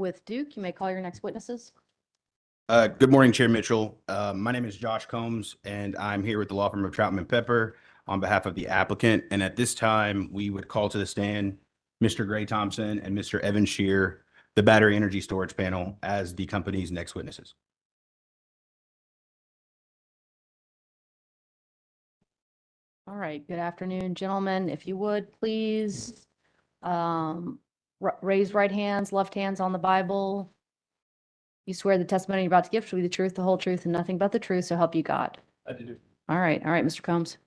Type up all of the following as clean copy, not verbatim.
with Duke. You may call your next witnesses. Good morning, Chair Mitchell. My name is Josh Combs, and I'm here with the law firm of Troutman Pepper on behalf of the applicant. And at this time, we would call to the stand Mr. Gray Thompson and Mr. Evan Shear, the battery energy storage panel, as the company's next witnesses. All right. Good afternoon, gentlemen. If you would, please raise right hands, left hands on the Bible. You swear the testimony you're about to give shall be the truth, the whole truth, and nothing but the truth, so help you God. I do. All right, Mr. Combs.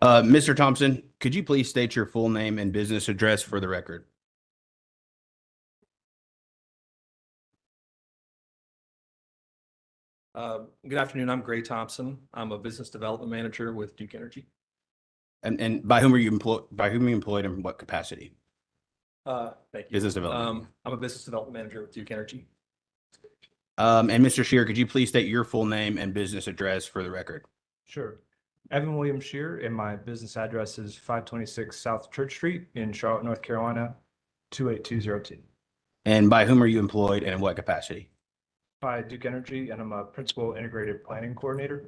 Mr. Thompson, could you please state your full name and business address for the record? Good afternoon. I'm Gray Thompson. I'm a business development manager with Duke Energy. And by whom are you employed? By whom are you employed and what capacity? Thank you. Business development. I'm a business development manager with Duke Energy. And Mr. Shear, could you please state your full name and business address for the record? Sure. Evan William Shear, and my business address is 526 South Church Street in Charlotte, North Carolina, 28202. And by whom are you employed and in what capacity? By Duke Energy, and I'm a principal integrated planning coordinator.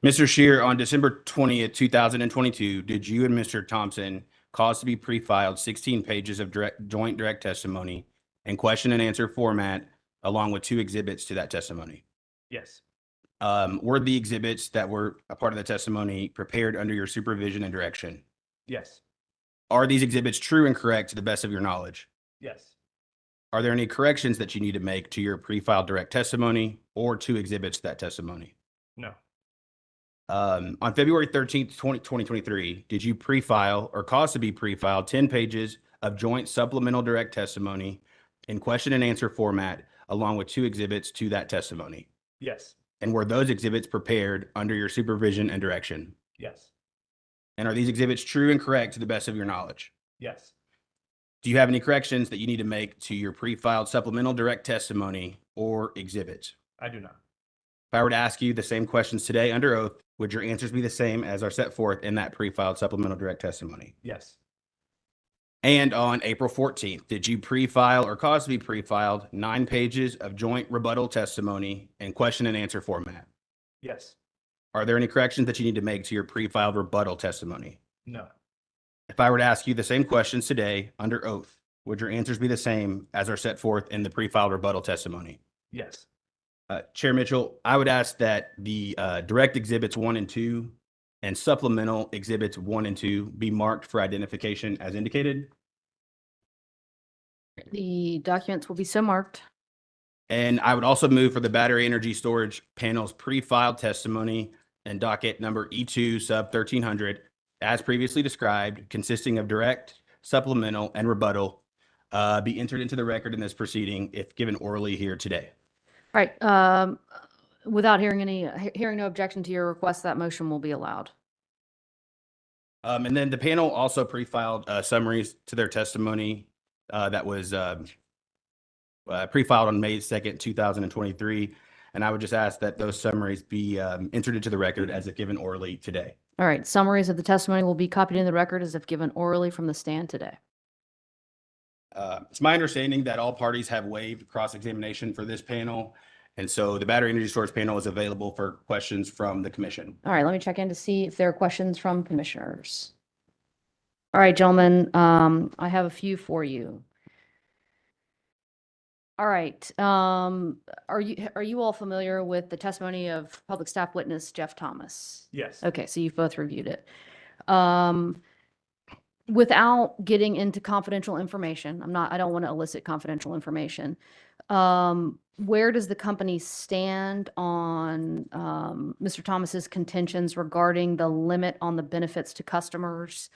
Mr. Shear, on December 20th, 2022, did you and Mr. Thompson cause to be pre-filed 16 pages of joint direct testimony in question and answer format, along with 2 exhibits to that testimony? Yes. Were the exhibits that were a part of the testimony prepared under your supervision and direction? Yes. Are these exhibits true and correct to the best of your knowledge? Yes. Are there any corrections that you need to make to your pre-filed direct testimony or 2 exhibits to that testimony? No. On February 13th, 2023, did you pre-file or cause to be pre-filed 10 pages of joint supplemental direct testimony in question and answer format, along with 2 exhibits to that testimony? Yes. And were those exhibits prepared under your supervision and direction? Yes. And are these exhibits true and correct to the best of your knowledge? Yes. Do you have any corrections that you need to make to your pre-filed supplemental direct testimony or exhibits? I do not. If I were to ask you the same questions today under oath, would your answers be the same as are set forth in that pre-filed supplemental direct testimony? Yes. And on April 14th, did you pre-file or cause to be pre-filed 9 pages of joint rebuttal testimony in question and answer format? Yes. Are there any corrections that you need to make to your pre-filed rebuttal testimony? No. If I were to ask you the same questions today under oath, would your answers be the same as are set forth in the pre-filed rebuttal testimony? Yes. Chair Mitchell, I would ask that the direct exhibits 1 and 2 and supplemental exhibits 1 and 2 be marked for identification as indicated. The documents will be so marked. And I would also move for the battery energy storage panel's pre-filed testimony and docket number E-2 sub 1300, as previously described, consisting of direct, supplemental, and rebuttal, be entered into the record in this proceeding if given orally here today. All right. Without hearing no objection to your request, that motion will be allowed. And then the panel also pre-filed summaries to their testimony that was pre-filed on May 2nd, 2023. And I would just ask that those summaries be entered into the record as if given orally today. All right. Summaries of the testimony will be copied in the record as if given orally from the stand today. It's my understanding that all parties have waived cross-examination for this panel. And so the battery energy storage panel is available for questions from the commission. All right. Let me check in to see if there are questions from commissioners. All right, gentlemen, I have a few for you. All right. Are you all familiar with the testimony of public staff witness Jeff Thomas? Yes. Okay, so you've both reviewed it. Without getting into confidential information, I don't want to elicit confidential information. Where does the company stand on Mr. Thomas's contentions regarding the limit on the benefits to customers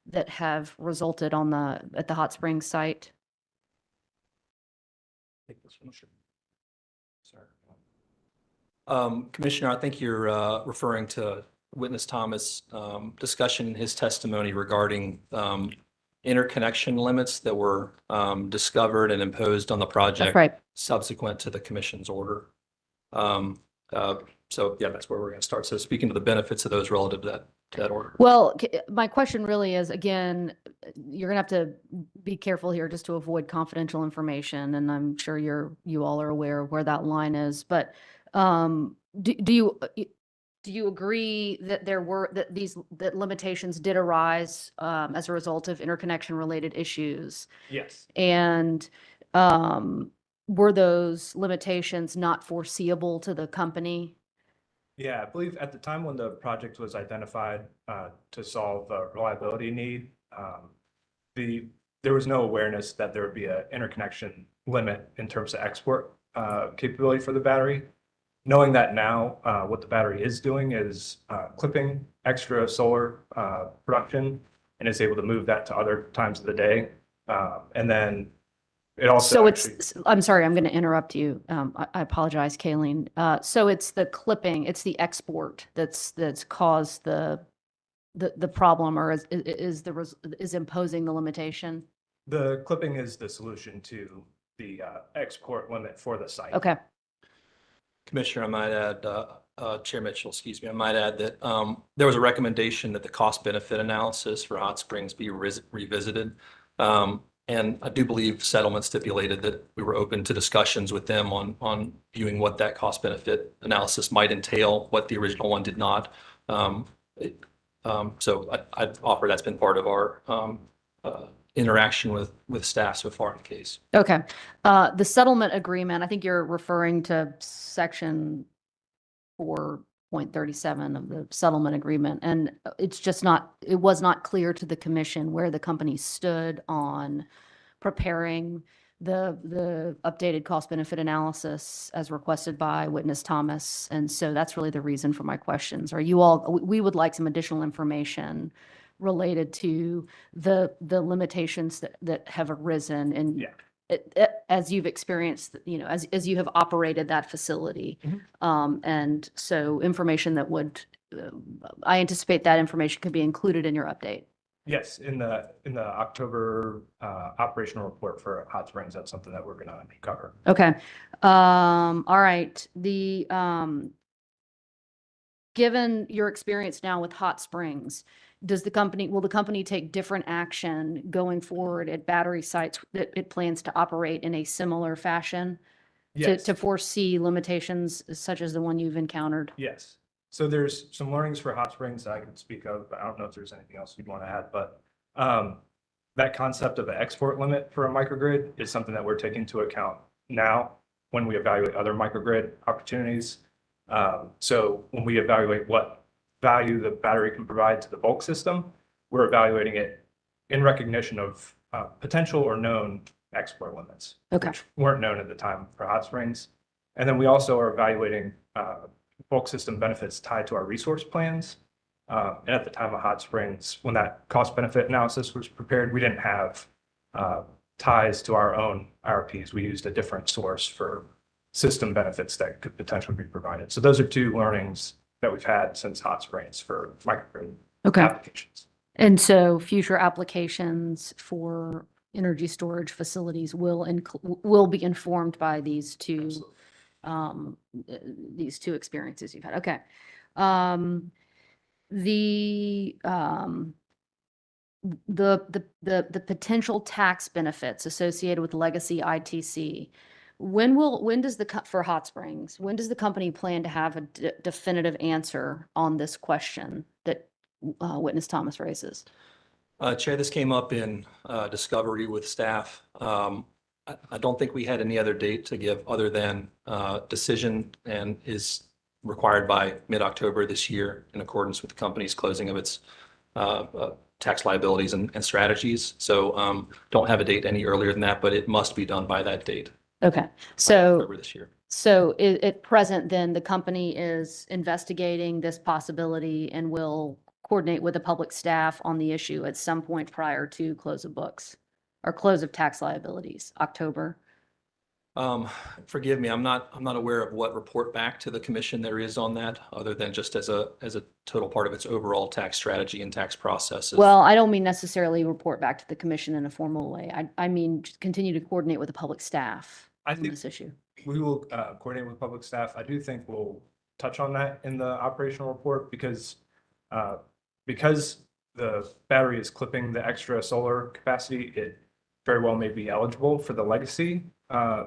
that have resulted at the Hot Springs site? Take this one. Sorry. Commissioner, I think you're referring to witness Thomas' discussion in his testimony regarding interconnection limits that were discovered and imposed on the project. That's right. Subsequent to the commission's order. So yeah, that's where we're going to start. So speaking to the benefits of those relative to that that order. Well, my question really is, again, you're gonna have to be careful here just to avoid confidential information, and I'm sure you all are aware of where that line is, but do you agree that that limitations did arise as a result of interconnection related issues? Yes. And were those limitations not foreseeable to the company? Yeah, I believe at the time when the project was identified to solve a reliability need, there was no awareness that there would be an interconnection limit in terms of export capability for the battery. Knowing that now, what the battery is doing is clipping extra solar production and is able to move that to other times of the day. And then it also So actually, I'm sorry, I'm going to interrupt you. I apologize, Kayleen. So it's the clipping, it's the export that's caused the problem, or is imposing the limitation? the clipping is the solution to the export limit for the site. Okay. Commissioner, I might add, Chair Mitchell, excuse me, I might add that there was a recommendation that the cost benefit analysis for Hot Springs be revisited. And I do believe settlement stipulated that we were open to discussions with them on viewing what that cost benefit analysis might entail, what the original one did not. So I'd offer that's been part of our interaction with staff so far in the case. Okay. The settlement agreement, I think you're referring to section 4.37 of the settlement agreement. And it was not clear to the commission where the company stood on preparing the updated cost benefit analysis as requested by Witness Thomas. And so that's really the reason for my questions. We would like some additional information related to the limitations that have arisen and Yeah. as you've experienced, as you have operated that facility. And so information that I anticipate that information could be included in your update. Yes, in the October operational report for Hot Springs, that's something that we're going to cover. Okay. All right. Given your experience now with Hot Springs, will the company take different action going forward at battery sites that it plans to operate in a similar fashion Yes. to foresee limitations such as the one you've encountered? Yes. So there's some learnings for Hot Springs that I can speak of, but I don't know if there's anything else you'd want to add, but that concept of an export limit for a microgrid is something that we're taking into account now when we evaluate other microgrid opportunities. So when we evaluate what value the battery can provide to the bulk system, we're evaluating it in recognition of potential or known export limits, Okay. which weren't known at the time for Hot Springs. And then we also are evaluating bulk system benefits tied to our resource plans. And at the time of Hot Springs, when that cost benefit analysis was prepared, we didn't have ties to our own IRPs. We used a different source for system benefits that could potentially be provided. So those are two learnings that we've had since Hot Springs for microgrid applications. And so future applications for energy storage facilities will be informed by these two experiences you've had. Okay. The potential tax benefits associated with legacy ITC. For Hot Springs, when does the company plan to have a definitive answer on this question that Witness Thomas raises? Chair, this came up in discovery with staff. I don't think we had any other date to give other than decision and is required by mid-October this year in accordance with the company's closing of its tax liabilities and strategies. So don't have a date any earlier than that, but it must be done by that date. Okay, so October this year. So at present, then, the company is investigating this possibility and will coordinate with the public staff on the issue at some point prior to close of books or close of tax liabilities, October. Forgive me, I'm not aware of what report back to the commission there is on that, other than just as a total part of its overall tax strategy and tax processes. Well, I don't mean necessarily report back to the commission in a formal way. I mean just continue to coordinate with the public staff on this issue. We will coordinate with public staff. I do think we'll touch on that in the operational report because because the battery is clipping the extra solar capacity, it very well may be eligible for the legacy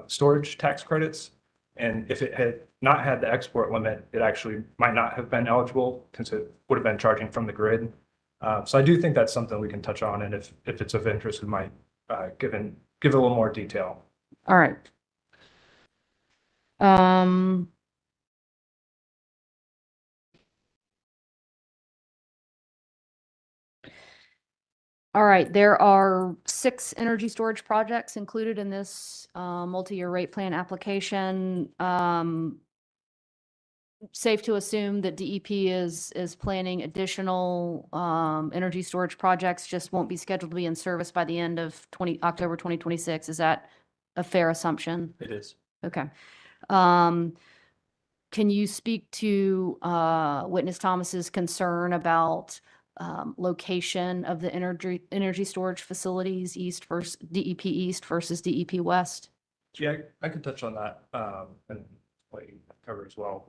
storage tax credits. And if it had not had the export limit, it actually might not have been eligible because it would have been charging from the grid. So I do think that's something we can touch on, and if it's of interest, we might give a little more detail. All right. All right, there are 6 energy storage projects included in this multi-year rate plan application. Safe to assume that DEP is planning additional energy storage projects, just won't be scheduled to be in service by the end of October 2026. Is that a fair assumption? It is. Okay. Can you speak to Witness Thomas's concern about location of the energy storage facilities east versus DEP East versus DEP West? Yeah, I could touch on that and let you cover as well.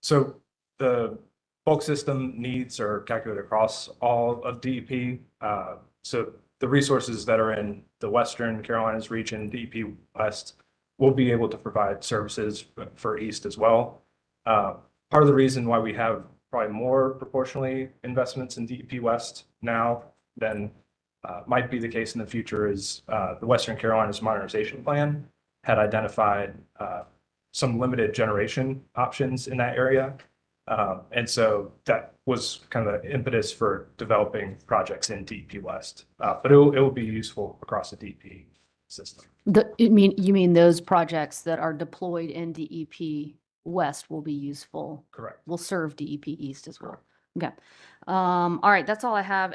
So the bulk system needs are calculated across all of DEP. So the resources that are in the Western Carolinas region, DEP West, will be able to provide services for East as well. Part of the reason why we have probably more proportionally investments in DEP West now than might be the case in the future is the Western Carolinas Modernization Plan had identified some limited generation options in that area. And so that was kind of the impetus for developing projects in DEP West. But it will be useful across the DEP system. You mean those projects that are deployed in DEP West will be useful? Correct. Will serve DEP East as well. Okay. All right, that's all I have.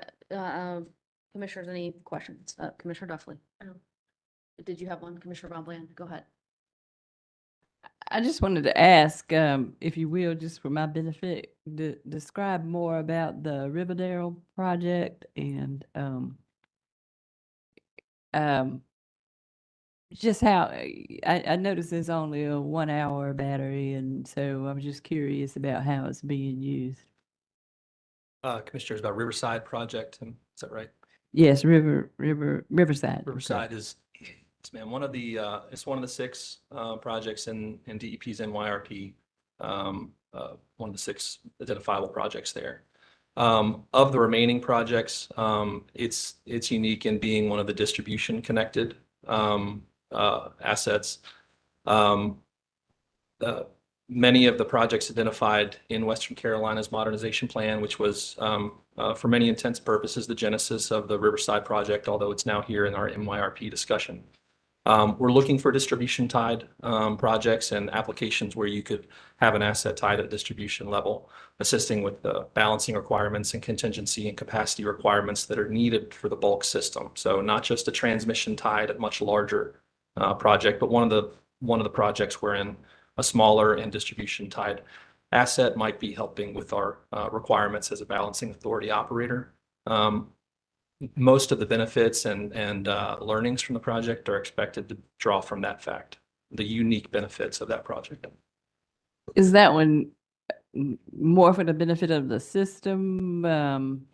Commissioners, any questions? Commissioner Duffley? Did you have one? Commissioner Von Bland, go ahead. I just wanted to ask, if you will, just for my benefit, describe more about the Riverdale project and just how I noticed there's only a 1-hour battery, and so I'm just curious about how it's being used. Commissioners, about Riverside project, is that right? Yes, Riverside. Riverside is, it's one of the, it's one of the 6 projects in DEP's NYRP. One of the 6 identifiable projects there. Of the remaining projects, it's unique in being one of the distribution connected assets. Many of the projects identified in Western Carolina's modernization plan, which was for many intents and purposes the genesis of the Riverside project, although it's now here in our NYRP discussion. We're looking for distribution tied projects and applications where you could have an asset tied at distribution level, assisting with the balancing requirements and contingency and capacity requirements that are needed for the bulk system. So not just a transmission tied at much larger project, but one of the projects wherein a smaller and distribution tied asset might be helping with our requirements as a balancing authority operator. Most of the benefits and learnings from the project are expected to draw from that fact, the unique benefits of that project. Is that one more for the benefit of the system than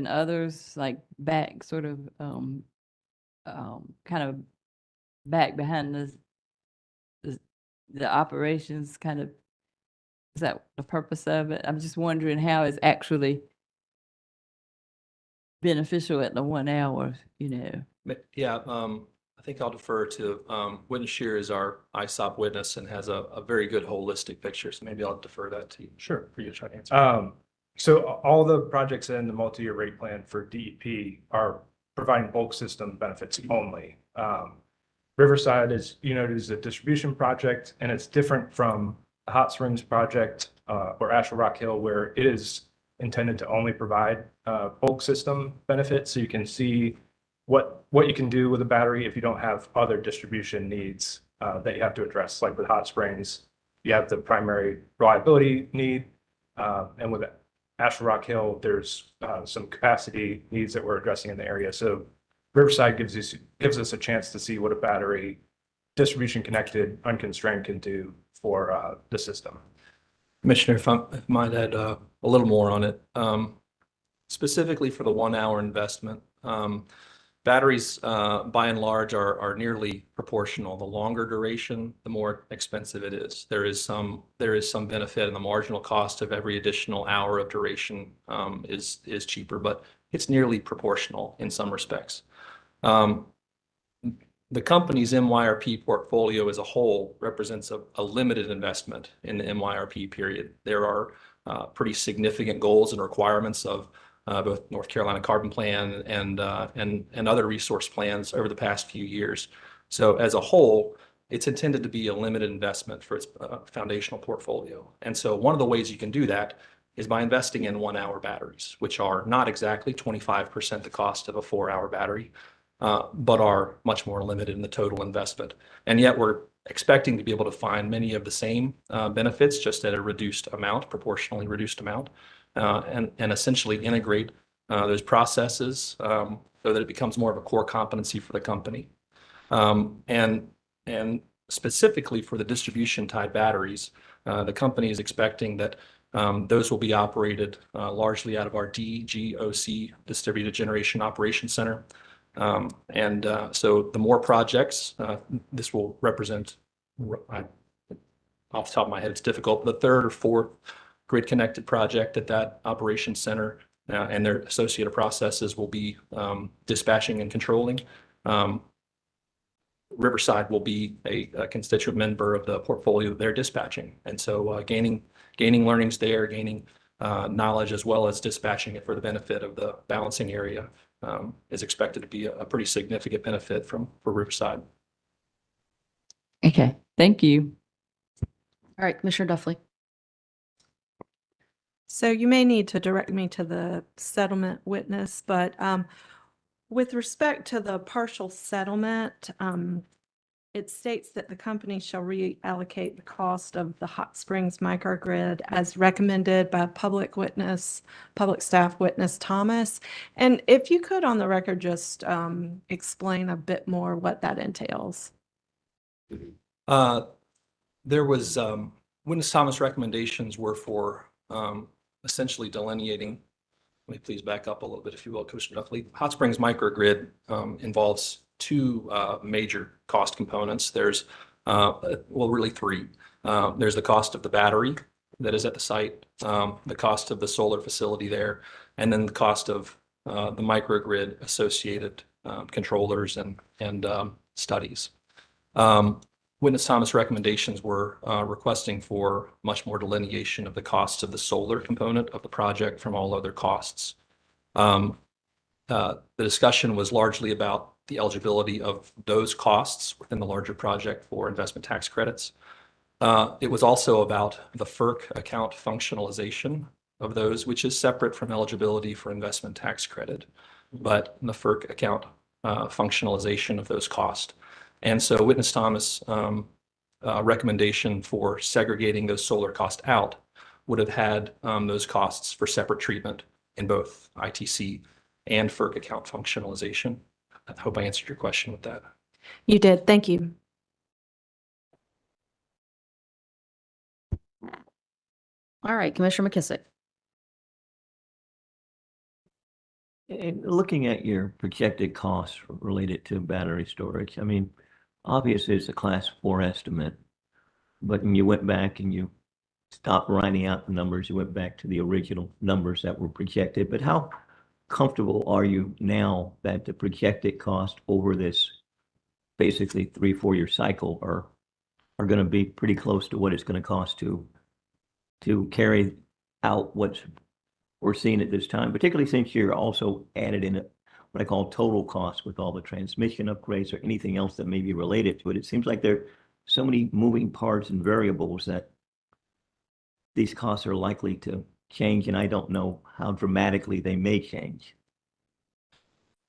others, like back sort of kind of back behind the operations kind of, is that the purpose of it? I'm just wondering how it's actually beneficial at the 1 hour, you know. Yeah, I think I'll defer to Witness Shear is our ISOP witness and has a very good holistic picture. So maybe I'll defer that to you. Sure. For you to try to answer. So all the projects in the multi-year rate plan for DEP are providing bulk system benefits only. Riverside is, is a distribution project, and it's different from the Hot Springs project or Asheville Rock Hill, where it is intended to only provide bulk system benefits. So you can see what you can do with a battery if you don't have other distribution needs that you have to address. Like with Hot Springs, you have the primary reliability need, and with Asheville Rock Hill, there's some capacity needs that we're addressing in the area. So Riverside gives us a chance to see what a battery distribution connected, unconstrained can do for the system. Commissioner, if I might add a little more on it. Specifically for the 1 hour investment, batteries by and large are nearly proportional. The longer duration, the more expensive it is. There is some benefit, and the marginal cost of every additional hour of duration is cheaper, but it's nearly proportional in some respects. The company's MYRP portfolio as a whole represents a limited investment in the MYRP period. There are pretty significant goals and requirements of both North Carolina Carbon Plan and other resource plans over the past few years. So as a whole, it's intended to be a limited investment for its foundational portfolio. And so one of the ways you can do that is by investing in 1 hour batteries, which are not exactly 25% the cost of a 4 hour battery, but are much more limited in the total investment. And yet we're expecting to be able to find many of the same benefits, just at a reduced amount, proportionally reduced amount, and essentially integrate those processes so that it becomes more of a core competency for the company. And specifically for the distribution type batteries, the company is expecting that those will be operated largely out of our DGOC, Distributed Generation Operations Center. So the more projects, this will represent, off the top of my head, it's difficult, the third or fourth grid connected project at that operations center, and their associated processes will be dispatching and controlling. Riverside will be a constituent member of the portfolio that they're dispatching. And so gaining learnings there, gaining knowledge, as well as dispatching it for the benefit of the balancing area is expected to be a pretty significant benefit for Riverside. Okay, thank you. All right, Commissioner Duffley. So you may need to direct me to the settlement witness, but with respect to the partial settlement, it states that the company shall reallocate the cost of the Hot Springs microgrid as recommended by public staff witness Thomas. And if you could on the record just explain a bit more what that entails. There was witness Thomas' recommendations were for essentially delineating. Let me please back up a little bit, if you will, Commissioner Duffley. Hot Springs microgrid involves two major cost components. There's, well, really three. There's the cost of the battery that is at the site, the cost of the solar facility there, and then the cost of the microgrid associated controllers and studies. Witness Thomas' recommendations were requesting for much more delineation of the costs of the solar component of the project from all other costs. The discussion was largely about the eligibility of those costs within the larger project for investment tax credits. It was also about the FERC account functionalization of those, which is separate from eligibility for investment tax credit, but the FERC account functionalization of those costs. And so witness Thomas' recommendation for segregating those solar costs out would have had those costs for separate treatment in both ITC and FERC account functionalization. I hope I answered your question with that. You did. Thank you. All right, Commissioner McKissick. And looking at your projected costs related to battery storage, I mean, obviously it's a class 4 estimate, but when you went back and you stopped writing out the numbers, you went back to the original numbers that were projected. But how comfortable are you now that the projected cost over this basically 3-4 year cycle are going to be pretty close to what it's going to cost to carry out what we're seeing at this time, particularly since you're also added in what I call total cost with all the transmission upgrades or anything else that may be related to it. It seems like there are so many moving parts and variables that these costs are likely to change, and I don't know how dramatically they may change.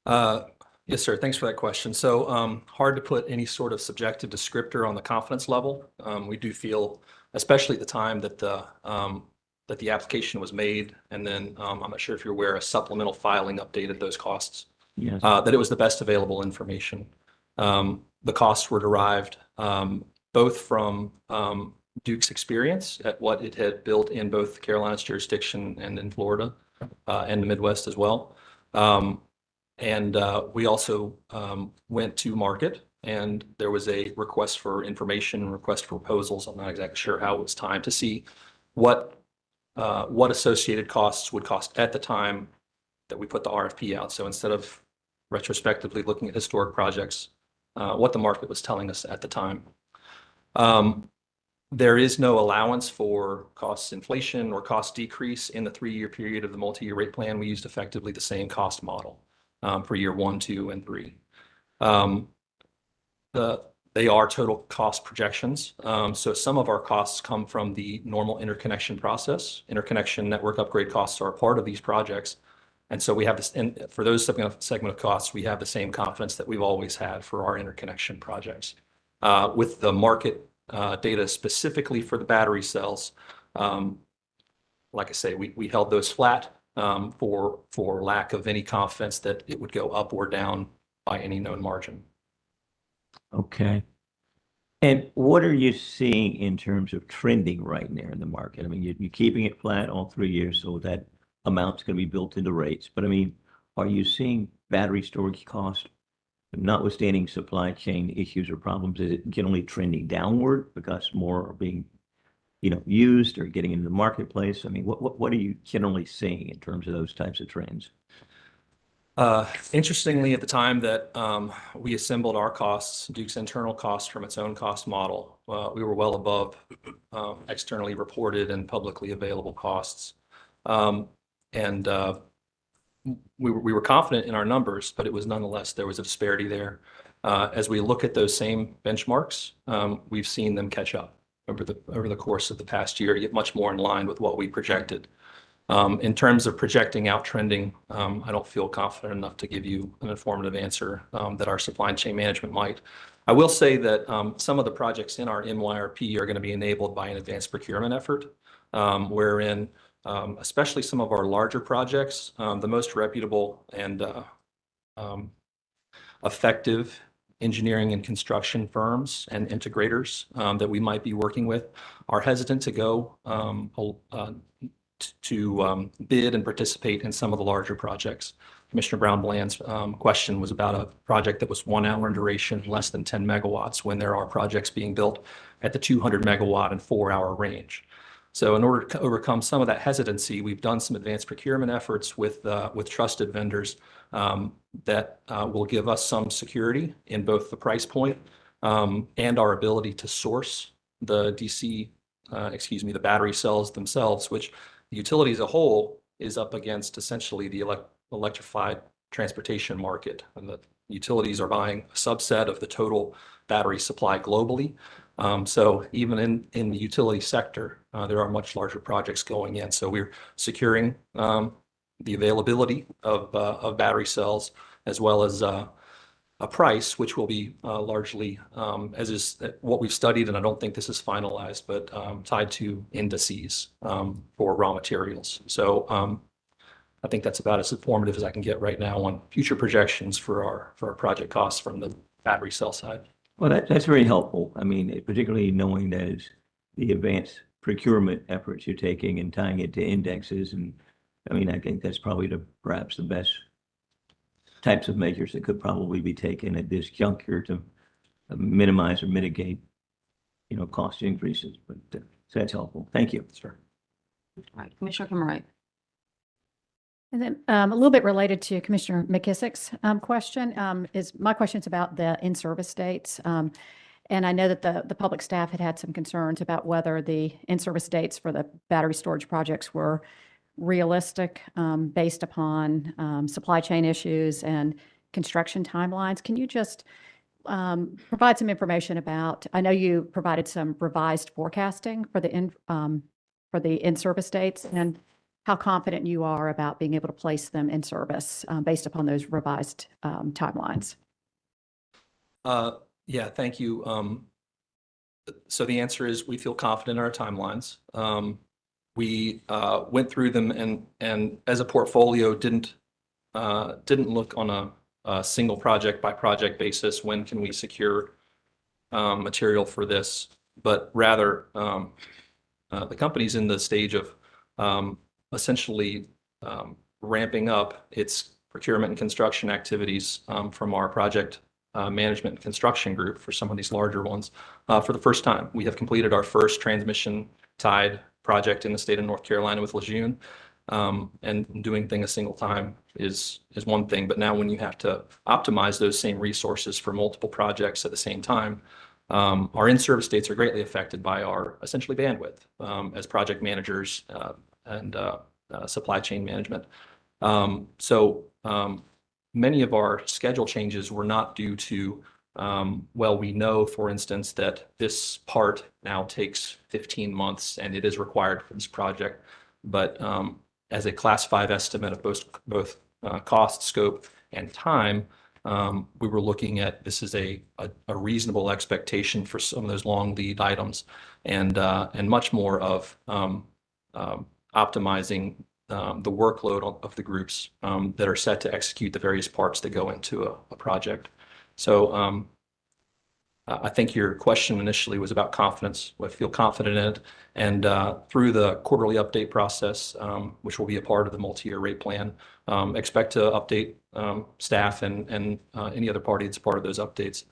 Yes, sir. Thanks for that question. So hard to put any sort of subjective descriptor on the confidence level. We do feel, especially at the time that the application was made, and then I'm not sure if you're aware, a supplemental filing updated those costs. Yes. That it was the best available information. The costs were derived both from Duke's experience at what it had built in both the Carolinas jurisdiction and in Florida and the Midwest as well. We also went to market, and there was a request for information, request for proposals. I'm not exactly sure how it was timed to see what associated costs would cost at the time that we put the RFP out. So instead of retrospectively looking at historic projects, what the market was telling us at the time. There is no allowance for cost inflation or cost decrease in the 3-year period of the multi-year rate plan. We used effectively the same cost model for year 1, 2, and 3. They are total cost projections. So some of our costs come from the normal interconnection process. Interconnection network upgrade costs are a part of these projects. And so we have this, and for those segment of costs, we have the same confidence that we've always had for our interconnection projects. With the market data specifically for the battery cells, like I say, we held those flat for lack of any confidence that it would go up or down by any known margin. Okay. And what are you seeing in terms of trending right now in the market? I mean, you're keeping it flat all 3 years, so that amount's going to be built into rates. But I mean, are you seeing battery storage cost, notwithstanding supply chain issues or problems, is it generally trending downward because more are being, used or getting into the marketplace? I mean, what are you generally seeing in terms of those types of trends? Interestingly, at the time that we assembled our costs, Duke's internal costs from its own cost model, we were well above externally reported and publicly available costs. We were confident in our numbers, but it was nonetheless, there was a disparity there. As we look at those same benchmarks, we've seen them catch up over the course of the past year to get much more in line with what we projected. In terms of projecting out trending, I don't feel confident enough to give you an informative answer that our supply chain management might. I will say that some of the projects in our NYRP are going to be enabled by an advanced procurement effort, wherein especially some of our larger projects, the most reputable and effective engineering and construction firms and integrators that we might be working with are hesitant to go to bid and participate in some of the larger projects. Commissioner Brown-Bland's question was about a project that was 1 hour in duration, less than 10 megawatts, when there are projects being built at the 200 megawatt and 4-hour range. So in order to overcome some of that hesitancy, we've done some advanced procurement efforts with trusted vendors that will give us some security in both the price point and our ability to source the the battery cells themselves, which the utility as a whole is up against essentially the electrified transportation market. And the utilities are buying a subset of the total battery supply globally. So even in the utility sector, there are much larger projects going in. So we're securing the availability of battery cells as well as a price, which will be largely, as is what we've studied, and I don't think this is finalized, but tied to indices for raw materials. So I think that's about as informative as I can get right now on future projections for our project costs from the battery cell side. Well, that's very helpful. I mean, particularly knowing that it's the advanced procurement efforts you're taking and tying it to indexes. And I mean, I think that's probably perhaps the best types of measures that could probably be taken at this juncture to minimize or mitigate, cost increases. But so that's helpful. Thank you. Sure. All right, Commissioner Kimmerer. And then a little bit related to Commissioner McKissick's question is my question's about the in-service dates. And I know that the public staff had some concerns about whether the in-service dates for the battery storage projects were realistic based upon supply chain issues and construction timelines. Can you just provide some information about, I know you provided some revised forecasting for the in-service dates, and how confident you are about being able to place them in service based upon those revised timelines? Yeah, thank you. So the answer is we feel confident in our timelines. We went through them and as a portfolio didn't look on a single project by project basis. When can we secure material for this? but rather the company's in the stage of essentially ramping up its procurement and construction activities from our project management and construction group for some of these larger ones for the first time. We have completed our first transmission tied project in the state of North Carolina with Lejeune. And doing things a single time is one thing, but now when you have to optimize those same resources for multiple projects at the same time, our in-service dates are greatly affected by our essentially bandwidth as project managers and supply chain management. So many of our schedule changes were not due to, well, we know, for instance, that this part now takes 15 months and it is required for this project. But as a class 5 estimate of both cost, scope, and time, we were looking at this as a reasonable expectation for some of those long lead items and much more of optimizing the workload of the groups that are set to execute the various parts that go into a project. So I think your question initially was about confidence. I feel confident in it. And through the quarterly update process, which will be a part of the multi-year rate plan, expect to update staff and any other party that's part of those updates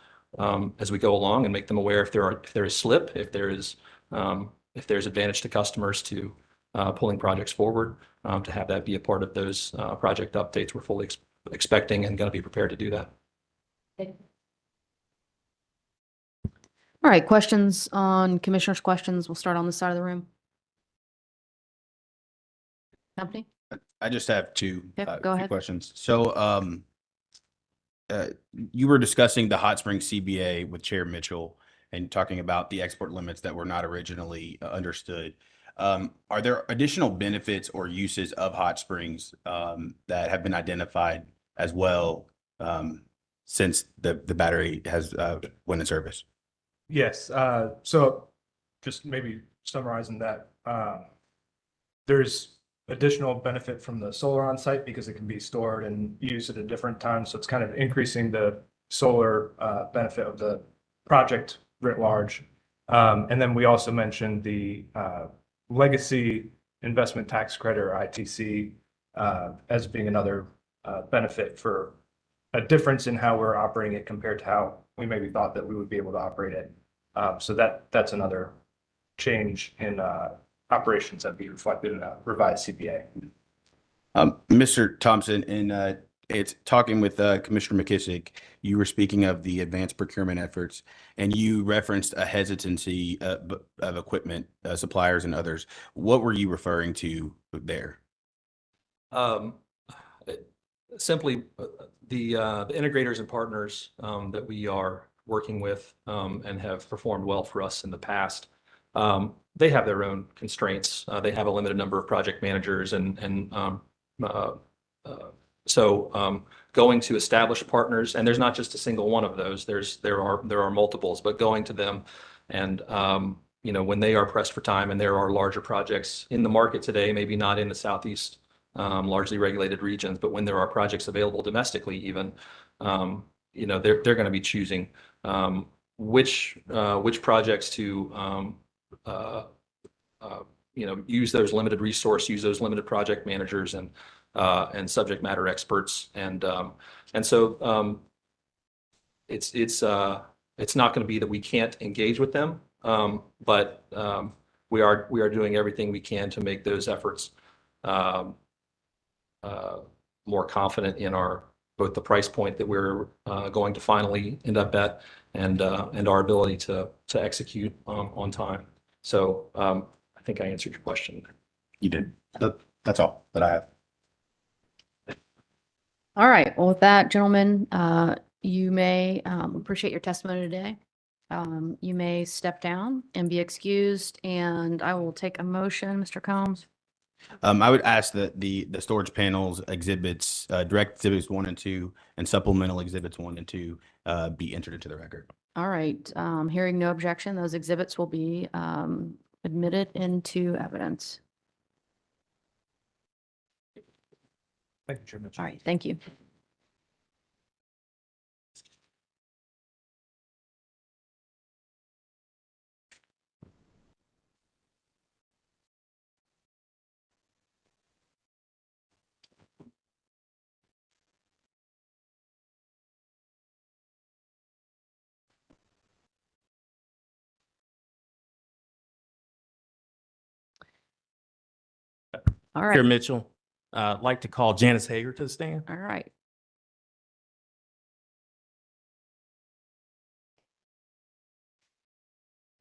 as we go along and make them aware if there is slip, if there's advantage to customers to pulling projects forward, to have that be a part of those project updates. We're fully expecting and going to be prepared to do that. All right, questions on commissioners' questions. We'll start on this side of the room. Company? I just have two Yep, go ahead. questions. So you were discussing the Hot Springs CBA with Chair Mitchell and talking about the export limits that were not originally understood. Are there additional benefits or uses of Hot Springs that have been identified as well since the battery has went in service? Yes, so just maybe summarizing that, there's additional benefit from the solar on site because it can be stored and used at a different time. So it's kind of increasing the solar benefit of the project writ large. And then we also mentioned the legacy investment tax credit, or ITC, as being another benefit for a difference in how we're operating it compared to how we maybe thought that we would be able to operate it. So that's another change in operations that be reflected in a revised CBA. Mr. Thompson, in it's talking with Commissioner McKissick, you were speaking of the advanced procurement efforts, and you referenced a hesitancy of equipment suppliers and others. What were you referring to there? Simply the integrators and partners that we are working with and have performed well for us in the past. They have their own constraints. They have a limited number of project managers so going to established partners, and there's not just a single one of those. There are multiples, but going to them and when they are pressed for time and there are larger projects in the market today, maybe not in the Southeast, largely regulated regions, but when there are projects available domestically, even they're going to be choosing which projects to use those limited resource, use those limited project managers and subject matter experts, and so it's not going to be that we can't engage with them, but we are doing everything we can to make those efforts more confident in both the price point that we're going to finally end up at and our ability to execute on time. So I think I answered your question. You did. That's all that I have. All right. Well, with that, gentlemen, you may appreciate your testimony today. You may step down and be excused, and I will take a motion, Mr. Combs. I would ask that the storage panels exhibits, direct exhibits 1 and 2, and supplemental exhibits 1 and 2 be entered into the record. All right. Hearing no objection, those exhibits will be admitted into evidence. Thank you, Chairman. All right. Thank you. All Chair right, Mitchell, I'd like to call Janice Hager to the stand. all right.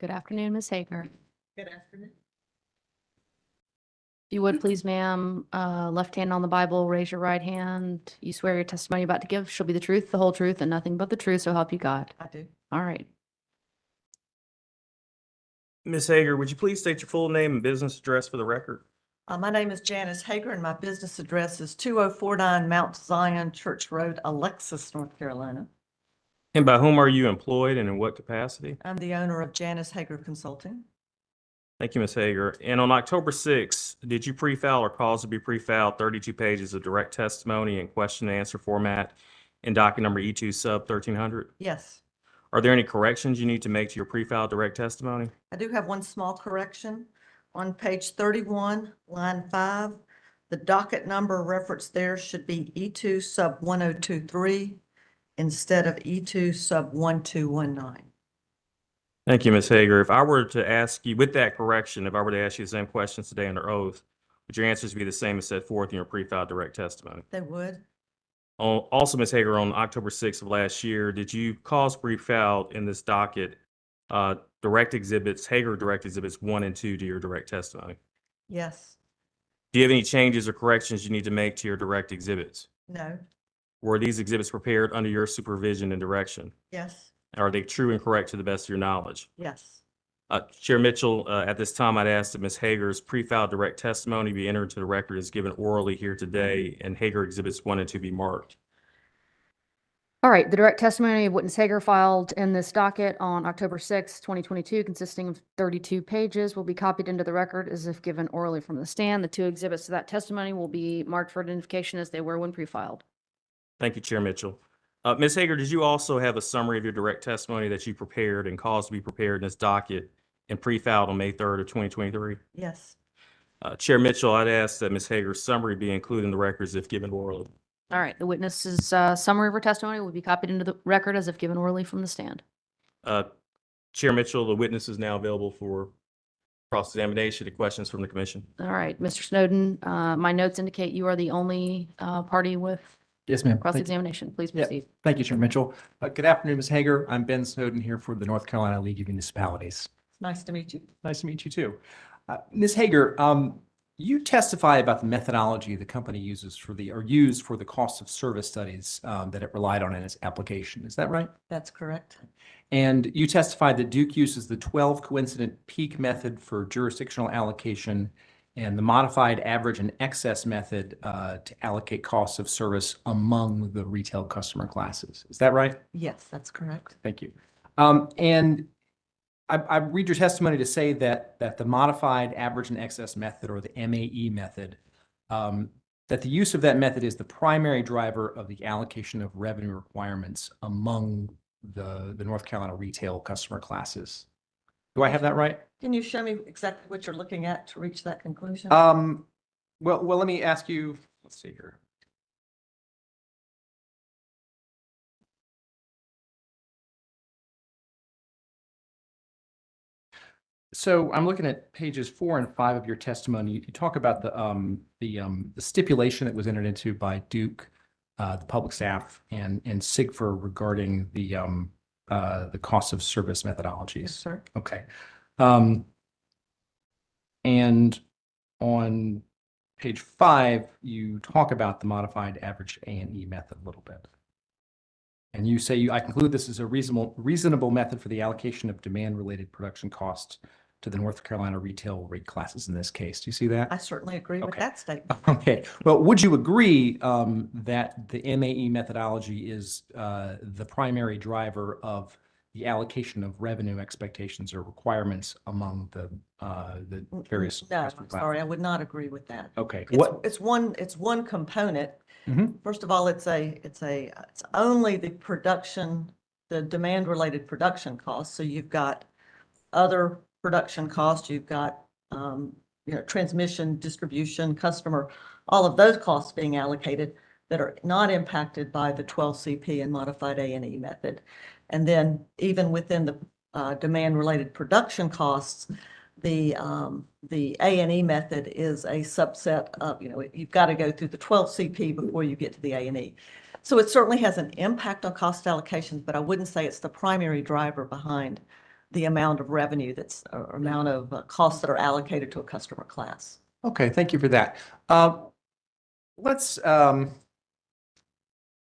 Good afternoon, Ms. Hager. Good afternoon. If you would, please, ma'am, left hand on the Bible, raise your right hand. You swear your testimony you're about to give shall be the truth, the whole truth, and nothing but the truth, so help you God. I do. All right. Ms. Hager, would you please state your full name and business address for the record? My name is Janice Hager and my business address is 2049 Mount Zion Church Road, Alexis, North Carolina. And by whom are you employed and in what capacity? I'm the owner of Janice Hager Consulting. Thank you, Ms. Hager. And on October 6th, did you pre-file or cause to be pre-filed 32 pages of direct testimony in question and answer format in docket number E2 sub 1300? Yes, Are there any corrections you need to make to your pre-filed direct testimony? I do have one small correction. On page 31, line 5, the docket number referenced there should be E2 sub 1023 instead of E2 sub 1219. Thank you, Ms. Hager. If I were to ask you, with that correction, if I were to ask you the same questions today under oath, would your answers be the same as set forth in your pre-filed direct testimony? They would. Also, Ms. Hager, on October 6th of last year, did you cause pre-filed in this docket direct exhibits, Hager direct exhibits 1 and 2 to your direct testimony? Yes. Do you have any changes or corrections you need to make to your direct exhibits? No. Were these exhibits prepared under your supervision and direction? Yes. Are they true and correct to the best of your knowledge? Yes. Chair Mitchell, at this time, I'd ask that Ms. Hager's pre-filed direct testimony be entered into the record as given orally here today, and Hager exhibits 1 and 2 be marked. All right, the direct testimony of witness Hager filed in this docket on October 6, 2022, consisting of 32 pages, will be copied into the record as if given orally from the stand. The 2 exhibits to that testimony will be marked for identification as they were when pre-filed. Thank you, Chair Mitchell. Ms. Hager, did you also have a summary of your direct testimony that you prepared and caused to be prepared in this docket and pre-filed on May 3rd of 2023? Yes. Chair Mitchell, I'd ask that Ms. Hager's summary be included in the records if given orally. All right, the witness's summary of her testimony will be copied into the record as if given orally from the stand. Chair Mitchell, the witness is now available for cross-examination and questions from the commission. All right, Mr. Snowden, my notes indicate you are the only party with Yes, ma'am. Thank you. cross-examination. Please Yeah. proceed. Thank you, Chair Mitchell. Good afternoon, Ms. Hager. I'm Ben Snowden here for the North Carolina League of Municipalities. Nice to meet you. Nice to meet you too. Ms. Hager, you testify about the methodology the company uses for used for the cost of service studies that it relied on in its application. Is that right? That's correct. And you testified that Duke uses the 12 coincident peak method for jurisdictional allocation and the modified average and excess method to allocate costs of service among the retail customer classes. Is that right? Yes, that's correct. Thank you. And I read your testimony to say that the modified average and excess method, or the MAE method, that the use of that method is the primary driver of the allocation of revenue requirements among the North Carolina retail customer classes. Do I have that right? Can you show me exactly what you're looking at to reach that conclusion? Well, let me ask you, let's see here. So I'm looking at pages 4 and 5 of your testimony. You talk about the stipulation that was entered into by Duke, the public staff, and SIGFR regarding the cost of service methodologies. Yes, sir. Okay. And on page 5, you talk about the modified average A&E method a little bit. And you say, I conclude this is a reasonable method for the allocation of demand-related production costs to the North Carolina retail rate classes in this case. Do you see that? I certainly agree with Okay. that statement. Okay. Well, would you agree that the MAE methodology is the primary driver of the allocation of revenue expectations or requirements among the various? No, customer I'm sorry, I classes? would not agree with that. Okay. It's one component. Mhm. First of all, it's only the demand related production costs. So you've got other production costs, you've got, transmission, distribution, customer, all of those costs being allocated that are not impacted by the 12 CP and modified A&E method. And then even within the demand related production costs, The A&E method is a subset of, you've got to go through the 12 CP before you get to the A&E. So it certainly has an impact on cost allocations, but I wouldn't say it's the primary driver behind the amount of revenue or amount of costs that are allocated to a customer class. Okay, thank you for that.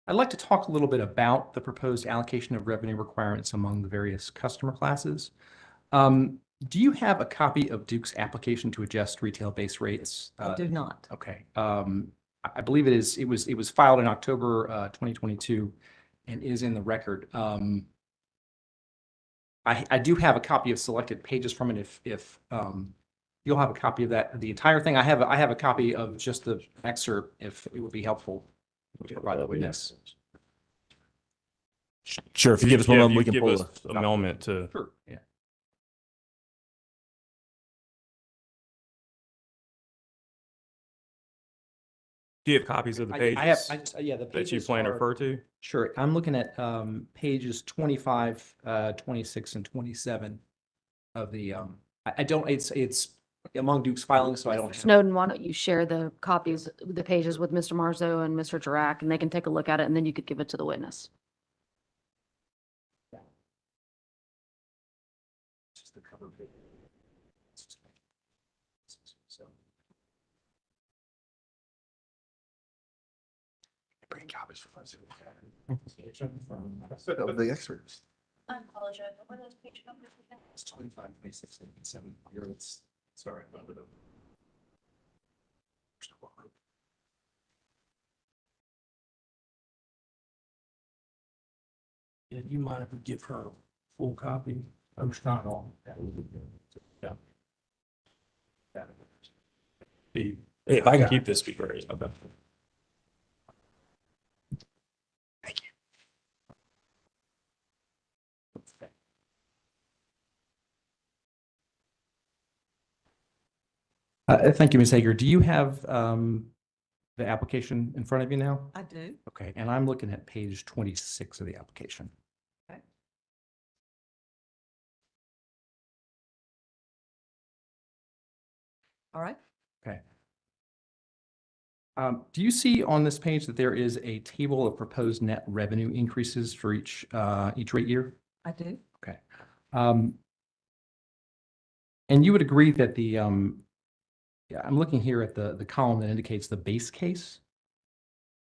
I'd like to talk a little bit about the proposed allocation of revenue requirements among the various customer classes. Do you have a copy of Duke's application to adjust retail base rates? I do not. Okay. I believe it was filed in October 2022 and is in the record. I do have a copy of selected pages from it if you'll have a copy of that, the entire thing. I have a copy of just the excerpt if it would be helpful to provide the witness. Sure, if you give us one Yeah, moment, we if you can give pull us a moment to. Sure, yeah. Do you have copies of the pages Yeah, the that you pages plan to are- refer to? Sure. I'm looking at pages 25, 26, and 27 of the, I don't, it's among Duke's filings, so I don't have. Snowden, why don't you share the copies, the pages with Mr. Marzo and Mr. Girak, and they can take a look at it, and then you could give it to the witness. Just the cover page. So, bring copies for us. Of the experts. I apologize. What are those page numbers again? It's 25, 26, and 7. Here it's, sorry about it. Yeah, you mind if we give her a full copy? I'm not on. Yeah. If I can keep this, be great. Okay. Thank you, Ms. Hager. Do you have the application in front of you now? I do. Okay, and I'm looking at page 26 of the application. Okay. All right. Okay. Do you see on this page that there is a table of proposed net revenue increases for each rate year? I do. Okay. And you would agree that yeah, I'm looking here at the column that indicates the base case.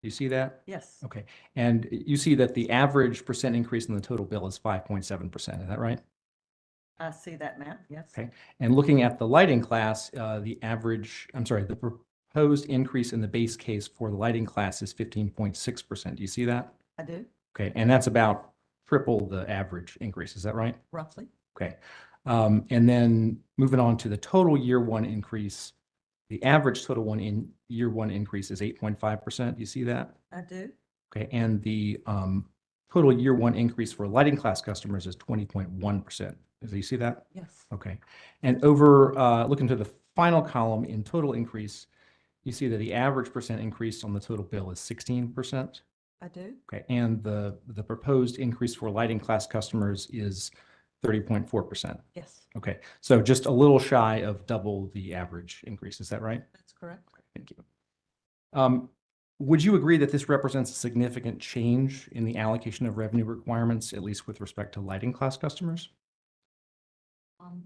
Do you see that? Yes. Okay. And you see that the average percent increase in the total bill is 5.7%. Is that right? I see that map. Yes. Okay. And looking at the lighting class, the proposed increase in the base case for the lighting class is 15.6%. Do you see that? I do. Okay. And that's about triple the average increase. Is that right? Roughly. Okay. And then moving on to the total year one increase, the average total year one increase is 8.5%. Do you see that? I do. Okay. And the total year one increase for lighting class customers is 20.1%. Do you see that? Yes. Okay. And over looking to the final column in total increase, you see that the average percent increase on the total bill is 16%. I do. Okay. And the proposed increase for lighting class customers is 30.4%. Yes. Okay. So just a little shy of double the average increase. Is that right? That's correct. Okay, thank you. Would you agree that this represents a significant change in the allocation of revenue requirements, at least with respect to lighting class customers?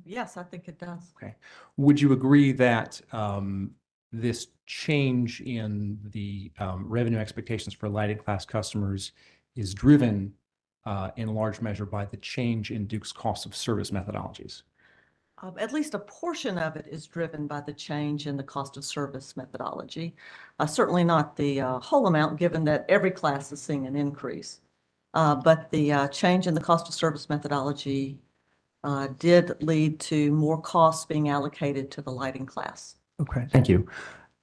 Yes, I think it does. Okay. Would you agree that this change in the revenue expectations for lighting class customers is driven in large measure by the change in Duke's cost of service methodologies? At least a portion of it is driven by the change in the cost of service methodology. Certainly not the whole amount, given that every class is seeing an increase. But the change in the cost of service methodology did lead to more costs being allocated to the lighting class. Okay, thank you.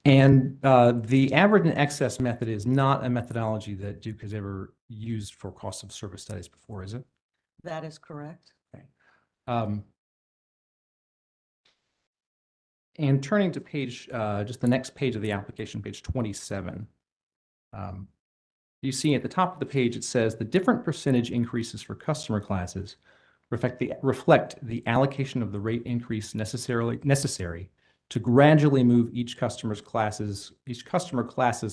And the average and excess method is not a methodology that Duke has ever used for cost of service studies before, is it? That is correct. Okay. And turning to page, just the next page of the application, page 27, you see at the top of the page, it says the different percentage increases for customer classes reflect the allocation of the rate increase necessary to gradually move each customer class's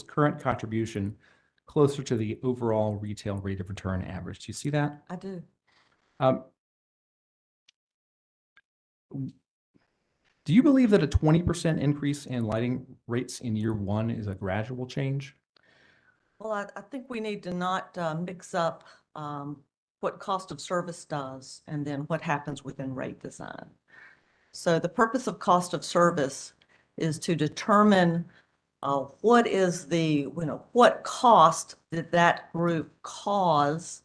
current contribution closer to the overall retail rate of return average. Do you see that? I do. Do you believe that a 20% increase in lighting rates in year one is a gradual change? Well, I think we need to not mix up what cost of service does and then what happens within rate design. So the purpose of cost of service is to determine what is what cost did that group cause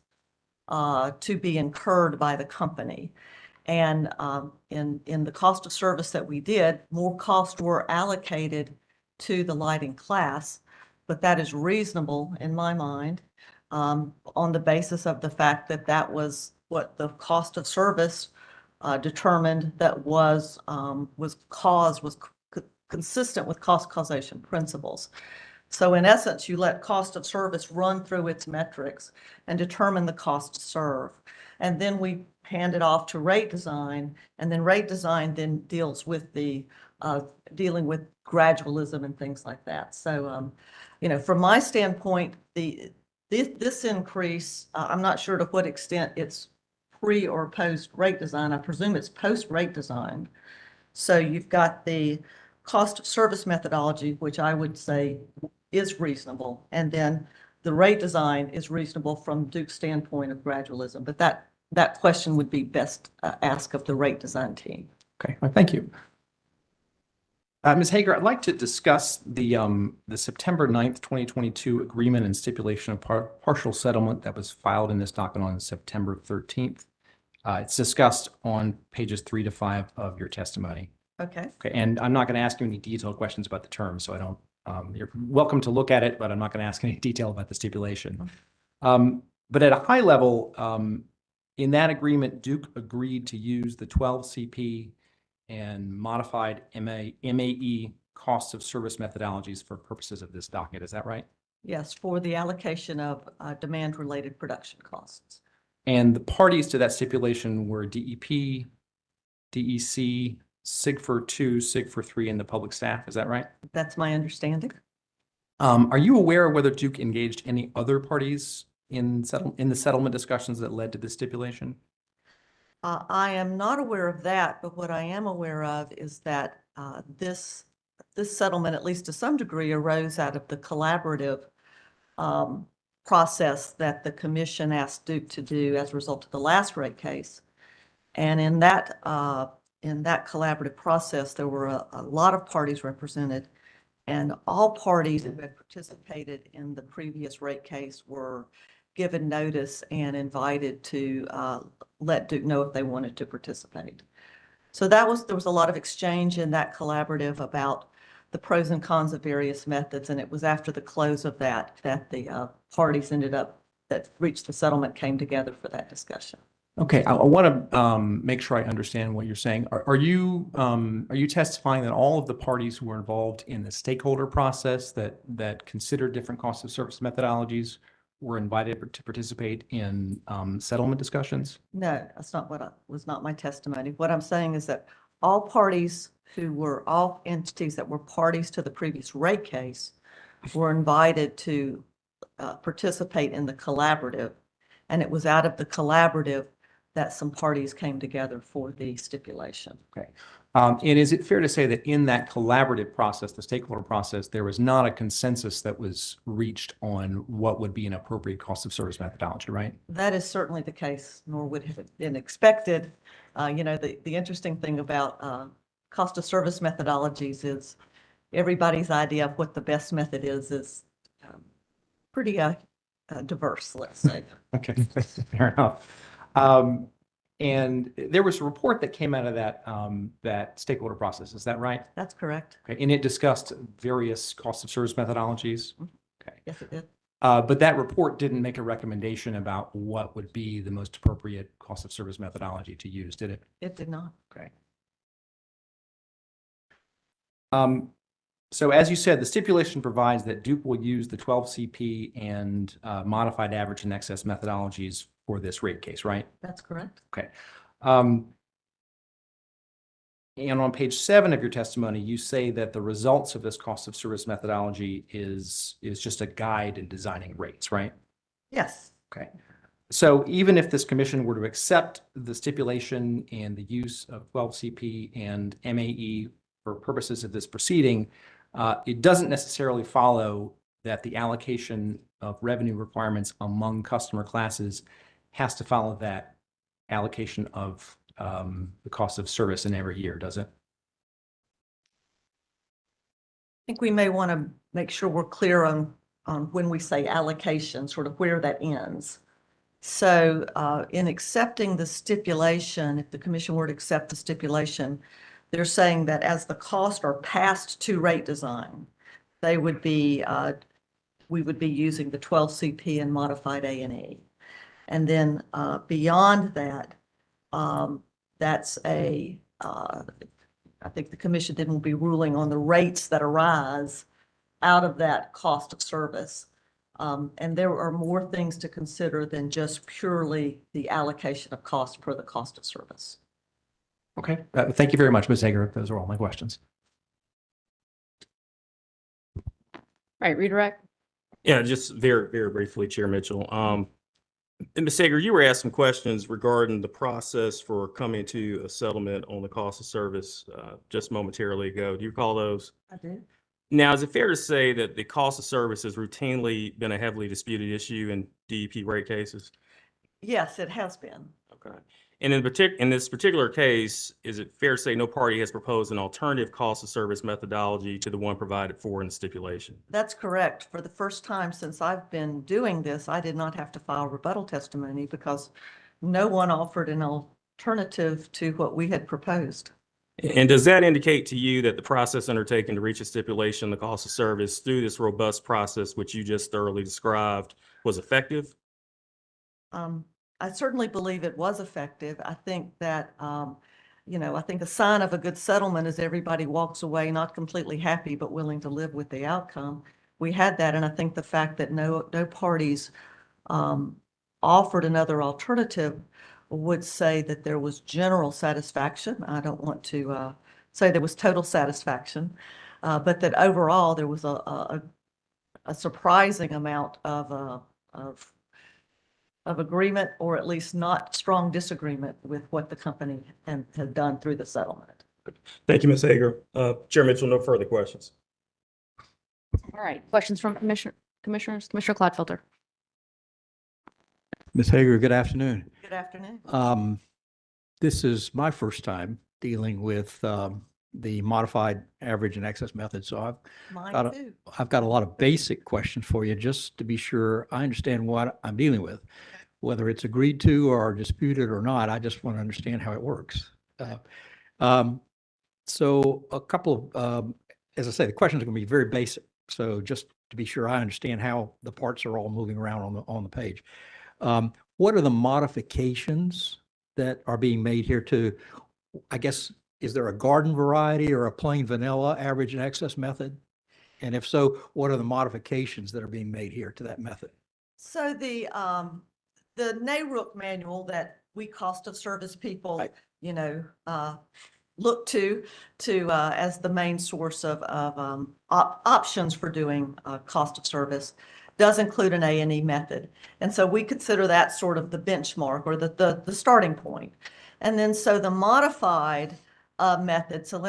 to be incurred by the company. And in the cost of service that we did, more costs were allocated to the lighting class, but that is reasonable in my mind on the basis of the fact that that was what the cost of service determined that was consistent with cost causation principles. So in essence, you let cost of service run through its metrics and determine the cost to serve. And then we hand it off to rate design, and then rate design then deals with the dealing with gradualism and things like that. So, from my standpoint, this increase, I'm not sure to what extent it's pre or post rate design. I presume it's post rate design. So you've got the cost of service methodology, which I would say is reasonable, and then the rate design is reasonable from Duke's standpoint of gradualism. But that question would be best asked of the rate design team. Okay, well, thank you. Ms. Hager, I'd like to discuss the September 9th, 2022 agreement and stipulation of partial settlement that was filed in this document on September 13th. It's discussed on pages 3 to 5 of your testimony. Okay. Okay, and I'm not going to ask you any detailed questions about the terms, so I don't, you're welcome to look at it, but I'm not going to ask any detail about the stipulation. But at a high level, in that agreement, Duke agreed to use the 12 CP and modified MAE cost of service methodologies for purposes of this docket. Is that right? Yes, for the allocation of demand-related production costs. And the parties to that stipulation were DEP, DEC, SIGFR 2, SIGFR 3, and the public staff. Is that right? That's my understanding. Are you aware of whether Duke engaged any other parties in the settlement discussions that led to this stipulation? I am not aware of that, but what I am aware of is that this settlement, at least to some degree, arose out of the collaborative process that the commission asked Duke to do as a result of the last rate case. And in that collaborative process, there were a lot of parties represented, and all parties who had participated in the previous rate case were given notice and invited to let Duke know if they wanted to participate. So there was a lot of exchange in that collaborative about the pros and cons of various methods, and it was after the close of that the parties that reached the settlement came together for that discussion. Okay, I want to make sure I understand what you're saying. Are you testifying that all of the parties who were involved in the stakeholder process that considered different cost of service methodologies were invited to participate in settlement discussions? No, that's not was not my testimony. What I'm saying is that all entities that were parties to the previous rate case were invited to participate in the collaborative, and it was out of the collaborative that some parties came together for the stipulation. Okay. And is it fair to say that in that collaborative process, the stakeholder process, there was not a consensus that was reached on what would be an appropriate cost of service methodology, right? That is certainly the case, nor would have been expected. The interesting thing about cost of service methodologies is everybody's idea of what the best method is pretty diverse, let's say. Okay, fair enough. And there was a report that came out of that stakeholder process. Is that right? That's correct. Okay, and it discussed various cost of service methodologies. Okay. Yes, it did. But that report didn't make a recommendation about what would be the most appropriate cost of service methodology to use, did it? It did not. Okay. So as you said, the stipulation provides that Duke will use the 12 CP and modified average and excess methodologies for this rate case, right? That's correct. Okay. And on page 7 of your testimony, you say that the results of this cost of service methodology is just a guide in designing rates, right? Yes. Okay. So even if this commission were to accept the stipulation and the use of 12CP and MAE for purposes of this proceeding, it doesn't necessarily follow that the allocation of revenue requirements among customer classes has to follow that allocation of the cost of service in every year, does it? I think we may want to make sure we're clear on when we say allocation, sort of where that ends. So in accepting the stipulation, if the commission were to accept the stipulation, they're saying that as the costs are passed to rate design, they would be, we would be using the 12CP and modified A&E. And then beyond that, that's I think the commission then will be ruling on the rates that arise out of that cost of service. And there are more things to consider than just purely the allocation of cost per the cost of service. Okay. Thank you very much, Ms. Hager. Those are all my questions. Right, redirect. Yeah, just very, very briefly, Chair Mitchell. And Ms. Hager, you were asking questions regarding the process for coming to a settlement on the cost of service just momentarily ago. Do you recall those? I do. Now, is it fair to say that the cost of service has routinely been a heavily disputed issue in DEP rate cases? Yes, it has been. Okay. And in this particular case, is it fair to say no party has proposed an alternative cost of service methodology to the one provided for in the stipulation? That's correct. For the first time since I've been doing this, I did not have to file rebuttal testimony because no one offered an alternative to what we had proposed. And does that indicate to you that the process undertaken to reach a stipulation, the cost of service through this robust process, which you just thoroughly described, was effective? I certainly believe it was effective. I think that, I think a sign of a good settlement is everybody walks away not completely happy, but willing to live with the outcome. We had that, and I think the fact that no parties offered another alternative would say that there was general satisfaction. I don't want to say there was total satisfaction, but that overall there was a surprising amount of agreement, or at least not strong disagreement with what the company had done through the settlement. Thank you, Ms. Hager. Chair Mitchell, no further questions. All right, questions from commissioners? Commissioner Clodfelter. Ms. Hager, good afternoon. Good afternoon. This is my first time dealing with the modified average and excess method. So Mine too. I've got a lot of basic questions for you just to be sure I understand what I'm dealing with. Whether it's agreed to or disputed or not, I just want to understand how it works. So a couple of, as I say, the questions are going to be very basic. So just to be sure I understand how the parts are all moving around on the page. What are the modifications that are being made here to, I guess, is there a garden variety or a plain vanilla average and excess method? And if so, what are the modifications that are being made here to that method? So the NARUC manual that we cost of service people, Right. Look to as the main source of options for doing cost of service does include an A&E method. And so we consider that sort of the benchmark or the starting point. And then so the modified method, so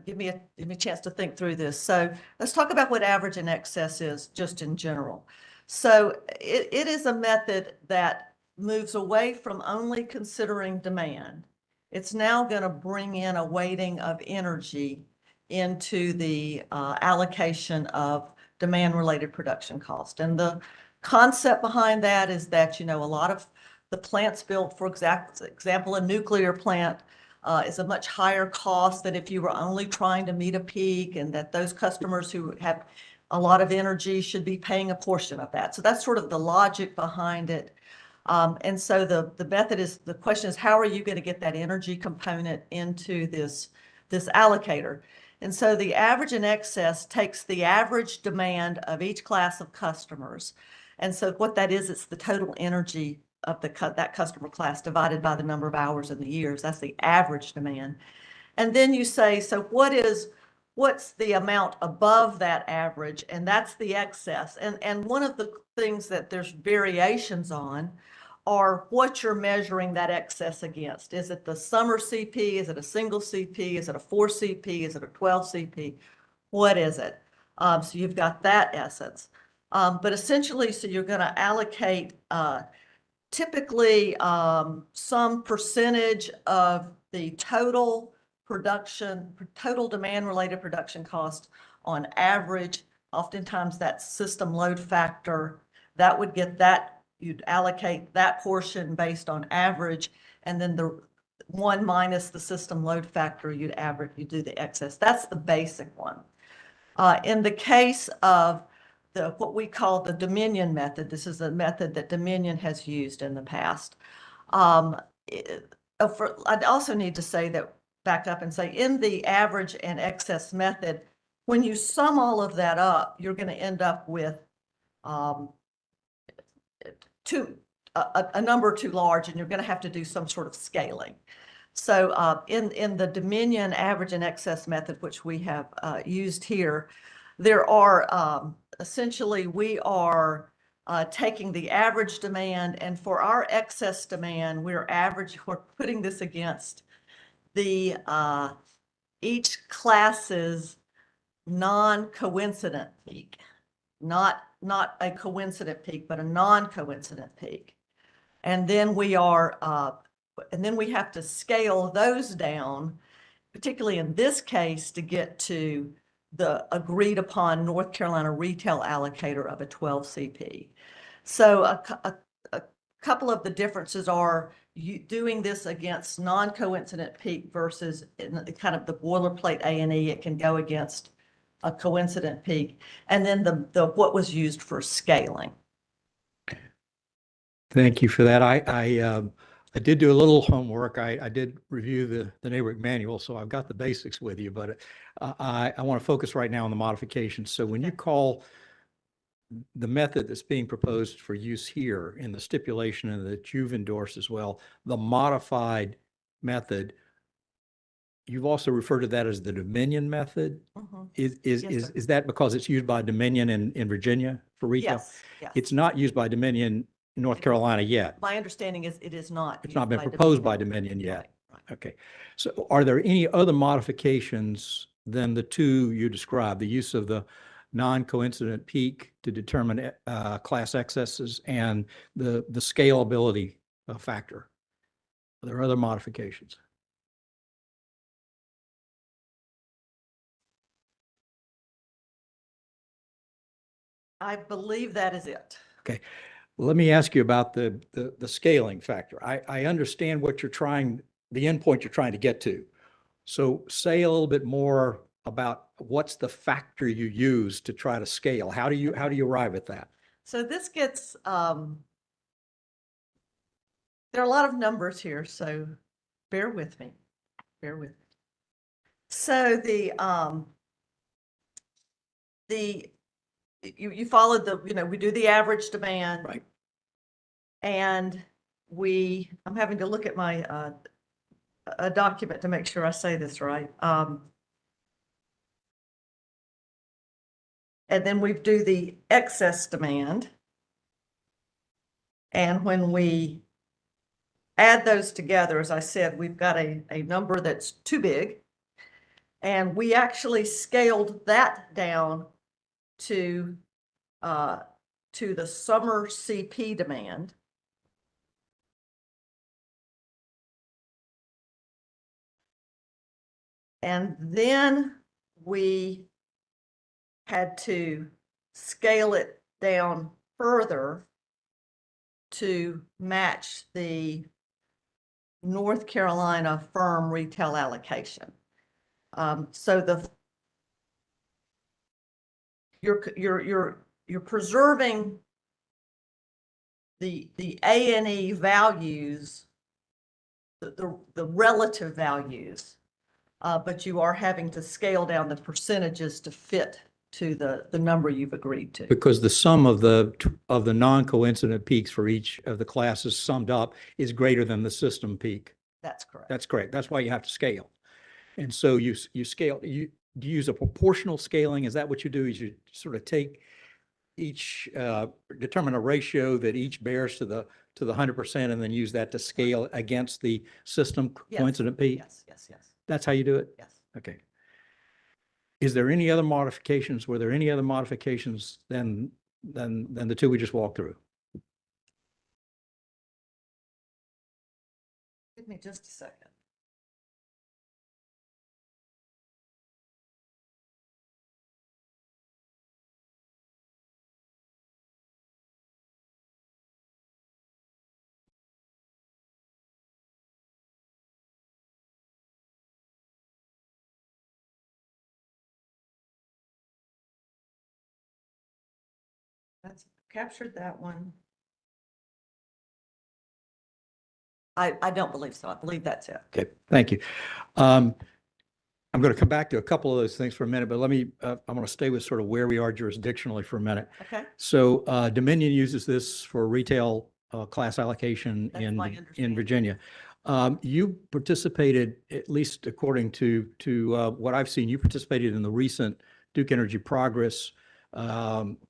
give me a chance to think through this. So let's talk about what average and excess is just in general. So it is a method that moves away from only considering demand. It's now going to bring in a weighting of energy into the allocation of demand-related production cost. And the concept behind that is that, a lot of the plants built, for example, a nuclear plant is a much higher cost than if you were only trying to meet a peak, and that those customers who have a lot of energy should be paying a portion of that. So that's sort of the logic behind it. And so the question is, how are you going to get that energy component into this allocator? And so the average and excess takes the average demand of each class of customers. And so what that is, it's the total energy that customer class divided by the number of hours in the years. That's the average demand. And then you say, so what's the amount above that average? And that's the excess. And one of the things that there's variations on are what you're measuring that excess against. Is it the summer CP? Is it a single CP? Is it a 4 CP? Is it a 12 CP? What is it? So you've got that essence. But essentially, so you're going to allocate typically some percentage of the total demand-related production cost on average. Oftentimes that's system load factor. That would get that, you'd allocate that portion based on average, and then the one minus the system load factor, you do the excess. That's the basic one. In the case of what we call the Dominion method, this is a method that Dominion has used in the past. I'd also need to say that, back up and say, in the average and excess method, when you sum all of that up, you're going to end up with a number too large, and you're going to have to do some sort of scaling. So in the Dominion average and excess method, which we have used here, there are essentially, we are taking the average demand, and for our excess demand, we're putting this against the each class's non-coincident peak, not a coincident peak, but a non-coincident peak. And then we have to scale those down, particularly in this case, to get to the agreed upon North Carolina retail allocator of a 12 CP. So a couple of the differences are you doing this against non-coincident peak versus in kind of the boilerplate A&E, it can go against a coincident peak, and then the what was used for scaling. Thank you for that. I did do a little homework. I did review the neighborhood manual, so I've got the basics with you, but I want to focus right now on the modifications. So when you call the method that's being proposed for use here in the stipulation and that you've endorsed as well, the modified method, you've also referred to that as the Dominion method. Yes, sir. Is that because it's used by Dominion in Virginia for retail? Yes, yes. It's not used by Dominion in North Carolina yet. My understanding is it is not. It's not been proposed by Dominion yet. Right. Okay. So are there any other modifications than the two you described, the use of the non-coincident peak to determine class excesses and the scalability factor? Are there other modifications? I believe that is it. Okay. Let me ask you about the scaling factor. I understand what the endpoint you're trying to get to. So say a little bit more about what's the factor you use to try to scale. How do you arrive at that? So this gets, there are a lot of numbers here, so bear with me. So you followed we do the average demand. Right. And I'm having to look at my a document to make sure I say this right. And then we do the excess demand. And when we add those together, as I said, we've got a number that's too big. And we actually scaled that down to the summer CP demand. And then we had to scale it down further to match the North Carolina firm retail allocation. So you're preserving the A&E values, the relative values, but you are having to scale down the percentages to fit to the number you've agreed to. Because the sum of the non-coincident peaks for each of the classes summed up is greater than the system peak. That's correct. That's correct. That's why you have to scale. And so you scale, do you use a proportional scaling? Is that what you do? Is you sort of take each, determine a ratio that each bears to the 100% and then use that to scale against the system Yes. coincident peak? Yes. That's how you do it? Yes. Okay. Is there any other modifications? Were there any other modifications than the two we just walked through? Give me just a second. That's captured that one. I don't believe so. I believe that's it. Okay, thank you. I'm going to come back to a couple of those things for a minute, but let me, I'm going to stay with sort of where we are jurisdictionally for a minute. Okay. So Dominion uses this for retail class allocation That's my in understanding. Virginia. You participated, at least according to what I've seen, you participated in the recent Duke Energy Progress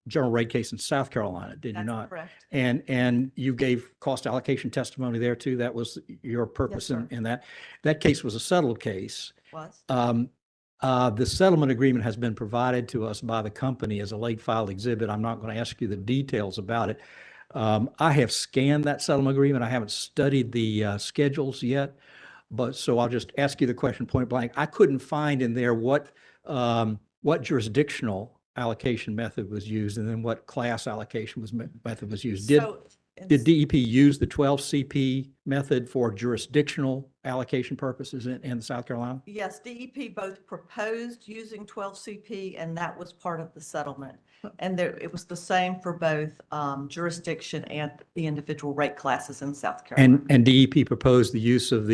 general rate case in South Carolina, did you That's not? correct. And you gave cost allocation testimony there too. That was your purpose sir. in that. That case was a settled case. Was. The settlement agreement has been provided to us by the company as a late filed exhibit. I'm not going to ask you the details about it. I have scanned that settlement agreement. I haven't studied the schedules yet, but so I'll just ask you the question point blank. I couldn't find in there what jurisdictional allocation method was used and then what class allocation method was used. Did DEP use the 12 CP method for jurisdictional allocation purposes in South Carolina? Yes, DEP both proposed using 12 CP and that was part of the settlement. And it was the same for both jurisdiction and the individual rate classes in South Carolina. And DEP proposed the use of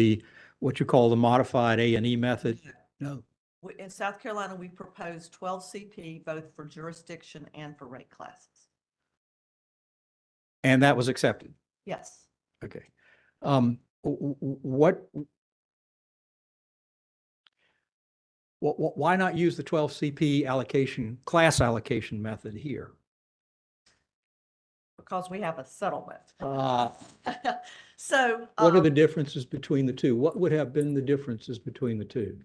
what you call the modified A&E method? No. In South Carolina, we proposed 12 CP both for jurisdiction and for rate classes. And that was accepted? Yes. Okay. Why not use the 12 CP class allocation method here? Because we have a settlement. So what are the differences between the two? What would have been the differences between the two?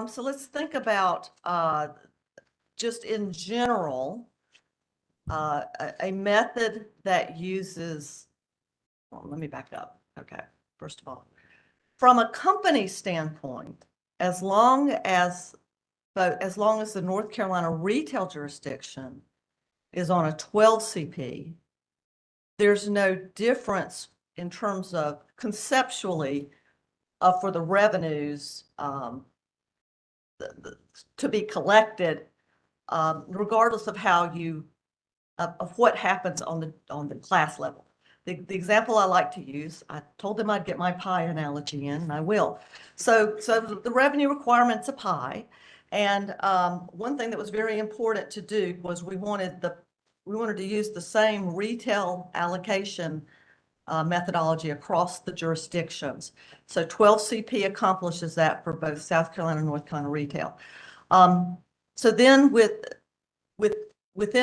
So let's think about just in general, a method that uses, well, let me back up. Okay, first of all, from a company standpoint, as long as the North Carolina retail jurisdiction is on a 12 CP, there's no difference in terms of conceptually for the revenues to be collected, regardless of how of what happens on the class level. The example I like to use, I told them I'd get my pie analogy in, and I will. So the revenue requirement's a pie, and one thing that was very important to do was we wanted to use the same retail allocation methodology across the jurisdictions. So 12 CP accomplishes that for both South Carolina and North Carolina retail. So then within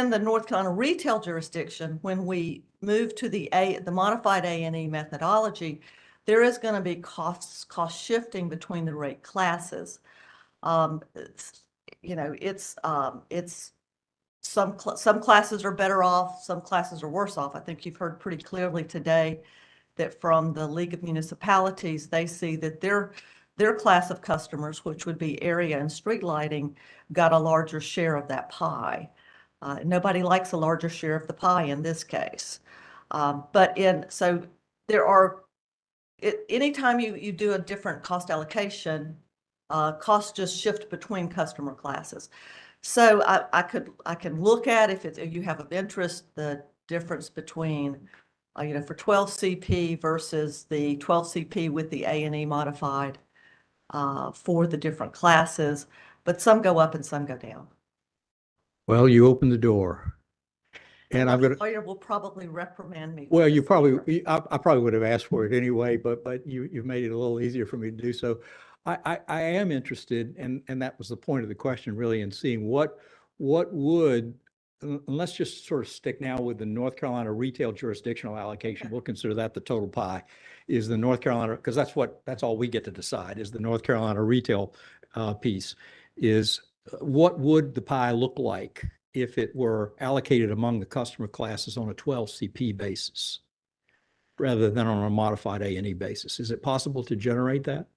the North Carolina retail jurisdiction, when we move to the modified A&E methodology, there is going to be cost shifting between the rate classes. It's some classes are better off, some classes are worse off. I think you've heard pretty clearly today that from the League of Municipalities, they see that their class of customers, which would be area and street lighting, got a larger share of that pie. Nobody likes a larger share of the pie in this case. So there are, anytime you do a different cost allocation, costs just shift between customer classes. So I can look at, if you have of interest, the difference between, for 12 CP versus the 12 CP with the A&E modified for the different classes, but some go up and some go down. Well, you opened the door. And I'm The going to, lawyer will probably reprimand me. for well, you this later. probably, I probably would have asked for it anyway, but you've made it a little easier for me to do so. I am interested, and that was the point of the question really, in seeing what would, and let's just sort of stick now with the North Carolina retail jurisdictional allocation. We'll consider that the total pie, is the North Carolina, because that's all we get to decide, is the North Carolina retail piece, is what would the pie look like if it were allocated among the customer classes on a 12 CP basis rather than on a modified A&E basis? Is it possible to generate that?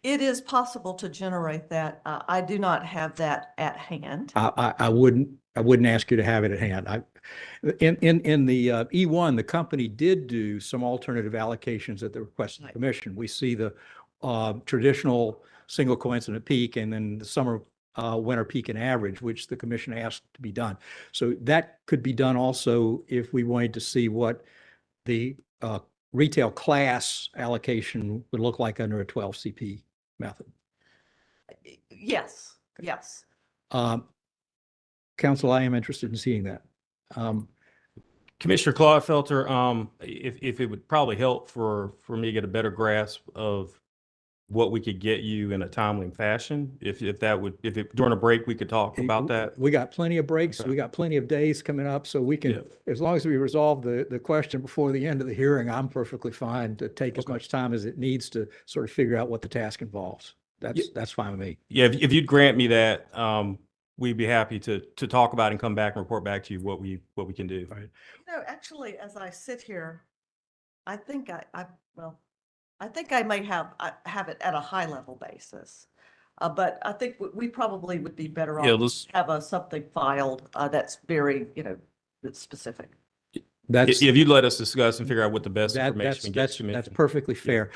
It is possible to generate that. I do not have that at hand. I wouldn't ask you to have it at hand. In the E1, the company did do some alternative allocations at the request of the Right. commission. We see the traditional single coincident peak and then the summer winter peak and average, which the commission asked to be done. So that could be done also if we wanted to see what the retail class allocation would look like under a 12 CP method. Yes, yes. Council, I am interested in seeing that. Commissioner Claudefelter, if it would probably help for me to get a better grasp of what we could get you in a timely fashion, if during a break, we could talk about that. We got plenty of breaks. Okay. We got plenty of days coming up, so we can, Yeah. as long as we resolve the question before the end of the hearing, I'm perfectly fine to take as Okay. much time as it needs to sort of figure out what the task involves. That's fine with me. Yeah, if you'd grant me that, we'd be happy to talk about it and come back and report back to you what we can do. All right. Actually, as I sit here, I think I think I may have it at a high level basis. But I think we probably would be better Yeah, off let's, have something filed that's very, that's specific. That's, if you'd let us discuss and figure out what the best That, information that's, we get that's, to that's commission. perfectly fair.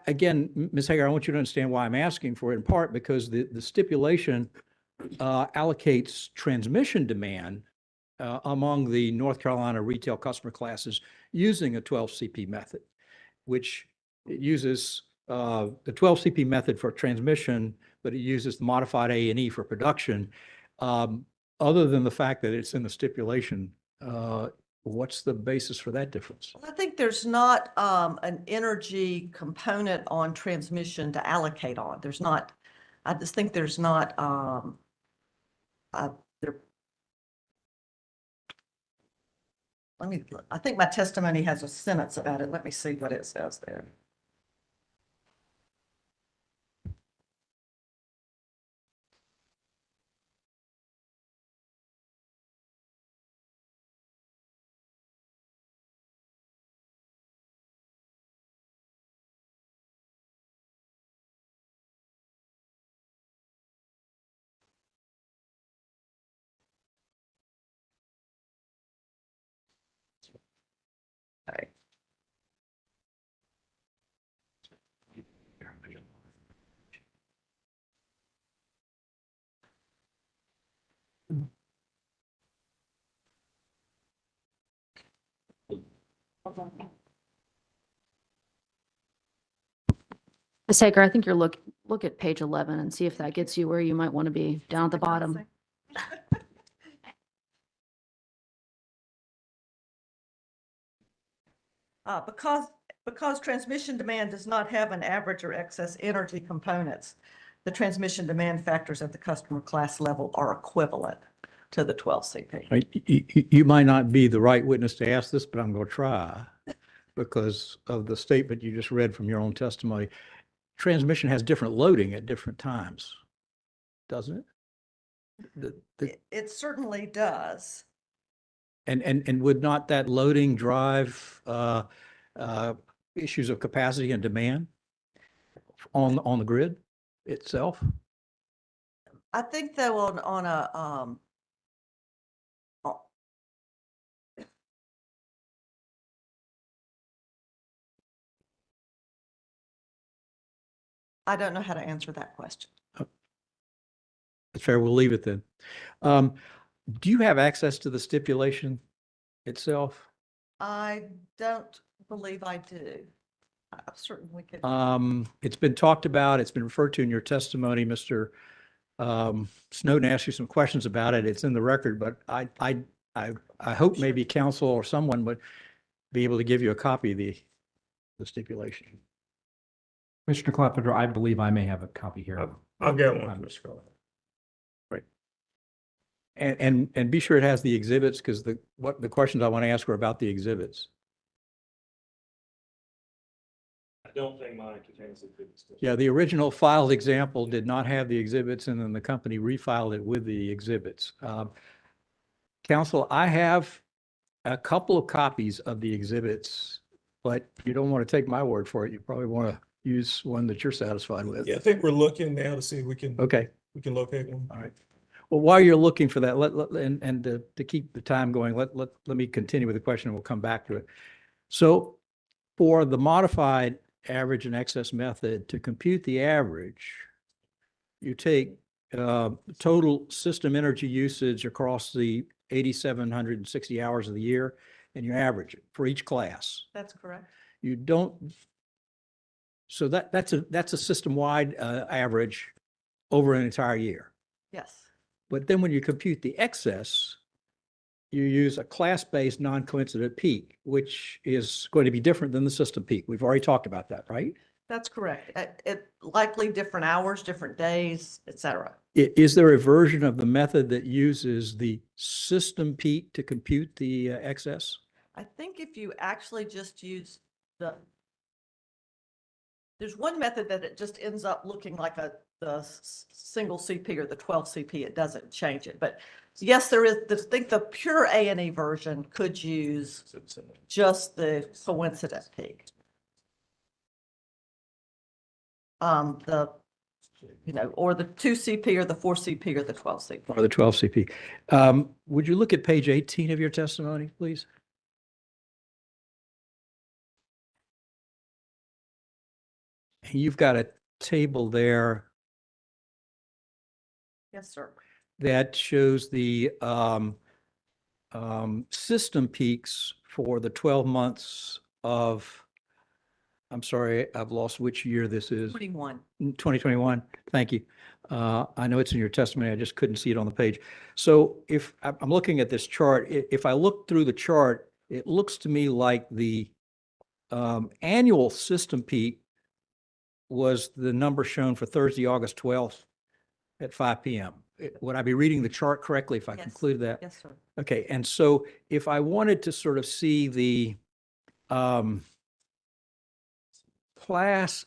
Again, Ms. Hager, I want you to understand why I'm asking for it, in part because the stipulation allocates transmission demand among the North Carolina retail customer classes using a 12 CP method, which it uses the 12 CP method for transmission, but it uses the modified A&E for production. Other than the fact that it's in the stipulation, what's the basis for that difference? I think there's not an energy component on transmission to allocate on. There's not, I just think there's not, there. I think my testimony has a sentence about it. Let me see what it says there. Okay. Ms. Hager, I think you're look at page 11 and see if that gets you where you might want to be down at the bottom. Because transmission demand does not have an average or excess energy components, the transmission demand factors at the customer class level are equivalent to the 12 CP. You might not be the right witness to ask this, but I'm going to try because of the statement you just read from your own testimony. Transmission has different loading at different times, doesn't it? It certainly does. And would not that loading drive issues of capacity and demand on the grid itself? I think though on a I don't know how to answer that question. That's fair. We'll leave it then. Do you have access to the stipulation itself? I don't believe I do. I certainly could. It's been talked about. It's been referred to in your testimony, Mr. Snowden asked you some questions about it. It's in the record, but I hope maybe counsel or someone would be able to give you a copy of the stipulation. Commissioner Clapper, I believe I may have a copy here. I'll get one, I'm- Mr. Crowley. Right. And be sure it has the exhibits, because the questions I want to ask are about the exhibits. I don't think mine contains the exhibits. Yeah, the original filed example did not have the exhibits, and then the company refiled it with the exhibits. Counsel, I have a couple of copies of the exhibits, but you don't want to take my word for it. You probably want to use one that you're satisfied with. Yeah, I think we're looking now to see if we can Okay, locate one. all right. Well, while you're looking for that, and to keep the time going, let me continue with the question and we'll come back to it. So for the modified average and excess method, to compute the average, you take total system energy usage across the 8,760 hours of the year, and you average it for each class. That's correct. You don't, so that's a system-wide average over an entire year. Yes. But then when you compute the excess, you use a class-based non-coincident peak, which is going to be different than the system peak. We've already talked about that, right? That's correct. It likely different hours, different days, et cetera. Is there a version of the method that uses the system peak to compute the excess? I think if you actually just use there's one method that it just ends up looking like the single CP or the 12 CP. It doesn't change it. But yes, there is, I think the pure A&E version could use just the coincident peak. Or the 2 CP or the 4 CP or the 12 CP. Or the 12 CP. Would you look at page 18 of your testimony, please? You've got a table there Yes, sir. that shows the system peaks for the 12 months of, I'm sorry, I've lost which year this is. 21. 2021. Thank you. I know it's in your testimony. I just couldn't see it on the page. So if I'm looking at this chart, if I look through the chart, it looks to me like the annual system peak was the number shown for Thursday, August 12th at 5 p.m. Would I be reading the chart correctly if I Yes. conclude that? Yes, sir. Okay. And so if I wanted to sort of see the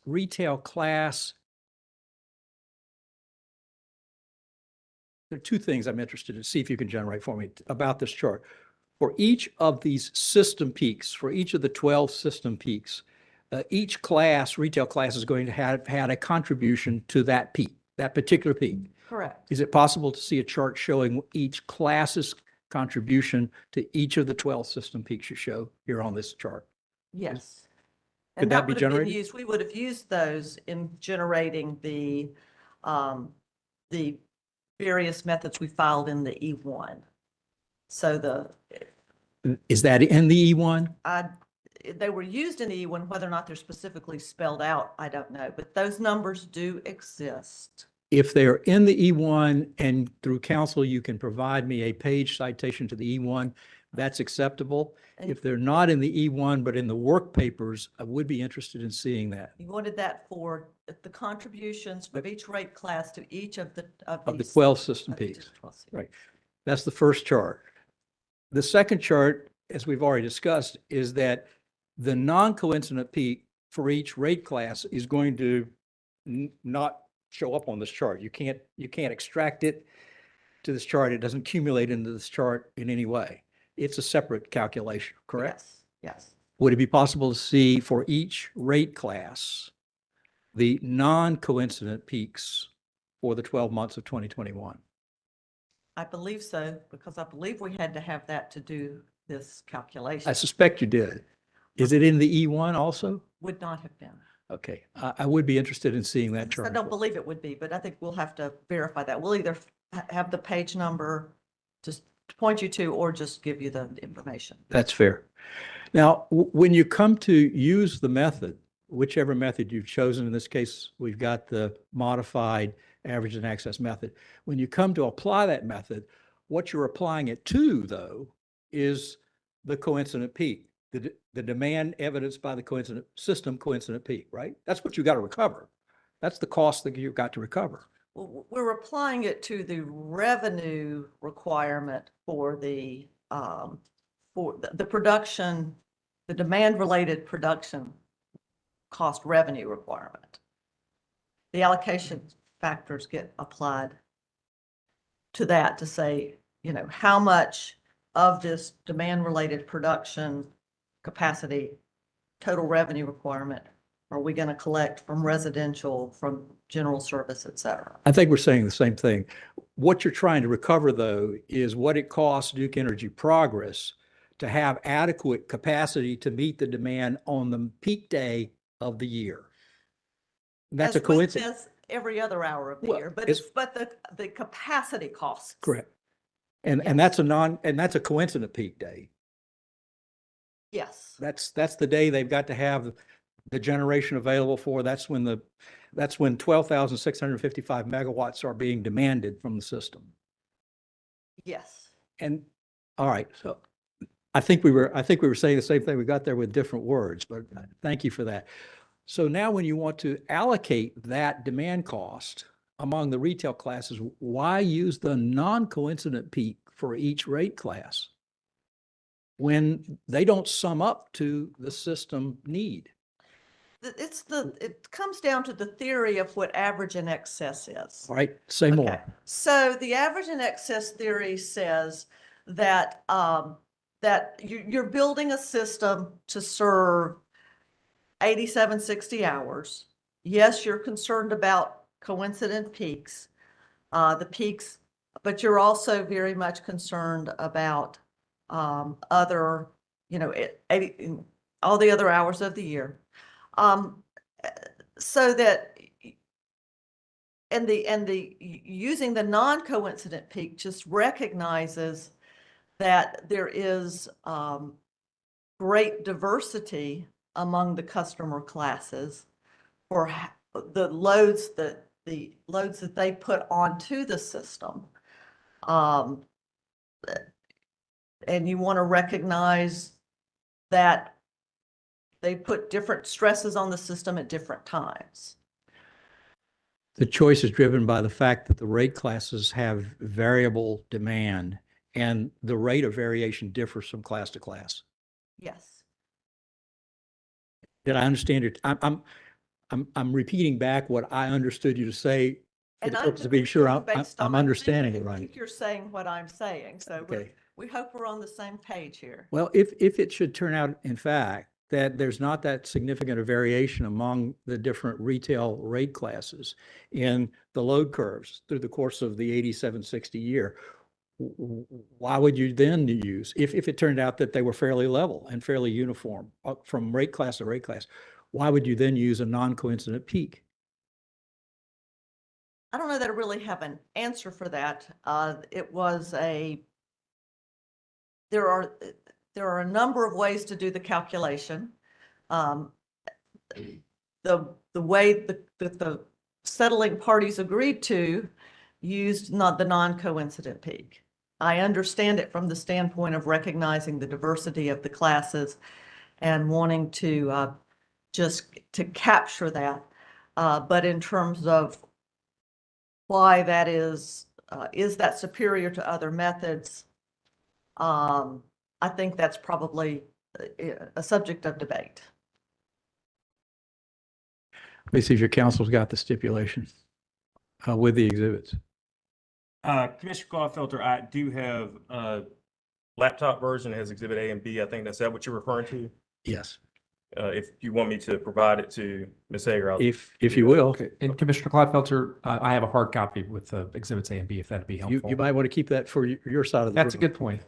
retail class, there are two things I'm interested in. See if you can generate for me about this chart. For each of these system peaks, for each of the 12 system peaks, each class, retail class, is going to have had a contribution to that peak, that particular peak. Correct. Is it possible to see a chart showing each class's contribution to each of the 12 system peaks you show here on this chart? Yes. Could And that be would have been generated? used, we would have used those in generating the various methods we filed in the E1. So Is that in the E1? they were used in the E1, whether or not they're specifically spelled out, I don't know, but those numbers do exist. If they're in the E1 and through counsel, you can provide me a page citation to the E1, that's acceptable. And If they're not in the E1, but in the work papers, I would be interested in seeing that. you wanted that for the contributions of each rate class to each of the Of the these- 12 system of these peaks. 12 CPs. Right. That's the first chart. The second chart, as we've already discussed, is that the non-coincident peak for each rate class is going to not show up on this chart. You can't extract it to this chart. It doesn't accumulate into this chart in any way. It's a separate calculation, correct? Yes, yes. Would it be possible to see for each rate class the non-coincident peaks for the 12 months of 2021? I believe so, because I believe we had to have that to do this calculation. I suspect you did. Is it in the E1 also? Would not have been. Okay, I would be interested in seeing that I chart. don't believe it would be, but I think we'll have to verify that. We'll either have the page number just to point you to, or just give you the information. That's fair. Now, when you come to use the method, whichever method you've chosen, in this case, we've got the modified average and excess method. When you come to apply that method, what you're applying it to, though, is the coincident peak, the demand evidenced by the coincident peak, right? That's what you got to recover. That's the cost that you've got to recover. Well, we're applying it to the revenue requirement for the production, the demand-related production cost revenue requirement. The allocation factors get applied to that to say, you know, how much of this demand-related production capacity total revenue requirement are we going to collect from residential, from general service, et cetera? I think we're saying the same thing. What you're trying to recover, though, is what it costs Duke Energy Progress to have adequate capacity to meet the demand on the peak day of the year. That's a coincidence. As every other hour of the Well, year, but it's- the capacity costs. Correct. And Yes. that's a coincident peak day. Yes. That's the day they've got to have the generation available for. That's when 12,655 megawatts are being demanded from the system. Yes. And, all right, so I think we were saying the same thing. We got there with different words, but thank you for that. So now when you want to allocate that demand cost among the retail classes, why use the non-coincident peak for each rate class when they don't sum up to the system need? It comes down to the theory of what average and excess is. All right, say more. Okay. So the average and excess theory says that that you're building a system to serve 87, 60 hours. Yes, you're concerned about coincident peaks, the peaks, but you're also very much concerned about other, you know, all the other hours of the year. So that, and the using the non-coincident peak just recognizes that there is great diversity among the customer classes for the loads that they put onto the system. And you want to recognize that they put different stresses on the system at different times. The choice is driven by the fact that the rate classes have variable demand and the rate of variation differs from class to class. Yes. Did I understand it? I'm repeating back what I understood you to say for the purpose of being sure I'm understanding it I right. think you're saying what I'm saying, so Okay. we hope we're on the same page here. Well, if it should turn out, in fact, that there's not that significant a variation among the different retail rate classes in the load curves through the course of the 8760 year, why would you then use, if it turned out that they were fairly level and fairly uniform from rate class to rate class, why would you then use a non-coincident peak? I don't know that I really have an answer for that. There are a number of ways to do the calculation. The way the settling parties agreed to used the non-coincident peak. I understand it from the standpoint of recognizing the diversity of the classes and wanting to just to capture that. But in terms of why that is that superior to other methods? I think that's probably a subject of debate. Let me see if your counsel's got the stipulation with the exhibits. Commissioner Clawfelter, I do have a laptop version that has Exhibit A and B. I think that's what you're referring to. Yes. If you want me to provide it to Ms. Hager, I'll. If you will. Okay, and Commissioner Clodfelter, I have a hard copy with exhibits A and B, if that'd be helpful. You might want to keep that for your side of the room. That's a good point.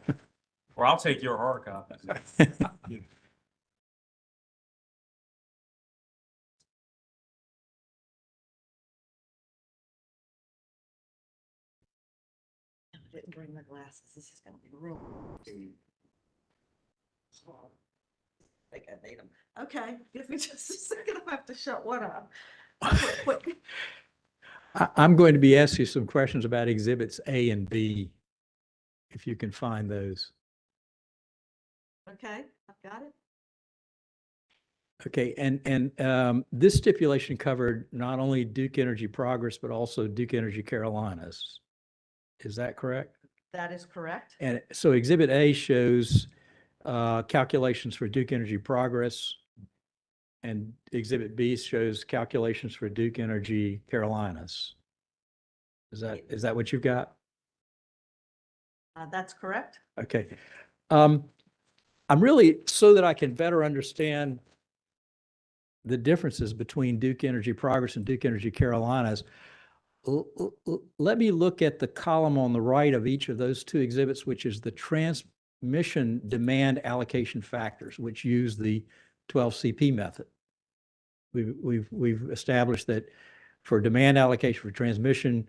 Or I'll take your hard copy. I didn't bring my glasses. This is going to be real. I think I need them. Okay, give me just a second. I have to shut one up. I'm going to be asking you some questions about exhibits A and B, if you can find those. Okay, I've got it. Okay, and this stipulation covered not only Duke Energy Progress, but also Duke Energy Carolinas. Is that correct? That is correct. And so Exhibit A shows calculations for Duke Energy Progress, and Exhibit B shows calculations for Duke Energy Carolinas. Is that what you've got? That's correct. Okay. I'm really, so that I can better understand the differences between Duke Energy Progress and Duke Energy Carolinas, let me look at the column on the right of each of those two exhibits, which is the transmission demand allocation factors, which use the 12 CP method. We've established that for demand allocation for transmission,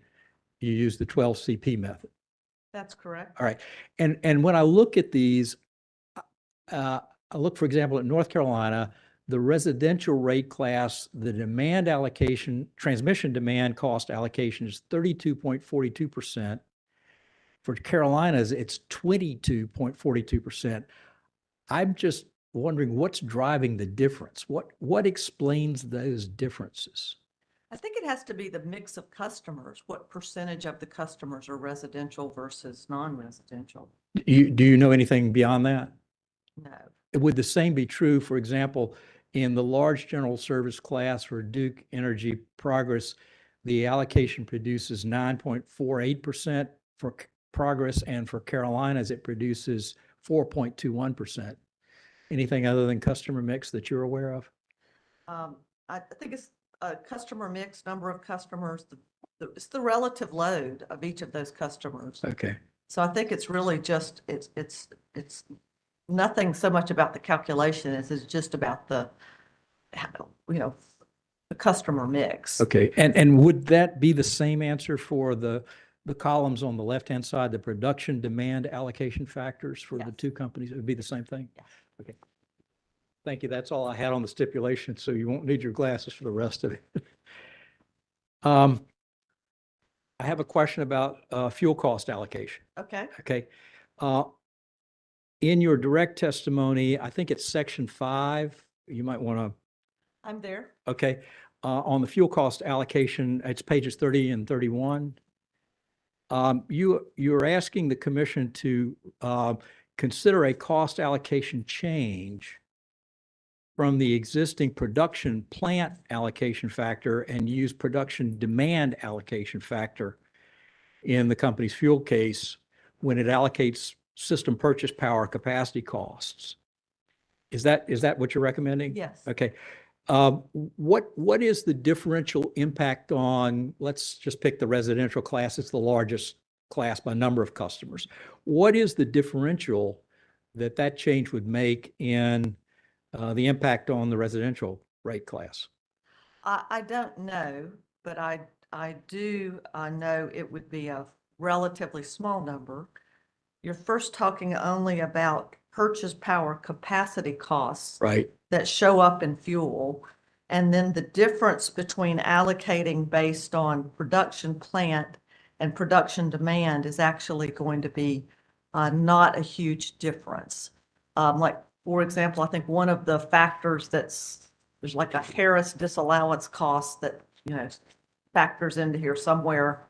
you use the 12 CP method. That's correct. All right. And when I look at these, I look, for example, at North Carolina, the residential rate class, the demand allocation, transmission demand cost allocation is 32.42%. For Carolinas, it's 22.42%. I'm just wondering what's driving the difference? What explains those differences? I think it has to be the mix of customers. What percentage of the customers are residential versus non-residential? Do you know anything beyond that? No. Would the same be true, for example, in the large general service class for Duke Energy Progress, the allocation produces 9.48% for Progress, and for Carolinas, it produces 4.21%. Anything other than customer mix that you're aware of? I think it's a customer mix, number of customers, it's the relative load of each of those customers. Okay. So I think it's really just, it's nothing so much about the calculation as it's just about the, the customer mix. Okay. And would that be the same answer for the columns on the left-hand side, the production demand allocation factors for the Yes. two companies? It would be the same thing? Yes. Okay. Thank you. That's all I had on the stipulation, so you won't need your glasses for the rest of it. I have a question about fuel cost allocation. Okay. Okay. In your direct testimony, I think it's section 5, you might want to, I'm there. okay. On the fuel cost allocation, it's pages 30 and 31. You're asking the commission to consider a cost allocation change from the existing production plant allocation factor and use production demand allocation factor in the company's fuel case when it allocates system purchase power capacity costs. Is that what you're recommending? Yes. Okay. What is the differential impact on, let's just pick the residential class, it's the largest class by number of customers. What is the differential that change would make in the impact on the residential rate class? I don't know, but I do know it would be a relatively small number. You're first talking only about purchase power capacity costs. Right. That show up in fuel. And then the difference between allocating based on production plant and production demand is actually going to be not a huge difference. Like, for example, I think one of the factors there's like a Harris disallowance cost that, factors into here somewhere,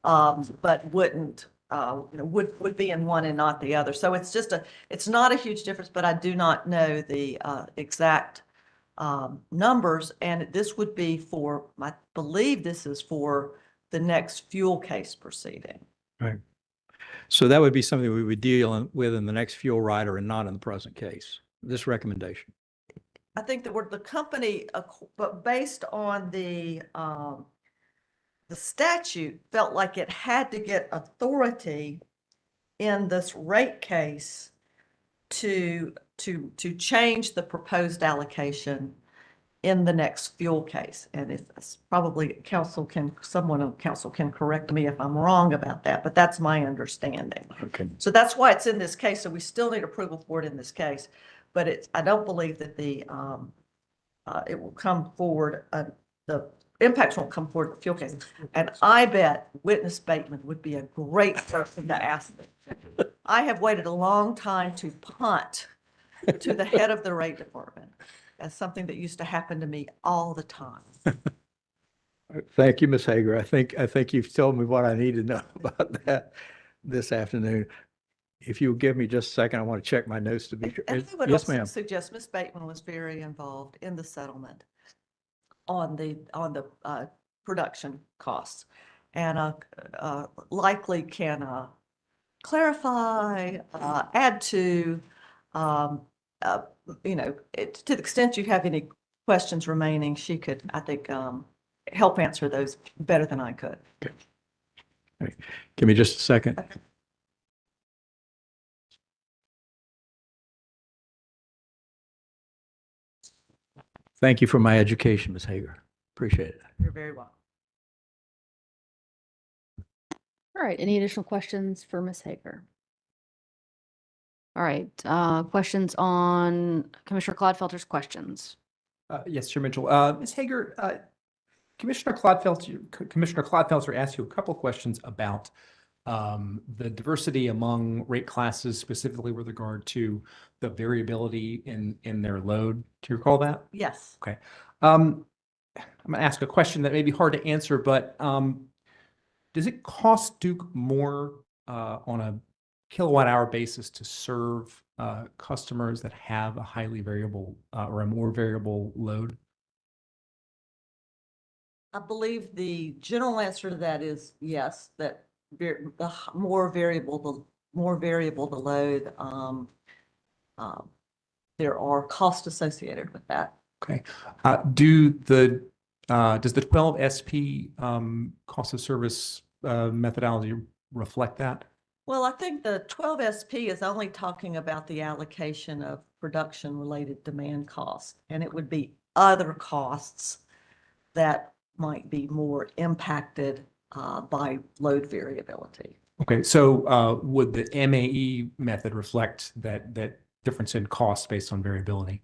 but wouldn't, would be in one and not the other. So it's not a huge difference, but I do not know the exact numbers. And this would be for, I believe this is for the next fuel case proceeding. Right. So that would be something we would deal with in the next fuel rider and not in the present case, this recommendation. I think that the company, but based on the statute, felt like it had to get authority in this rate case to change the proposed allocation in the next fuel case. And it's probably someone on council can correct me if I'm wrong about that, but that's my understanding. Okay. So that's why it's in this case. So we still need approval for it in this case, but I don't believe that it will come forward, the impacts won't come forward in fuel case. And I bet witness Bateman would be a great person to ask. I have waited a long time to punt to the head of the rate department. That's something that used to happen to me all the time. Thank you, Ms. Hager. I think you've told me what I need to know about that this afternoon. If you'll give me just a second, I want to check my notes to be sure. And I would Yes, also ma'am. suggest Ms. Bateman was very involved in the settlement on the production costs, and likely can clarify, add to, you know, to the extent you have any questions remaining, she could, I think, help answer those better than I could. Give me just a second. Okay. Thank you for my education, Ms. Hager. Appreciate it. You're very welcome. All right, any additional questions for Ms. Hager? All right, questions on Commissioner Clodfelter's questions? Yes, Chair Mitchell. Ms. Hager, Commissioner Clodfelter asked you a couple of questions about the diversity among rate classes, specifically with regard to the variability in their load. Do you recall that? Yes. Okay. I'm going to ask a question that may be hard to answer, but does it cost Duke more on a kilowatt hour basis to serve customers that have a highly variable or a more variable load? I believe the general answer to that is yes, that the more variable the load, there are costs associated with that. Okay. Does the 12 SP cost of service methodology reflect that? Well, I think the 12 SP is only talking about the allocation of production-related demand costs, and it would be other costs that might be more impacted by load variability. Okay, so would the MAE method reflect that difference in cost based on variability?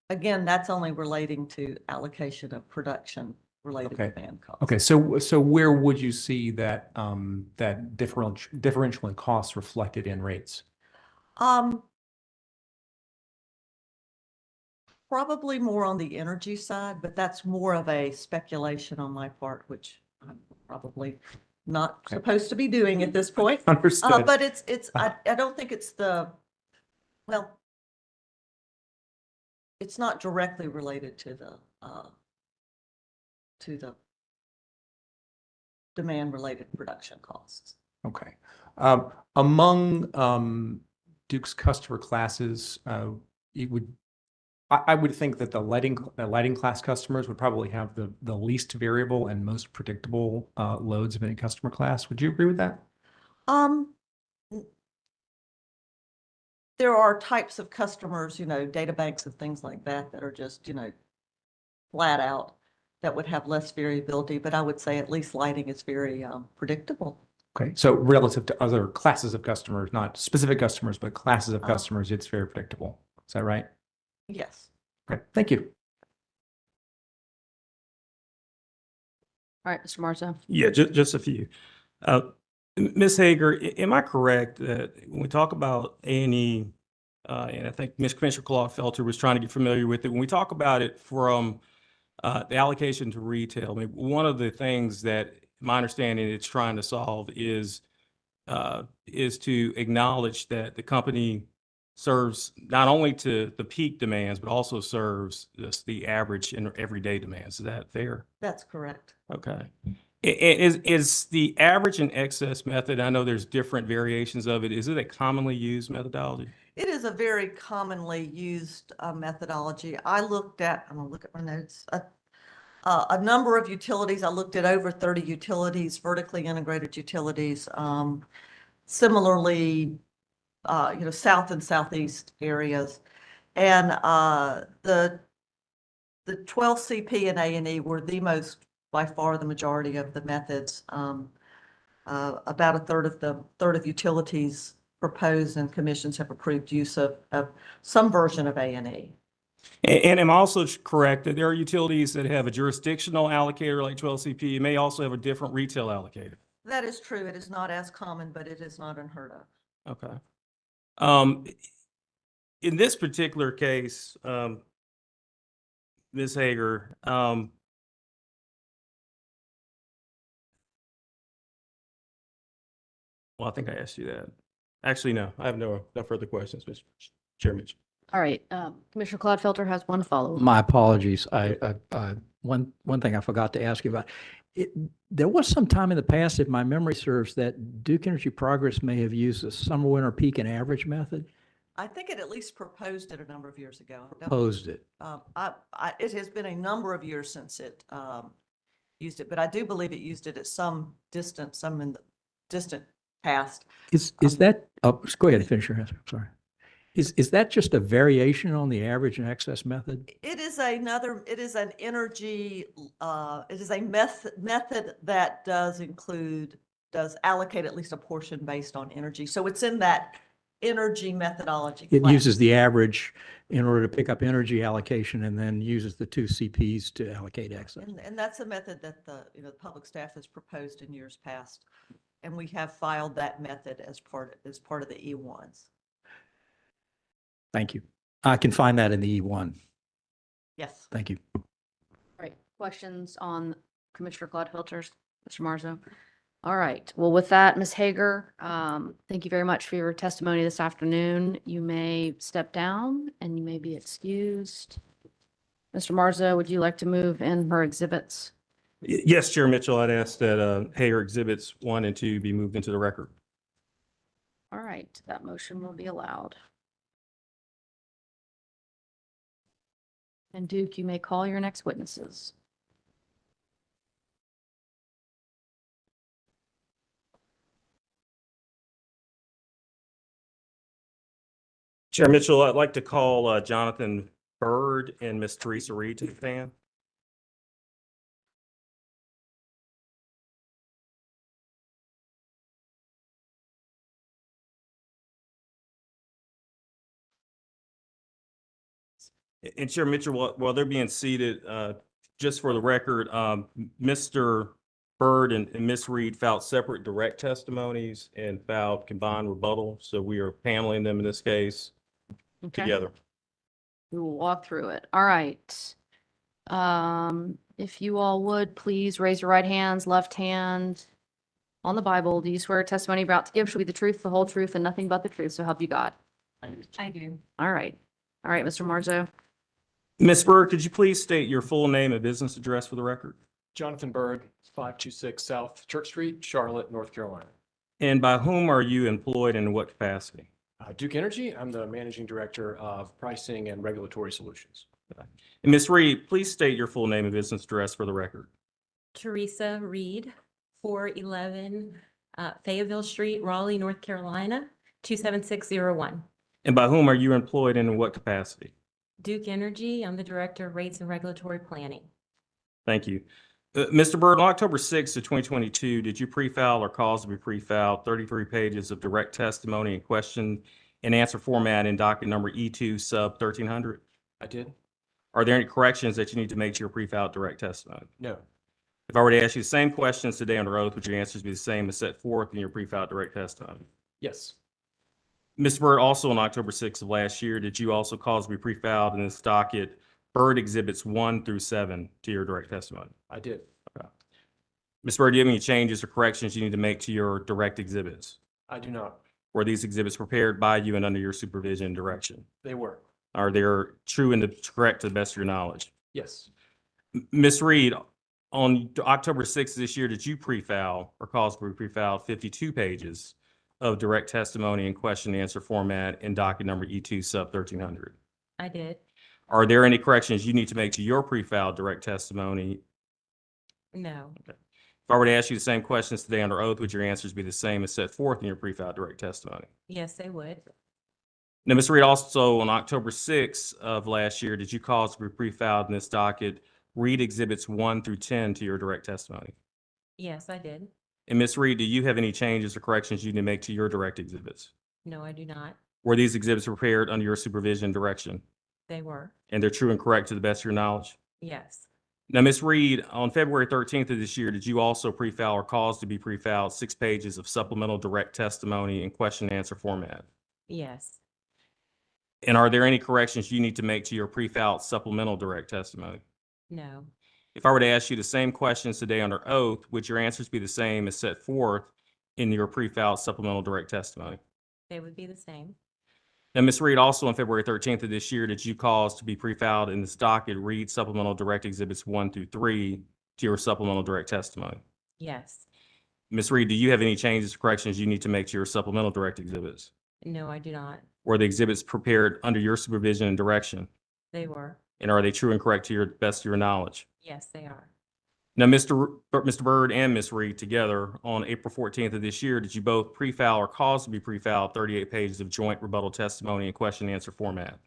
Again, that's only relating to allocation of production-related Okay. demand costs. Okay, so where would you see that that differential in costs reflected in rates? Probably more on the energy side, but that's more of a speculation on my part, which I'm probably not Okay. supposed to be doing at this point. Understood. But I don't think it's well, it's not directly related to the demand-related production costs. Okay. Among Duke's customer classes, I would think that the lighting class customers would probably have the least variable and most predictable loads of any customer class. Would you agree with that? There are types of customers, data banks and things like that are just, flat out that would have less variability, but I would say at least lighting is very predictable. Okay, so relative to other classes of customers, not specific customers, but classes of customers, it's very predictable. Is that right? Yes. Okay, thank you. All right, Mr. Marzo. Yeah, just a few. Ms. Hager, am I correct that when we talk about A&E, and I think Ms. Commissioner Clodfelter was trying to get familiar with it, when we talk about it from the allocation to retail, I mean, one of the things that my understanding it's trying to solve is to acknowledge that the company serves not only to the peak demands, but also serves the average and everyday demands. Is that fair? That's correct. Okay. Is the average and excess method, I know there's different variations of it, is it a commonly used methodology? It is a very commonly used methodology. I'm gonna look at my notes. A number of utilities, I looked at over 30 utilities, vertically integrated utilities. Similarly, south and southeast areas. And the 12 CP and A&E were by far the majority of the methods. About a third of utilities proposed and commissions have approved use of some version of A&E. And I'm also correct that there are utilities that have a jurisdictional allocator like 12CP. It may also have a different retail allocator. That is true. It is not as common, but it is not unheard of. Okay. In this particular case, Ms. Hager, well, I think I asked you that. Actually, no, I have no further questions, Mr. Chairman. All right, Commissioner Clodfelter has one follow-up. My apologies. One thing I forgot to ask you about. There was some time in the past, if my memory serves, that Duke Energy Progress may have used the summer, winter, peak, and average method. I think it at least proposed it a number of years ago. I don't- Proposed it. It has been a number of years since it used it, but I do believe it used it at some distance, some in the distant past. Is that, oh, go ahead and finish your answer. Sorry. Is that just a variation on the average and excess method? It is it is an energy, it is a method that does allocate at least a portion based on energy. So it's in that energy methodology It class. uses the average in order to pick up energy allocation and then uses the two CPs to allocate excess. And that's a method that the public staff has proposed in years past. And we have filed that method as part of the E1s. Thank you. I can find that in the E1. Yes. Thank you. All right, questions on Commissioner Clodfelter's, Mr. Marzo? All right, well, with that, Ms. Hager, thank you very much for your testimony this afternoon. You may step down and you may be excused. Mr. Marzo, would you like to move in her exhibits? Yes, Chair Mitchell, I'd ask that Hager Exhibits 1 and 2 be moved into the record. All right, that motion will be allowed. And Duke, you may call your next witnesses. Chair Mitchell, I'd like to call Jonathan Bird and Miss Teresa Reed to the stand. And Chair Mitchell, while they're being seated, just for the record, Mr. Bird and Miss Reed filed separate direct testimonies and filed combined rebuttal. So we are paneling them in this case Okay. together. We will walk through it. All right. If you all would, please raise your right hands, left hand on the Bible. Do you swear testimony you're about to give shall be the truth, the whole truth, and nothing but the truth? So help you God. I do. All right. All right, Mr. Marzo. Ms. Bird, could you please state your full name and business address for the record? Jonathan Bird, 526 South Church Street, Charlotte, North Carolina. And by whom are you employed and in what capacity? Duke Energy, I'm the Managing Director of Pricing and Regulatory Solutions. And Ms. Reed, please state your full name and business address for the record. Teresa Reed, 411 Fayetteville Street, Raleigh, North Carolina, 27601. And by whom are you employed and in what capacity? Duke Energy, I'm the Director of Rates and Regulatory Planning. Thank you. Mr. Bird, on October 6th of 2022, did you pre-file or cause to be pre-filed 33 pages of direct testimony and question and answer format in docket number E2 sub 1300? I did? Are there any corrections that you need to make to your pre-filed direct testimony? No. If I were to ask you the same questions today under oath, would your answers be the same as set forth in your pre-filed direct testimony? Yes. Mr. Bird, also on October 6th of last year, did you also cause to be pre-filed in this docket Bird Exhibits 1 through 7 to your direct testimony? I did. Okay. Ms. Bird, do you have any changes or corrections you need to make to your direct exhibits? I do not. Were these exhibits prepared by you and under your supervision and direction? They were. Are they true and correct to the best of your knowledge? Yes. Ms. Reed, on October 6th of this year, did you pre-file or cause to be pre-filed 52 pages of direct testimony and question and answer format in docket number E2 sub 1300? I did. Are there any corrections you need to make to your pre-filed direct testimony? No. If I were to ask you the same questions today under oath, would your answers be the same as set forth in your pre-filed direct testimony? Yes, they would. Now, Ms. Reed, also on October 6th of last year, did you cause to be pre-filed in this docket read exhibits 1 through 10 to your direct testimony? Yes, I did. And Ms. Reed, do you have any changes or corrections you need to make to your direct exhibits? No, I do not. Were these exhibits prepared under your supervision and direction? They were. And they're true and correct to the best of your knowledge? Yes. Now, Ms. Reed, on February 13th of this year, did you also pre-file or cause to be pre-filed 6 pages of supplemental direct testimony in question and answer format? Yes. And are there any corrections you need to make to your pre-filed supplemental direct testimony? No. If I were to ask you the same questions today under oath, would your answers be the same as set forth in your pre-filed supplemental direct testimony? They would be the same. Now, Ms. Reed, also on February 13th of this year, did you cause to be pre-filed in this docket read supplemental direct exhibits 1 through 3 to your supplemental direct testimony? Yes. Ms. Reed, do you have any changes or corrections you need to make to your supplemental direct exhibits? No, I do not. Were the exhibits prepared under your supervision and direction? They were. And are they true and correct to your best of your knowledge? Yes, they are. Now, Mr. Byrd and Ms. Reed together on April 14th of this year, did you both pre-file or cause to be pre-filed 38 pages of joint rebuttal testimony in question and answer format?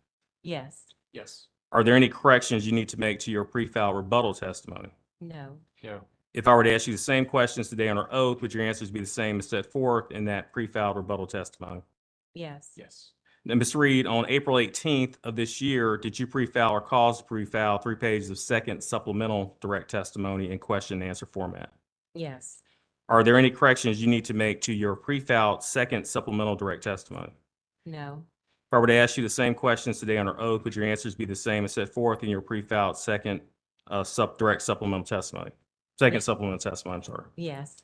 Yes. Yes. Are there any corrections you need to make to your pre-file rebuttal testimony? No. No. If I were to ask you the same questions today under oath, would your answers be the same as set forth in that pre-filed rebuttal testimony? Yes. Yes. Now, Ms. Reed, on April 18th of this year, did you pre-file or cause to pre-file 3 pages of second supplemental direct testimony in question and answer format? Yes. Are there any corrections you need to make to your pre-filed second supplemental direct testimony? No. If I were to ask you the same questions today under oath, would your answers be the same as set forth in your pre-filed second direct supplemental testimony? Second Yes. supplemental testimony, I'm sorry. Yes.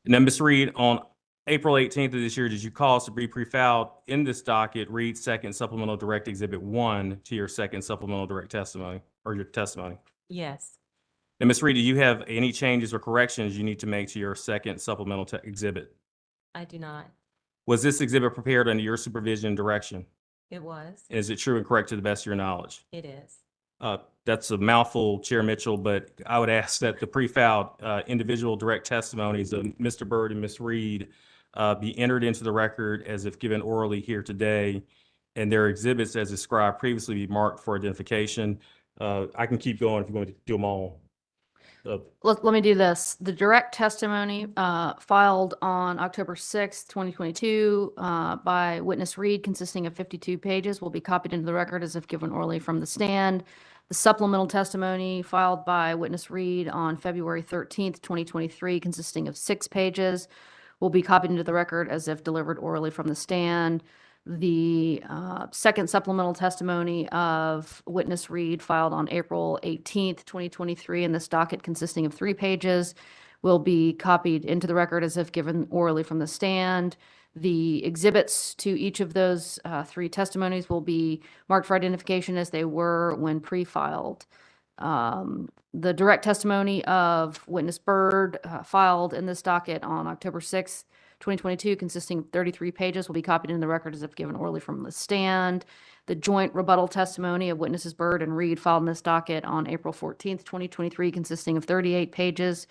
And then, Ms. Reed, on April 18th of this year, did you cause to be pre-filed in this docket, read second supplemental direct exhibit 1 to your second supplemental direct testimony or your testimony? Yes. And Ms. Reed, do you have any changes or corrections you need to make to your second supplemental exhibit? I do not. Was this exhibit prepared under your supervision and direction? It was. And is it true and correct to the best of your knowledge? It is. That's a mouthful, Chair Mitchell, but I would ask that the pre-filed individual direct testimonies of Mr. Byrd and Ms. Reed be entered into the record as if given orally here today, and their exhibits as described previously be marked for identification. I can keep going if you want me to do them all. Let me do this. The direct testimony filed on October 6th, 2022 by witness Reed consisting of 52 pages will be copied into the record as if given orally from the stand. The supplemental testimony filed by witness Reed on February 13th, 2023 consisting of 6 pages will be copied into the record as if delivered orally from the stand. The second supplemental testimony of witness Reed filed on April 18th, 2023 in this docket consisting of 3 pages will be copied into the record as if given orally from the stand. The exhibits to each of those 3 testimonies will be marked for identification as they were when pre-filed. The direct testimony of witness Byrd filed in this docket on October 6th, 2022, consisting of 33 pages, will be copied in the record as if given orally from the stand. The joint rebuttal testimony of witnesses Byrd and Reed filed in this docket on April 14th, 2023, consisting of 38 pages,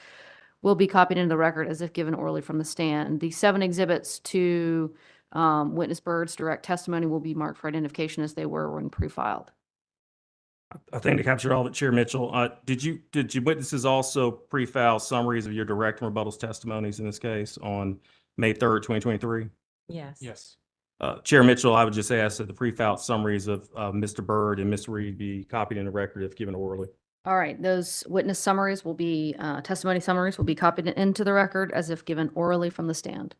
will be copied into the record as if given orally from the stand. The 7 exhibits to witness Byrd's direct testimony will be marked for identification as they were when pre-filed. I think to capture all of it, Chair Mitchell, did you witnesses also pre-file summaries of your direct and rebuttals testimonies in this case on May 3rd, 2023? Yes. Yes. Chair Mitchell, I would just ask that the pre-filed summaries of Mr. Byrd and Ms. Reed be copied in the record if given orally. All right, those witness summaries will be, testimony summaries will be copied into the record as if given orally from the stand.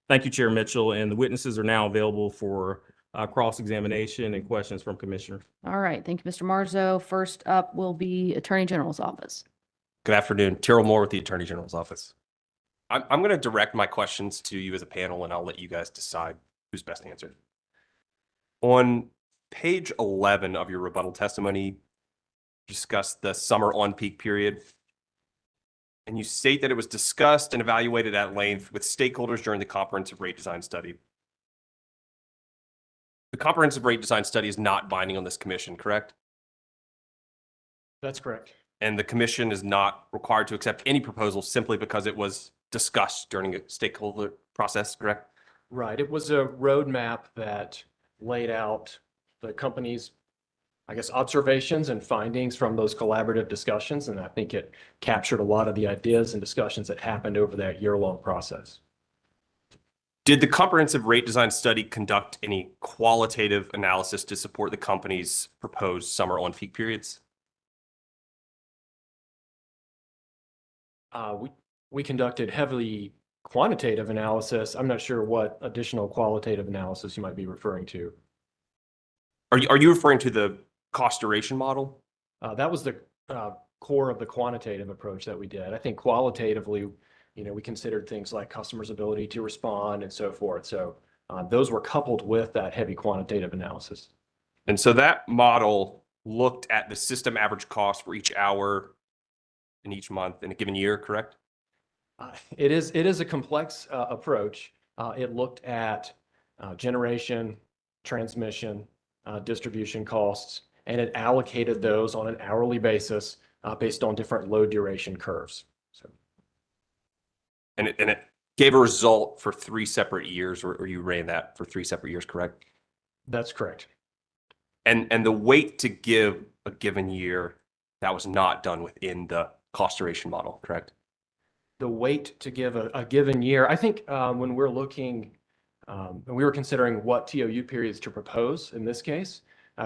Thank you, Chair Mitchell, and the witnesses are now available for cross-examination and questions from commissioners. All right, thank you, Mr. Marzo. First up will be Attorney General's office. Good afternoon. Terrell Moore with the Attorney General's office. I'm going to direct my questions to you as a panel, and I'll let you guys decide who's best answered. On page 11 of your rebuttal testimony, discuss the summer on-peak period, and you state that it was discussed and evaluated at length with stakeholders during the comprehensive rate design study. The comprehensive rate design study is not binding on this commission, correct? That's correct. And the commission is not required to accept any proposal simply because it was discussed during a stakeholder process, correct? Right. It was a roadmap that laid out the company's, I guess, observations and findings from those collaborative discussions. And I think it captured a lot of the ideas and discussions that happened over that year-long process. Did the comprehensive rate design study conduct any qualitative analysis to support the company's proposed summer on-peak periods? We conducted heavily quantitative analysis. I'm not sure what additional qualitative analysis you might be referring to. Are you referring to the cost duration model? That was the core of the quantitative approach that we did. I think qualitatively, we considered things like customers' ability to respond and so forth. So those were coupled with that heavy quantitative analysis. And so that model looked at the system average cost for each hour in each month in a given year, correct? It is a complex approach. It looked at generation, transmission, distribution costs, and it allocated those on an hourly basis based on different load duration curves. So, and it gave a result for 3 separate years, or you ran that for 3 separate years, correct? that's correct. And the weight to give a given year, that was not done within the cost duration model, correct? The weight to give a given year, I think when we're looking, we were considering what TOU periods to propose in this case,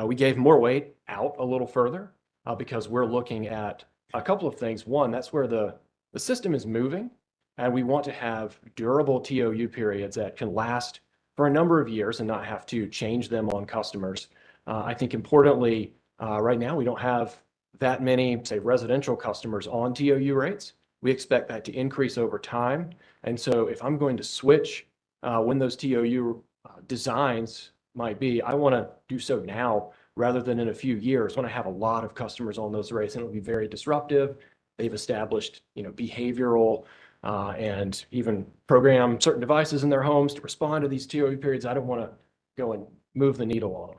we gave more weight out a little further because we're looking at a couple of things. One, that's where the system is moving, and we want to have durable TOU periods that can last for a number of years and not have to change them on customers. I think importantly, right now we don't have that many, say, residential customers on TOU rates. We expect that to increase over time. And so if I'm going to switch when those TOU designs might be, I want to do so now rather than in a few years when I have a lot of customers on those rates, and it'll be very disruptive. They've established, behavioral and even program certain devices in their homes to respond to these TOU periods. I don't want to go and move the needle on them.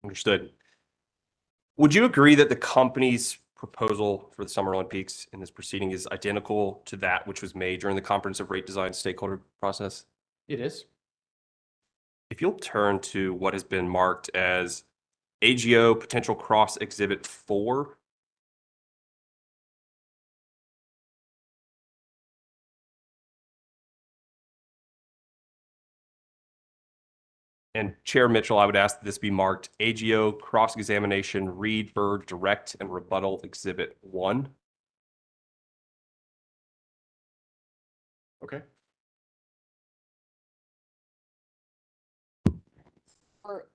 Understood. Would you agree that the company's proposal for the summer on-peaks in this proceeding is identical to that which was made during the comprehensive rate design stakeholder process? It is. If you'll turn to what has been marked as AGO Potential Cross Exhibit 4. And Chair Mitchell, I would ask that this be marked AGO Cross-Examination Read Bird Direct and Rebuttal Exhibit 1. Okay.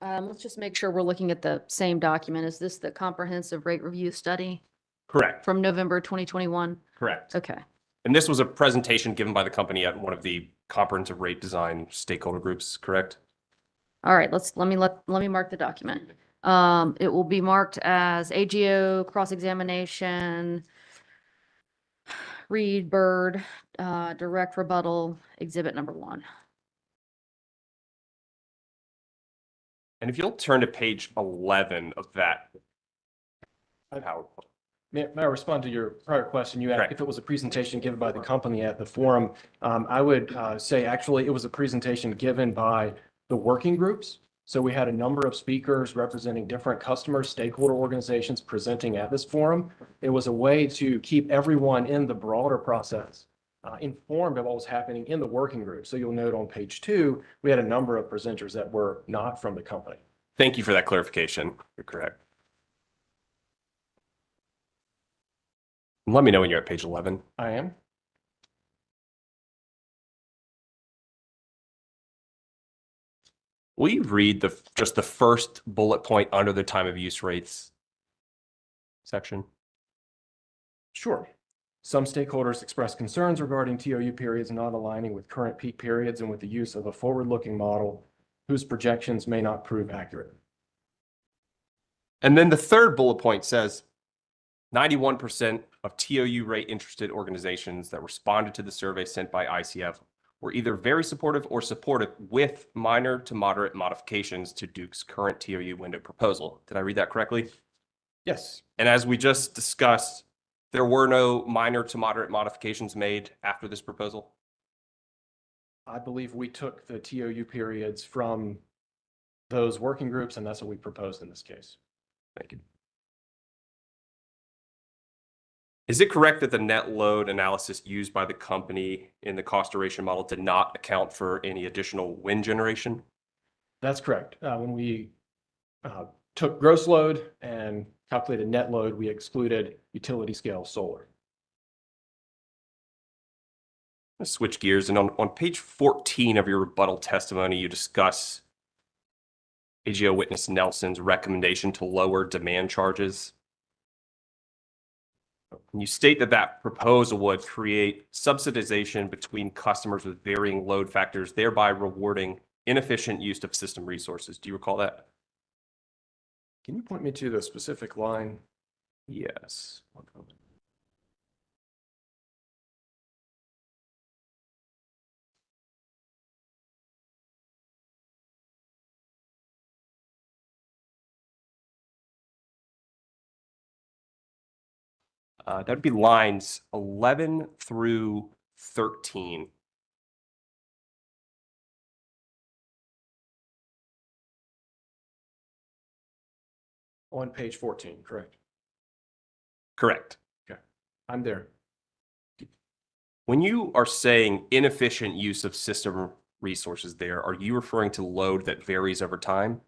Let's just make sure we're looking at the same document. Is this the comprehensive rate review study Correct. from November 2021? Correct. Okay. And this was a presentation given by the company at one of the comprehensive rate design stakeholder groups, correct? All right, let me mark the document. It will be marked as AGO cross-examination, Read Bird, direct rebuttal, exhibit number 1. And if you'll turn to page 11 of that PowerPoint. May I respond to your prior question? You asked Correct. if it was a presentation given by the company at the forum. I would say actually it was a presentation given by the working groups. So we had a number of speakers representing different customer stakeholder organizations presenting at this forum. It was a way to keep everyone in the broader process informed of what was happening in the working group. So you'll note on page 2, we had a number of presenters that were not from the company. Thank you for that clarification. You're correct. Let me know when you're at page 11. I am. Will you read just the first bullet point under the time of use rates section? Sure. Some stakeholders expressed concerns regarding TOU periods not aligning with current peak periods and with the use of a forward-looking model whose projections may not prove accurate. And then the third bullet point says 91% of TOU rate interested organizations that responded to the survey sent by ICF were either very supportive or supportive with minor to moderate modifications to Duke's current TOU window proposal. Did I read that correctly? Yes. And as we just discussed, there were no minor to moderate modifications made after this proposal? I believe we took the TOU periods from those working groups, and that's what we proposed in this case. Thank you. Is it correct that the net load analysis used by the company in the cost duration model did not account for any additional wind generation? That's correct. When we took gross load and calculated net load, we excluded utility scale solar. Let's switch gears, and on page 14 of your rebuttal testimony, you discuss AGO witness Nelson's recommendation to lower demand charges. You state that that proposal would create subsidization between customers with varying load factors, thereby rewarding inefficient use of system resources. Do you recall that? Can you point me to the specific line? Yes. One moment. That would be lines 11 through 13. On page 14, correct? Correct. I'm there. When you are saying inefficient use of system resources there, are you referring to load that varies over time?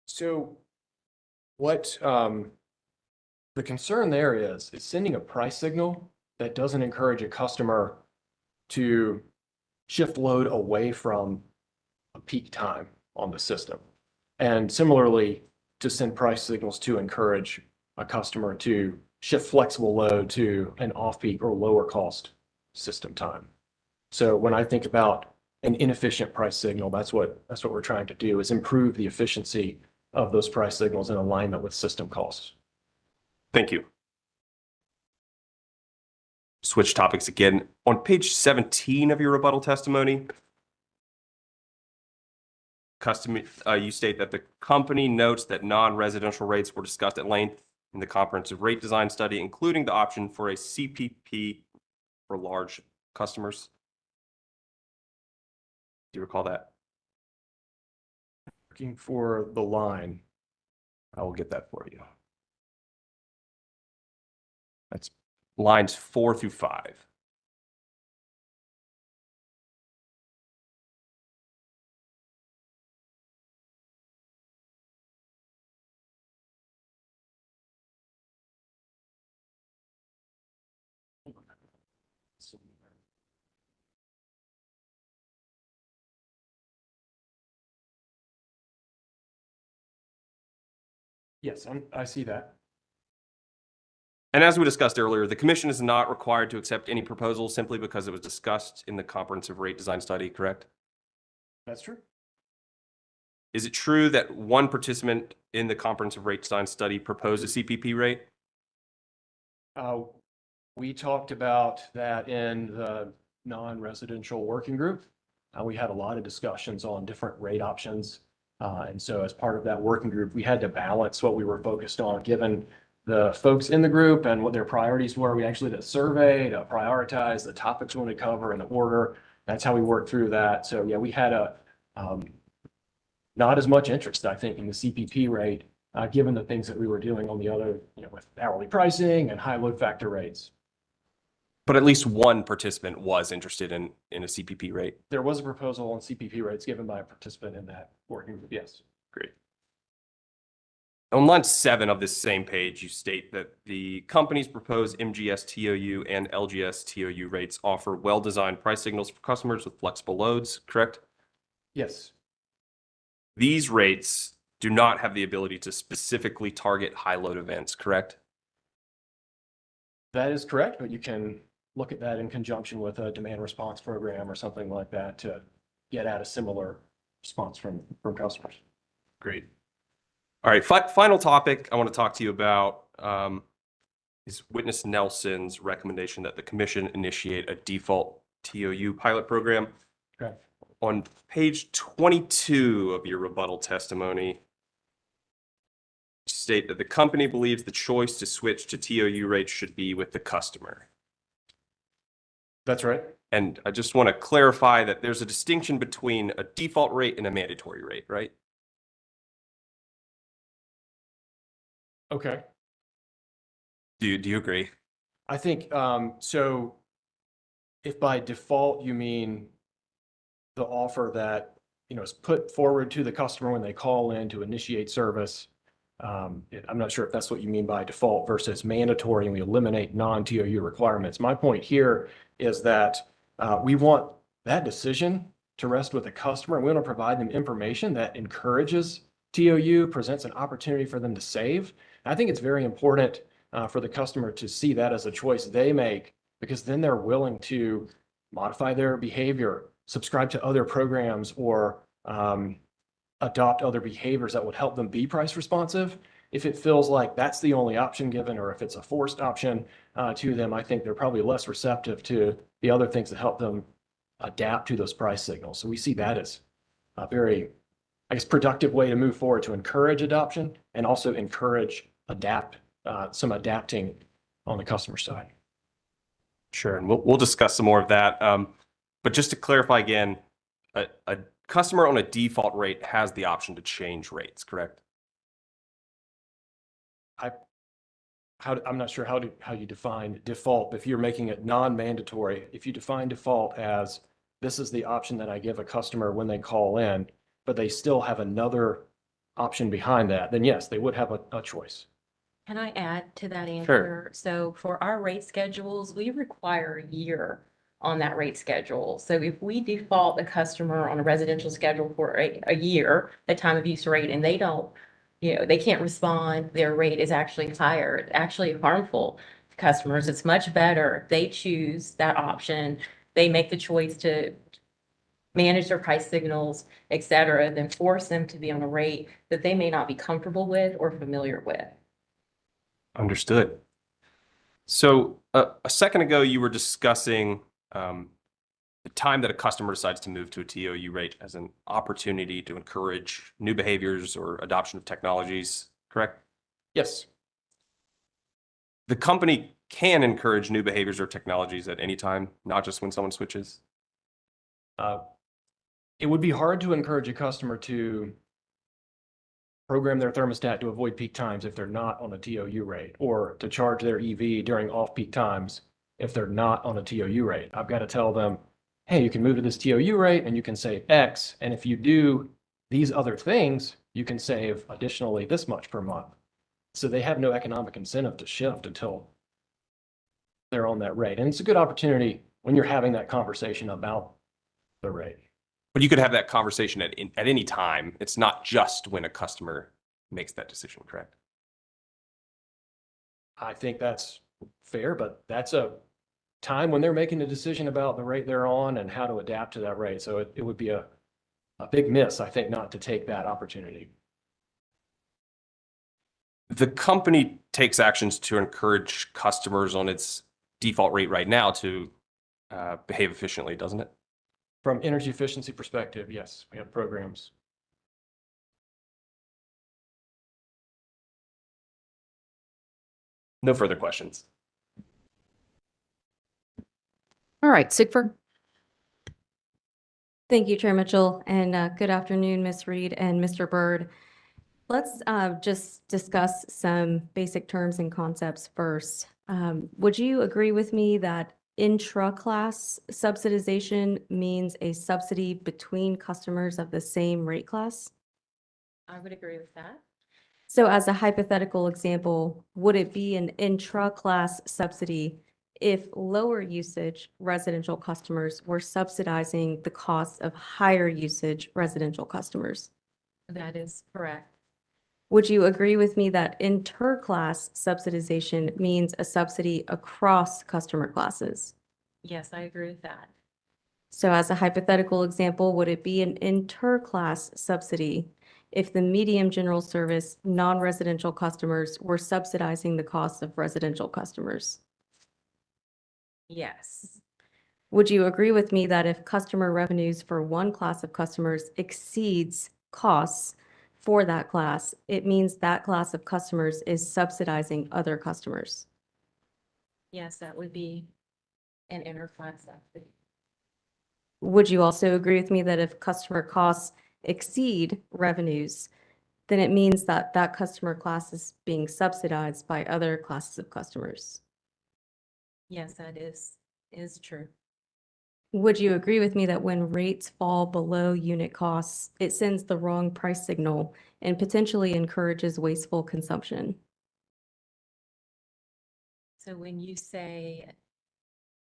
So what the concern there is sending a price signal that doesn't encourage a customer to shift load away from a peak time on the system. And similarly, to send price signals to encourage a customer to shift flexible load to an off-peak or lower cost system time. So when I think about an inefficient price signal, that's what we're trying to do, is improve the efficiency of those price signals in alignment with system costs. Thank you. Switch topics again. On page 17 of your rebuttal testimony, you state that the company notes that non-residential rates were discussed at length in the comprehensive rate design study, including the option for a CPP for large customers. Do you recall that? Looking for the line. I will get that for you. That's lines 4 through 5. Yes, I see that. And as we discussed earlier, the commission is not required to accept any proposal simply because it was discussed in the comprehensive rate design study, correct? That's true. Is it true that one participant in the comprehensive rate design study proposed a CPP rate? We talked about that in the non-residential working group. We had a lot of discussions on different rate options. And so as part of that working group, we had to balance what we were focused on, given the folks in the group and what their priorities were. We actually did a survey to prioritize the topics we want to cover in the order. That's how we worked through that. So yeah, we had a not as much interest, I think, in the CPP rate, given the things that we were doing on the other, with hourly pricing and high load factor rates. But at least one participant was interested in a CPP rate. There was a proposal on CPP rates given by a participant in that working group, yes. Great. On line 7 of this same page, you state that the company's proposed MGS TOU and LGS TOU rates offer well-designed price signals for customers with flexible loads, correct? Yes. These rates do not have the ability to specifically target high load events, correct? That is correct, but you can look at that in conjunction with a demand response program or something like that to get at a similar response from customers. Great. All right, final topic I want to talk to you about is Witness Nelson's recommendation that the commission initiate a default TOU pilot program. Okay. On page 22 of your rebuttal testimony, state that the company believes the choice to switch to TOU rates should be with the customer. That's right. And I just want to clarify that there's a distinction between a default rate and a mandatory rate, right? Okay. Do you agree? I think, so if by default you mean the offer that, is put forward to the customer when they call in to initiate service, I'm not sure if that's what you mean by default versus mandatory and we eliminate non-TOU requirements. My point here is that we want that decision to rest with the customer. We want to provide them information that encourages TOU, presents an opportunity for them to save. I think it's very important for the customer to see that as a choice they make, because then they're willing to modify their behavior, subscribe to other programs, or adopt other behaviors that would help them be price responsive. If it feels like that's the only option given, or if it's a forced option to them, I think they're probably less receptive to the other things that help them adapt to those price signals. So we see that as a very, I guess, productive way to move forward to encourage adoption and also encourage some adapting on the customer side. Sure, and we'll discuss some more of that. But just to clarify again, a customer on a default rate has the option to change rates, correct? I'm not sure how you define default. If you're making it non-mandatory, if you define default as this is the option that I give a customer when they call in, but they still have another option behind that, then yes, they would have a choice. Can I add to that answer? Sure. So for our rate schedules, we require a year on that rate schedule. So if we default the customer on a residential schedule for a year, the time of use rate, and they don't, they can't respond, their rate is actually higher, it's actually harmful to customers. It's much better if they choose that option, they make the choice to manage their price signals, et cetera, than force them to be on a rate that they may not be comfortable with or familiar with. Understood. So a second ago, you were discussing the time that a customer decides to move to a TOU rate as an opportunity to encourage new behaviors or adoption of technologies, correct? Yes. The company can encourage new behaviors or technologies at any time, not just when someone switches? It would be hard to encourage a customer to program their thermostat to avoid peak times if they're not on a TOU rate, or to charge their EV during off-peak times if they're not on a TOU rate. I've got to tell them, hey, you can move to this TOU rate and you can save X. And if you do these other things, you can save additionally this much per month. So they have no economic incentive to shift until they're on that rate. And it's a good opportunity when you're having that conversation about the rate. But you could have that conversation at any time. It's not just when a customer makes that decision, correct? I think that's fair, but that's a time when they're making a decision about the rate they're on and how to adapt to that rate. So it would be a big miss, I think, not to take that opportunity. The company takes actions to encourage customers on its default rate right now to behave efficiently, doesn't it? From energy efficiency perspective, yes, we have programs. No further questions. All right, Sigford. Thank you, Chair Mitchell, and good afternoon, Ms. Reed and Mr. Byrd. Let's just discuss some basic terms and concepts first. Would you agree with me that intra-class subsidization means a subsidy between customers of the same rate class? I would agree with that. So as a hypothetical example, would it be an intra-class subsidy if lower usage residential customers were subsidizing the cost of higher usage residential customers? That is correct. Would you agree with me that inter-class subsidization means a subsidy across customer classes? Yes, I agree with that. So as a hypothetical example, would it be an inter-class subsidy if the medium general service non-residential customers were subsidizing the cost of residential customers? Yes. Would you agree with me that if customer revenues for one class of customers exceeds costs for that class, it means that class of customers is subsidizing other customers. Yes, that would be an interclass subsidy. Would you also agree with me that if customer costs exceed revenues, then it means that that customer class is being subsidized by other classes of customers? Yes, that is true. Would you agree with me that when rates fall below unit costs, it sends the wrong price signal and potentially encourages wasteful consumption? So when you say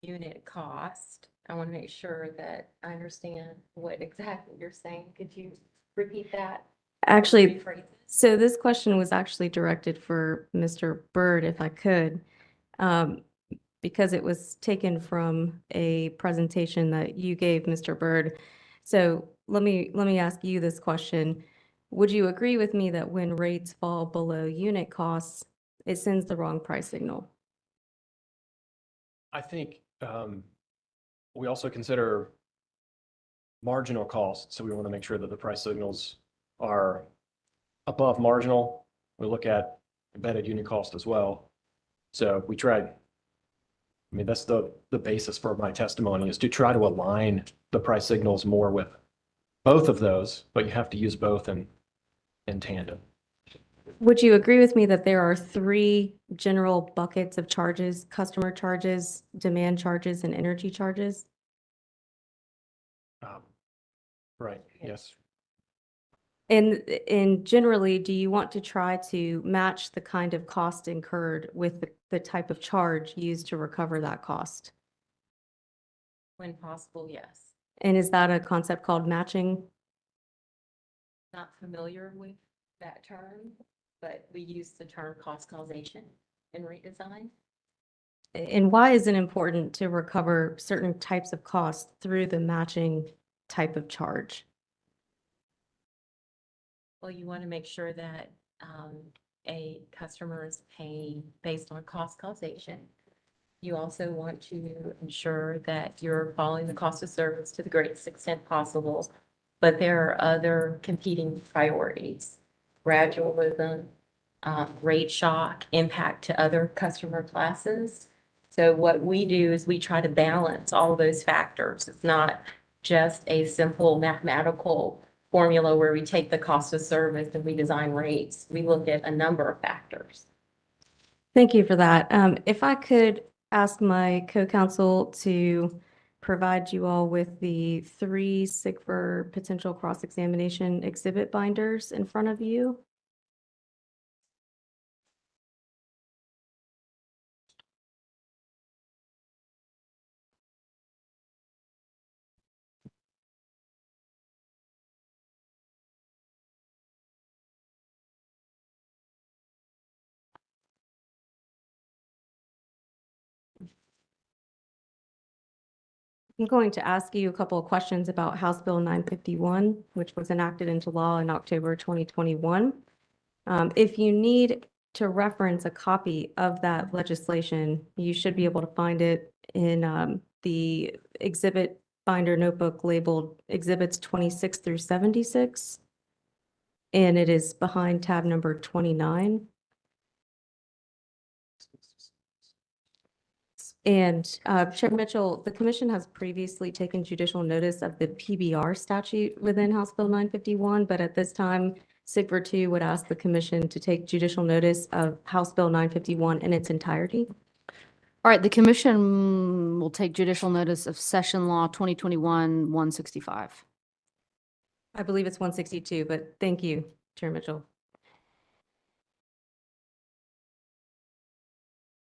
unit cost, I want to make sure that I understand what exactly you're saying. Could you repeat that? Actually, Rephrase it? so this question was actually directed for Mr. Byrd, if I could, because it was taken from a presentation that you gave, Mr. Byrd. So let me ask you this question. Would you agree with me that when rates fall below unit costs, it sends the wrong price signal? I think we also consider marginal costs. So we want to make sure that the price signals are above marginal. We look at embedded unit cost as well. So we try, I mean, that's the basis for my testimony, is to try to align the price signals more with both of those, but you have to use both in tandem. Would you agree with me that there are three general buckets of charges: customer charges, demand charges, and energy charges? Right, yes. And generally, do you want to try to match the kind of cost incurred with the type of charge used to recover that cost? When possible, yes. And is that a concept called matching? Not familiar with that term, but we use the term cost causation in rate design. And why is it important to recover certain types of costs through the matching type of charge? Well, you want to make sure that a customer is paying based on cost causation. You also want to ensure that you're following the cost of service to the greatest extent possible, but there are other competing priorities: gradualism, rate shock, impact to other customer classes. So what we do is we try to balance all those factors. It's not just a simple mathematical formula where we take the cost of service and we design rates. We look at a number of factors. Thank you for that. If I could ask my co-counsel to provide you all with the 3 SIGFR potential cross-examination exhibit binders in front of you. I'm going to ask you a couple of questions about House Bill 951, which was enacted into law in October 2021. If you need to reference a copy of that legislation, you should be able to find it in the exhibit binder notebook labeled Exhibits 26 through 76. And it is behind tab number 29. And Chair Mitchell, the commission has previously taken judicial notice of the PBR statute within House Bill 951, but at this time, SIGFR 2 would ask the commission to take judicial notice of House Bill 951 in its entirety. All right, the commission will take judicial notice of Session Law 2021-165. I believe it's 162, but thank you, Chair Mitchell.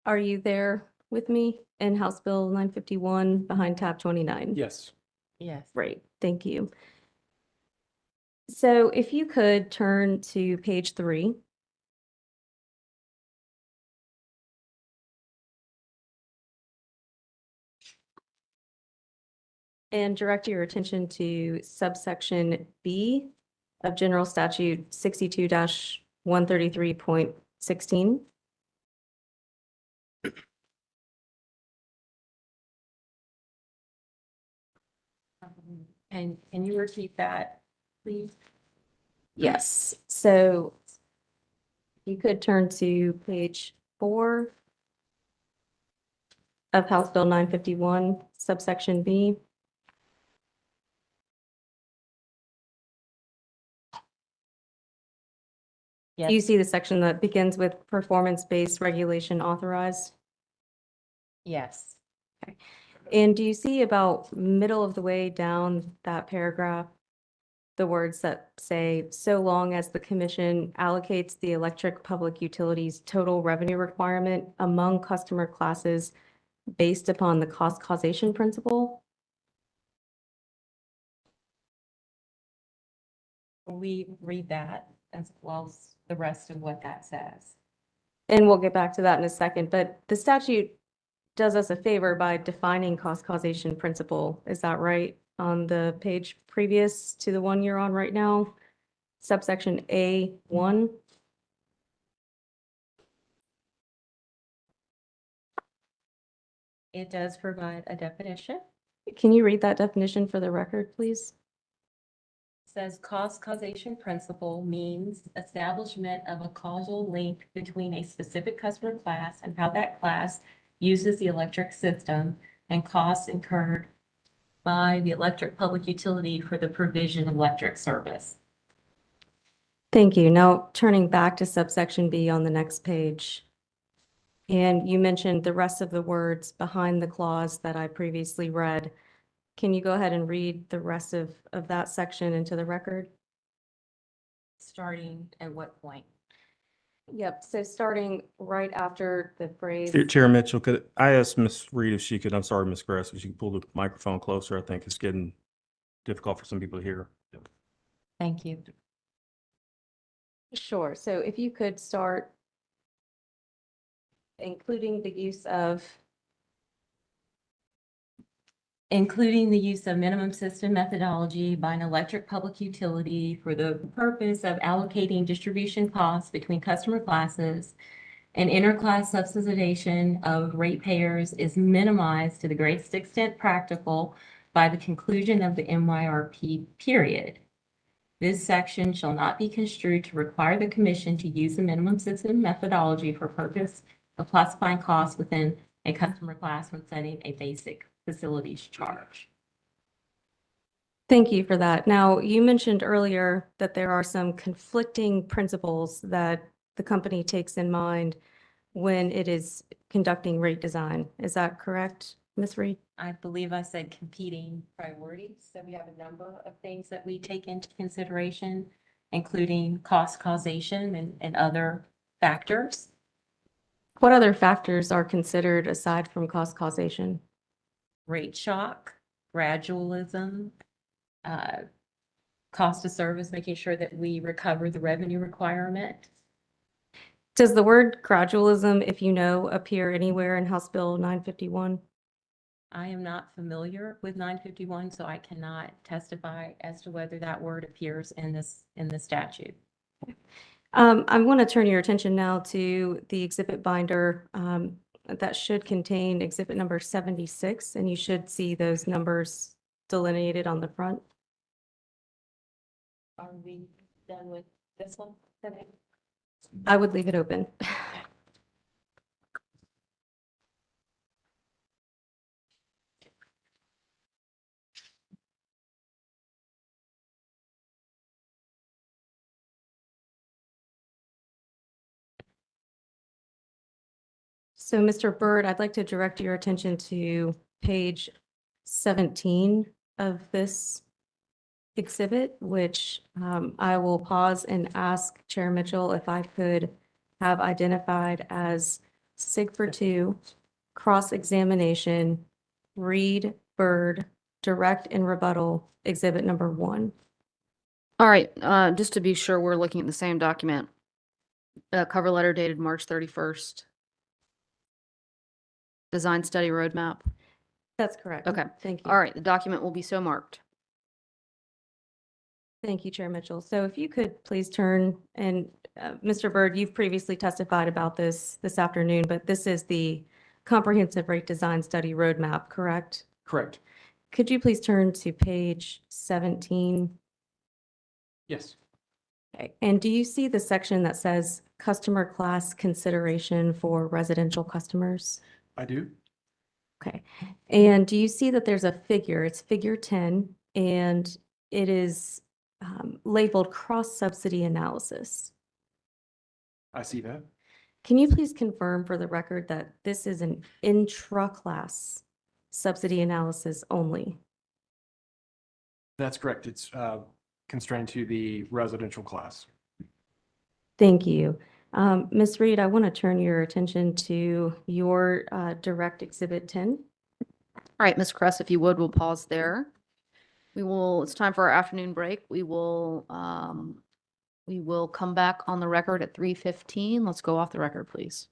Are you there with me in House Bill 951 behind tab 29? Yes. Yes. Great, thank you. So if you could turn to page 3. And direct your attention to subsection B of General Statute 62-133.16. And can you repeat that, please? Yes, so you could turn to page 4 of House Bill 951, subsection B. Do you Yes, see the section that begins with performance-based regulation authorized? yes. And do you see about middle of the way down that paragraph, the words that say, so long as the commission allocates the electric public utilities total revenue requirement among customer classes based upon the cost causation principle? We read that as well as the rest of what that says. And we'll get back to that in a second, but the statute does us a favor by defining cost causation principle. Is that right? On the page previous to the one you're on right now, subsection A1. It does provide a definition. Can you read that definition for the record, please? Says cost causation principle means establishment of a causal link between a specific customer class and how that class uses the electric system and costs incurred by the electric public utility for the provision of electric service. Thank you. Now turning back to subsection B on the next page. And you mentioned the rest of the words behind the clause that I previously read. Can you go ahead and read the rest of that section into the record? Starting at what point? Yep, so starting right after the phrase. Chair Mitchell, could I ask Ms. Reed if she could, I'm sorry, Ms. Grass, if she could pull the microphone closer? I think it's getting difficult for some people to hear. Thank you. Sure, so if you could start including the use of minimum system methodology by an electric public utility for the purpose of allocating distribution costs between customer classes and interclass subsidization of ratepayers is minimized to the greatest extent practical by the conclusion of the MYRP period. This section shall not be construed to require the commission to use the minimum system methodology for purpose of classifying costs within a customer class when setting a basic facilities charge. Thank you for that. Now, you mentioned earlier that there are some conflicting principles that the company takes in mind when it is conducting rate design. Is that correct, Ms. Reed? I believe I said competing priorities. So we have a number of things that we take into consideration, including cost causation and other factors. What other factors are considered aside from cost causation? Rate shock, gradualism, cost of service, making sure that we recover the revenue requirement. Does the word gradualism, if you know, appear anywhere in House Bill 951? I am not familiar with 951, so I cannot testify as to whether that word appears in the statute. I want to turn your attention now to the exhibit binder that should contain exhibit number 76, and you should see those numbers delineated on the front. Are we done with this one? Okay. I would leave it open. So, Mr. Byrd, I'd like to direct your attention to page 17 of this exhibit, which I will pause and ask Chair Mitchell if I could have identified as SIG 2, cross-examination, Reed, Byrd, direct and rebuttal, exhibit number 1. All right, just to be sure we're looking at the same document. Cover letter dated March 31st. Design study roadmap. That's correct. Okay. Thank you. All right, the document will be so marked. Thank you, Chair Mitchell. So if you could please turn, and Mr. Byrd, you've previously testified about this afternoon, but this is the comprehensive rate design study roadmap, correct? Correct. Could you please turn to page 17? Yes. Okay. And do you see the section that says customer class consideration for residential customers? I do. Okay. And do you see that there's a figure? It's figure 10, and it is labeled cross-subsidy analysis. I see that. Can you please confirm for the record that this is an intra-class subsidy analysis only? That's correct. It's constrained to the residential class. Thank you. Ms. Reed, I want to turn your attention to your direct exhibit 10. All right, Ms. Kress, if you would, we'll pause there. It's time for our afternoon break. We will come back on the record at 3:15. Let's go off the record, please.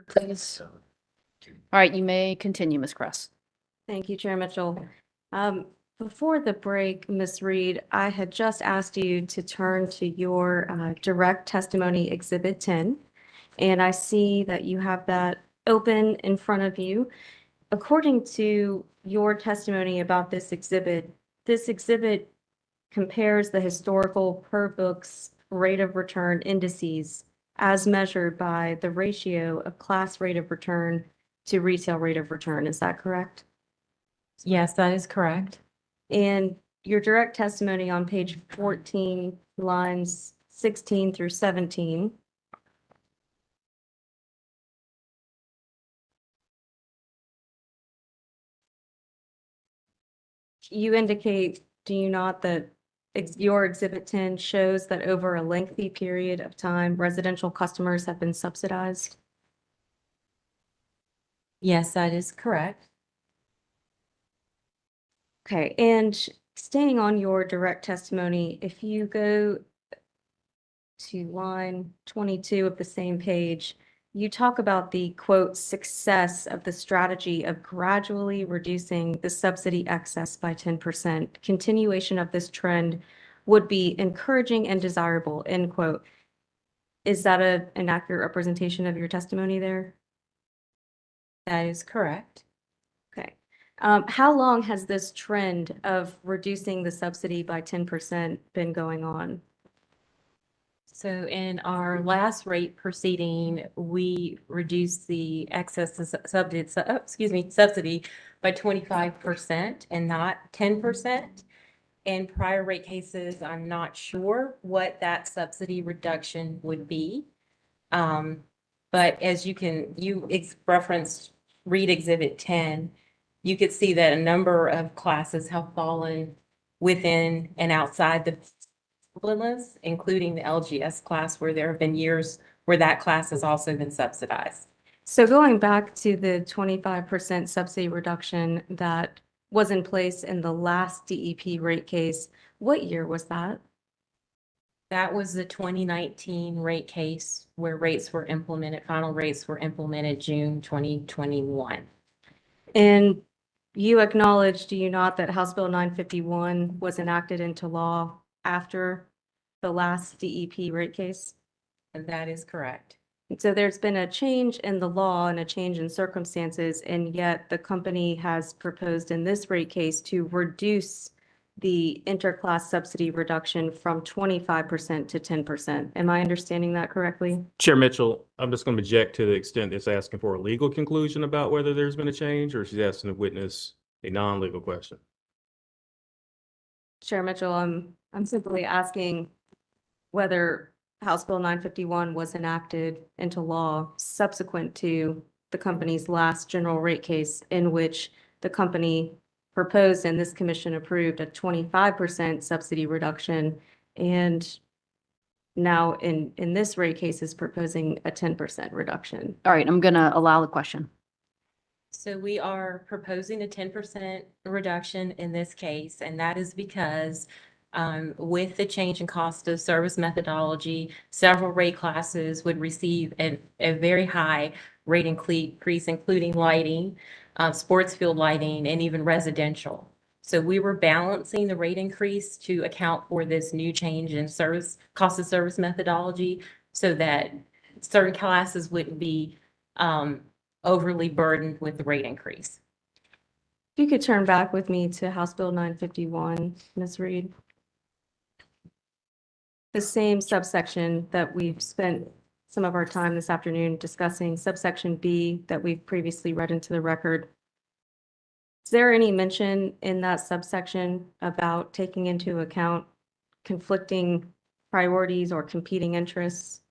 Please. All right, you may continue, Ms. Kress. Thank you, Chair Mitchell. Before the break, Ms. Reed, I had just asked you to turn to your direct testimony Exhibit 10, and I see that you have that open in front of you. According to your testimony about this exhibit compares the historical per books rate of return indices as measured by the ratio of class rate of return to retail rate of return. Is that correct? Yes, that is correct. And your direct testimony on page 14, lines 16 through 17. You indicate, do you not, that your Exhibit 10 shows that over a lengthy period of time, residential customers have been subsidized? Yes, that is correct. Okay, and staying on your direct testimony, if you go to line 22 of the same page, you talk about the quote, success of the strategy of gradually reducing the subsidy excess by 10%. Continuation of this trend would be encouraging and desirable, end quote. Is that an accurate representation of your testimony there? That is correct. Okay. How long has this trend of reducing the subsidy by 10% been going on? So in our last rate proceeding, we reduced the excess subsidy by 25% and not 10%. In prior rate cases, I'm not sure what that subsidy reduction would be. But as you referenced Read Exhibit 10, you could see that a number of classes have fallen within and outside the list, including the LGS class, where there have been years where that class has also been subsidized. So going back to the 25% subsidy reduction that was in place in the last DEP rate case, what year was that? That was the 2019 rate case where rates were implemented, final rates were implemented June 2021. And you acknowledge, do you not, that House Bill 951 was enacted into law after the last DEP rate case? And that is correct. And so there's been a change in the law and a change in circumstances, and yet the company has proposed in this rate case to reduce the interclass subsidy reduction from 25% to 10%. Am I understanding that correctly? Chair Mitchell, I'm just going to object to the extent it's asking for a legal conclusion about whether there's been a change, or she's asking to witness a non-legal question. Chair Mitchell, I'm simply asking whether House Bill 951 was enacted into law subsequent to the company's last general rate case, in which the company proposed and this commission approved a 25% subsidy reduction, and now in this rate case is proposing a 10% reduction. All right, I'm gonna allow the question. So we are proposing a 10% reduction in this case, and that is because with the change in cost of service methodology, several rate classes would receive a very high rate increase, including lighting, sports field lighting, and even residential. So we were balancing the rate increase to account for this new change in cost of service methodology, so that certain classes wouldn't be overly burdened with the rate increase. If you could turn back with me to House Bill 951, Ms. Reed. The same subsection that we've spent some of our time this afternoon discussing, subsection B, that we've previously read into the record. Is there any mention in that subsection about taking into account conflicting priorities or competing interests?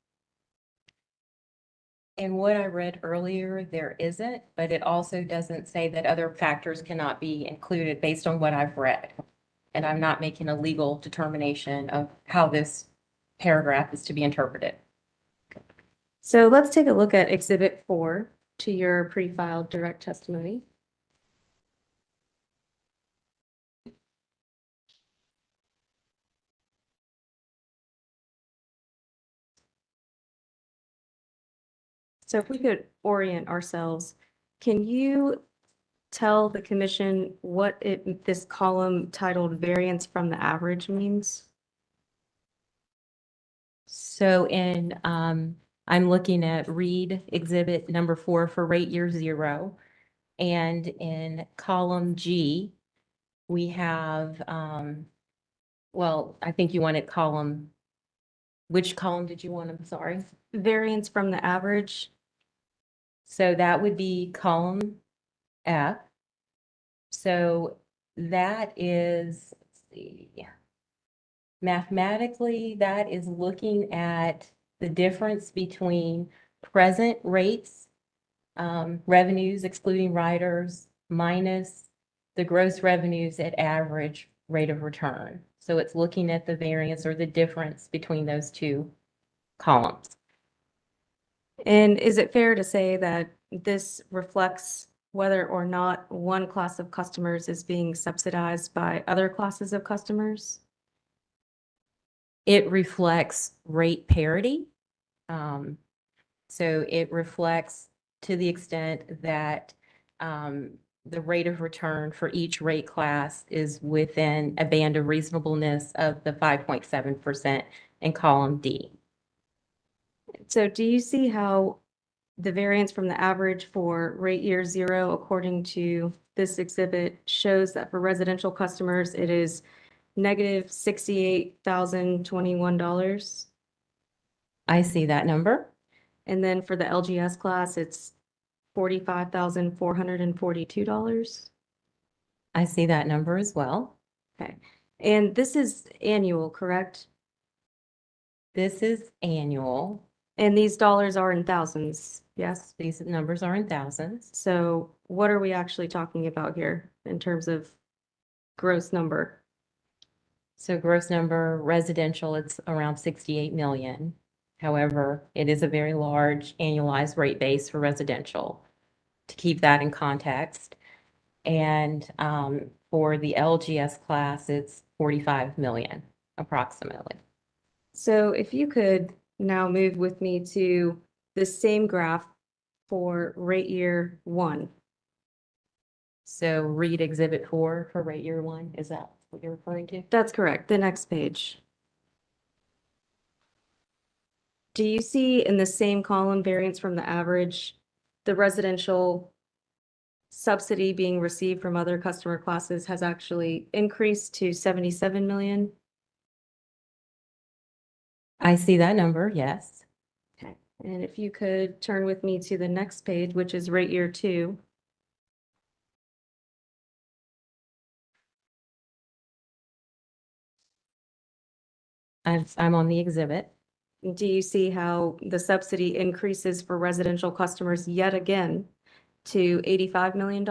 And what I read earlier, there isn't, but it also doesn't say that other factors cannot be included based on what I've read. And I'm not making a legal determination of how this paragraph is to be interpreted. So let's take a look at Exhibit 4 to your pre-filed direct testimony. So if we could orient ourselves, can you tell the commission what this column titled variance from the average means? So I'm looking at Read Exhibit number 4 for rate year 0. And in column G, we have, well, I think you wanted which column did you want? I'm sorry. Variance from the average. So that would be column F. So that is, let's see, mathematically, that is looking at the difference between present rates, revenues excluding riders, minus the gross revenues at average rate of return. So it's looking at the variance or the difference between those two columns. And is it fair to say that this reflects whether or not one class of customers is being subsidized by other classes of customers? It reflects rate parity. So it reflects to the extent that the rate of return for each rate class is within a band of reasonableness of the 5.7% in column D. So do you see how the variance from the average for rate year 0, according to this exhibit, shows that for residential customers, it is negative $68,021? I see that number. And then for the LGS class, it's $45,442. I see that number as well. Okay. And this is annual, correct? This is annual. And these dollars are in thousands, yes? These numbers are in thousands. So what are we actually talking about here in terms of gross number? So gross number residential, it's around 68 million. However, it is a very large annualized rate base for residential, to keep that in context. And for the LGS class, it's 45 million approximately. So if you could now move with me to the same graph for rate year 1. So read Exhibit 4 for rate year 1. Is that what you're referring to? That's correct. The next page. Do you see in the same column variance from the average, the residential subsidy being received from other customer classes has actually increased to 77 million? I see that number, yes. Okay. And if you could turn with me to the next page, which is rate year 2. I'm on the exhibit. Do you see how the subsidy increases for residential customers yet again to $85 million?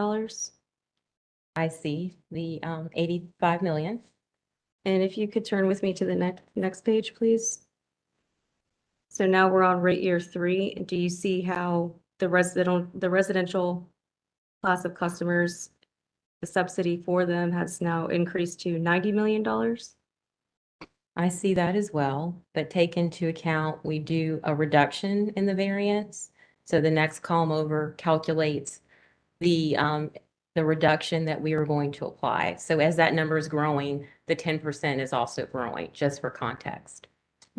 I see the 85 million. And if you could turn with me to the next page, please. So now we're on rate year 3. Do you see how the residential class of customers, the subsidy for them has now increased to $90 million? I see that as well, but take into account, we do a reduction in the variance. So the next column over calculates the reduction that we are going to apply. So as that number is growing, the 10% is also growing, just for context.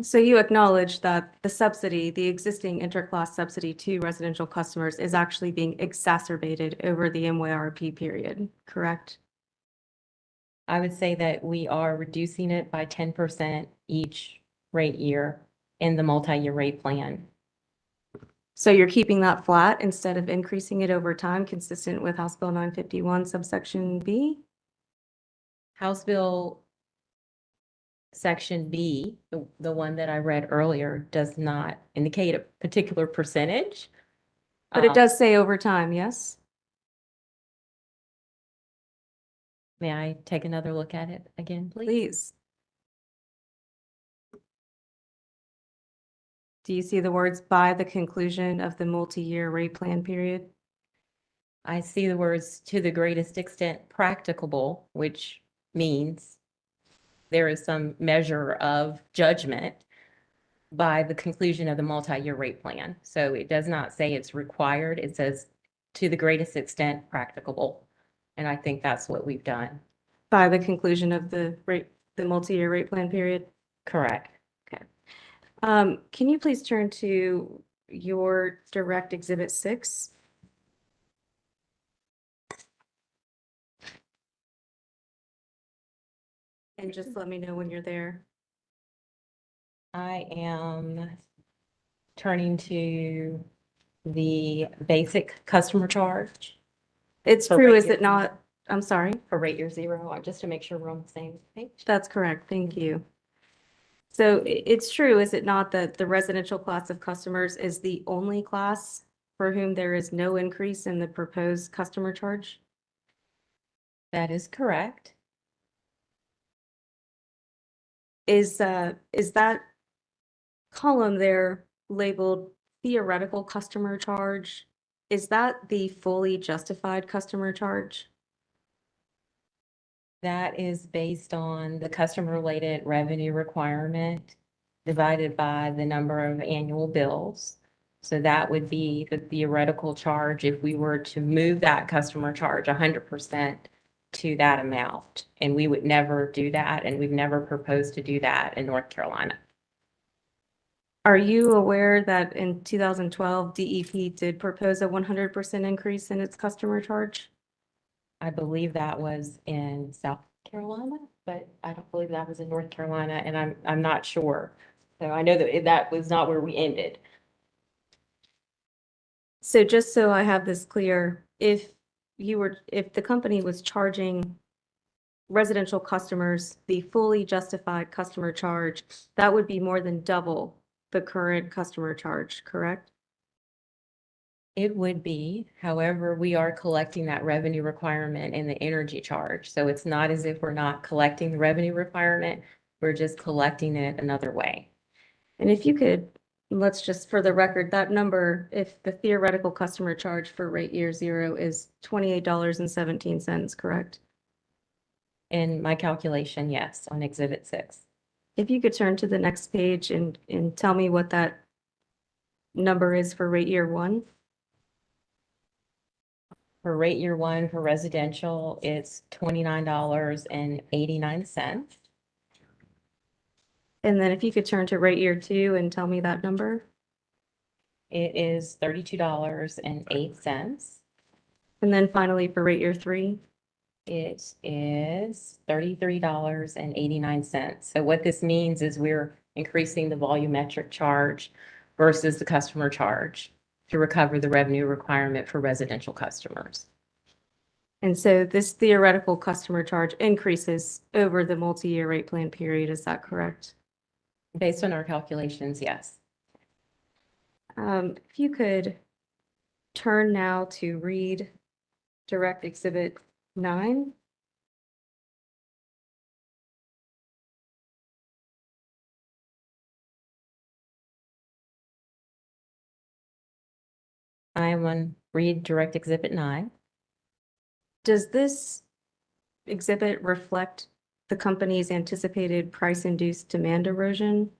So you acknowledge that the subsidy, the existing interclass subsidy to residential customers is actually being exacerbated over the MYRP period, correct? I would say that we are reducing it by 10% each rate year in the multi-year rate plan. So you're keeping that flat instead of increasing it over time, consistent with House Bill 951 subsection B? House Bill Section B, the one that I read earlier, does not indicate a particular percentage. But it does say over time, yes? May I take another look at it again, please? Please. Do you see the words by the conclusion of the multi-year rate plan period? I see the words to the greatest extent practicable, which means there is some measure of judgment. by the conclusion of the multi-year rate plan. So it does not say it's required. It says to the greatest extent practicable. And I think that's what we've done. By the conclusion of the multi-year rate plan period? Correct. Okay. Can you please turn to your direct exhibit 6? And just let me know when you're there. I am turning to the basic customer charge It's For true, rate is year. it not? I'm sorry. for rate year 0, just to make sure we're on the same page. That's correct. Thank you. So it's true, is it not, that the residential class of customers is the only class for whom there is no increase in the proposed customer charge? That is correct. Is that column there labeled theoretical customer charge? Is that the fully justified customer charge? That is based on the customer-related revenue requirement divided by the number of annual bills. So that would be the theoretical charge if we were to move that customer charge 100% to that amount. And we would never do that, and we've never proposed to do that in North Carolina. Are you aware that in 2012, DEP did propose a 100% increase in its customer charge? I believe that was in South Carolina, but I don't believe that was in North Carolina, and I'm not sure. So I know that that was not where we ended. So just so I have this clear, if the company was charging residential customers the fully justified customer charge, that would be more than double the current customer charge, correct? It would be, however, we are collecting that revenue requirement in the energy charge. So it's not as if we're not collecting the revenue requirement, we're just collecting it another way. And if you could, let's just, for the record, that number, if the theoretical customer charge for rate year 0 is $28.17, correct? In my calculation, yes, on Exhibit 6. If you could turn to the next page and tell me what that number is for rate year 1. For rate year 1 for residential, it's $29.89. And then if you could turn to rate year 2 and tell me that number. It is $32.08. And then finally for rate year 3. It is $33.89. So what this means is we're increasing the volumetric charge versus the customer charge to recover the revenue requirement for residential customers. And so this theoretical customer charge increases over the multi-year rate plan period, is that correct? Based on our calculations, yes. If you could turn now to read Direct Exhibit 9. I am on Read Direct Exhibit 9. Does this exhibit reflect the company's anticipated price-induced demand erosion?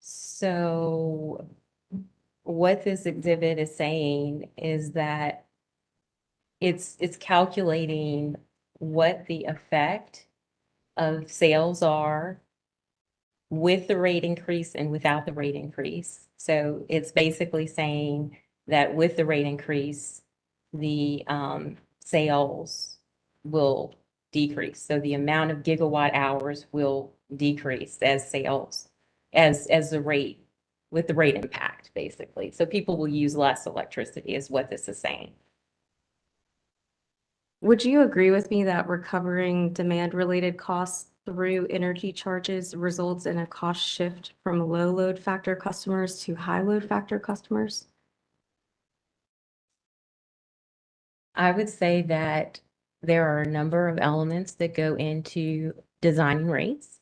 So what this exhibit is saying is that it's calculating what the effect of sales are with the rate increase and without the rate increase. So it's basically saying that with the rate increase, the sales will decrease. So the amount of gigawatt hours will decrease as sales, as the rate, with the rate impact, basically. So people will use less electricity is what this is saying. Would you agree with me that recovering demand-related costs through energy charges results in a cost shift from low load factor customers to high load factor customers? I would say that there are a number of elements that go into designing rates.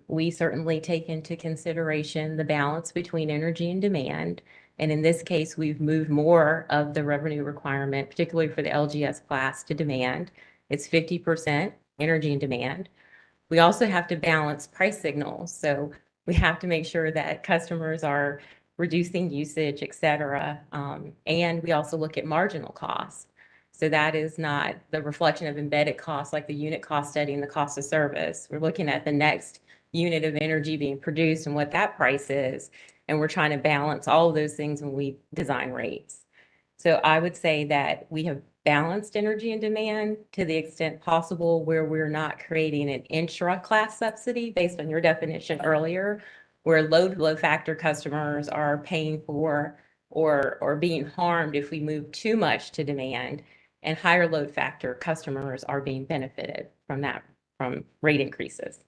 We certainly take into consideration the balance between energy and demand. And in this case, we've moved more of the revenue requirement, particularly for the LGS class, to demand. It's 50% energy and demand. We also have to balance price signals. So we have to make sure that customers are reducing usage, et cetera. And we also look at marginal costs. So that is not the reflection of embedded costs like the unit cost study and the cost of service. We're looking at the next unit of energy being produced and what that price is. And we're trying to balance all of those things when we design rates. So I would say that we have balanced energy and demand to the extent possible where we're not creating an intra-class subsidy based on your definition earlier, where low factor customers are paying for or being harmed if we move too much to demand, and higher load factor customers are being benefited from that, from rate increases.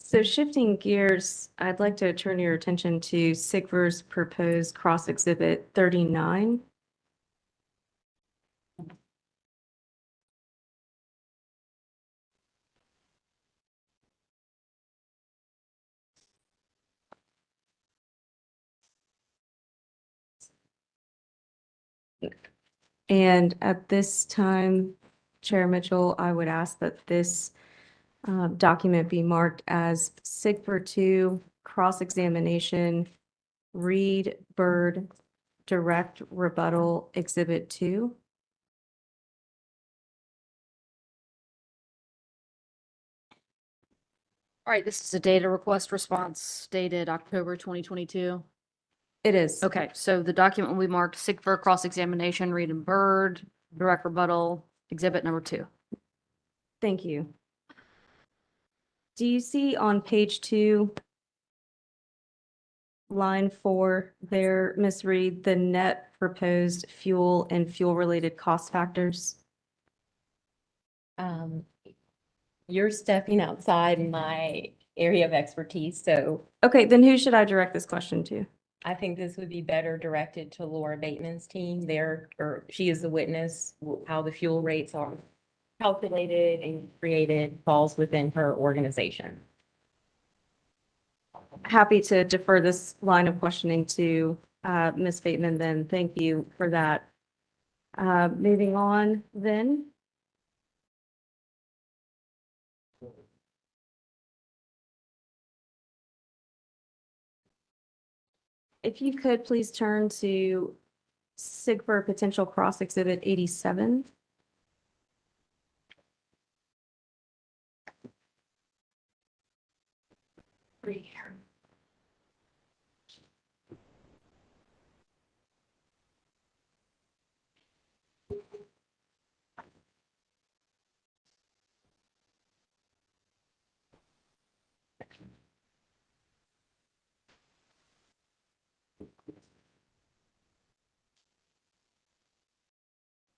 So shifting gears, I'd like to turn your attention to SIGVR's proposed cross exhibit 39. And at this time, Chair Mitchell, I would ask that this document be marked as SIGVR 2 cross-examination, Reed Bird direct rebuttal exhibit 2. All right, this is a data request response dated October 2022. It is. Okay, so the document will be marked SIGVR cross-examination, Reed and Bird, direct rebuttal, exhibit number 2. Thank you. Do you see on page 2, line 4 there, Ms. Reed, the net proposed fuel and fuel-related cost factors? You're stepping outside my area of expertise, so Okay, then who should I direct this question to? I think this would be better directed to Laura Bateman's team there, or she is the witness, how the fuel rates are calculated and created falls within her organization. Happy to defer this line of questioning to Ms. Bateman then. Thank you for that. Moving on then. If you could please turn to SIGVR potential cross exhibit 87.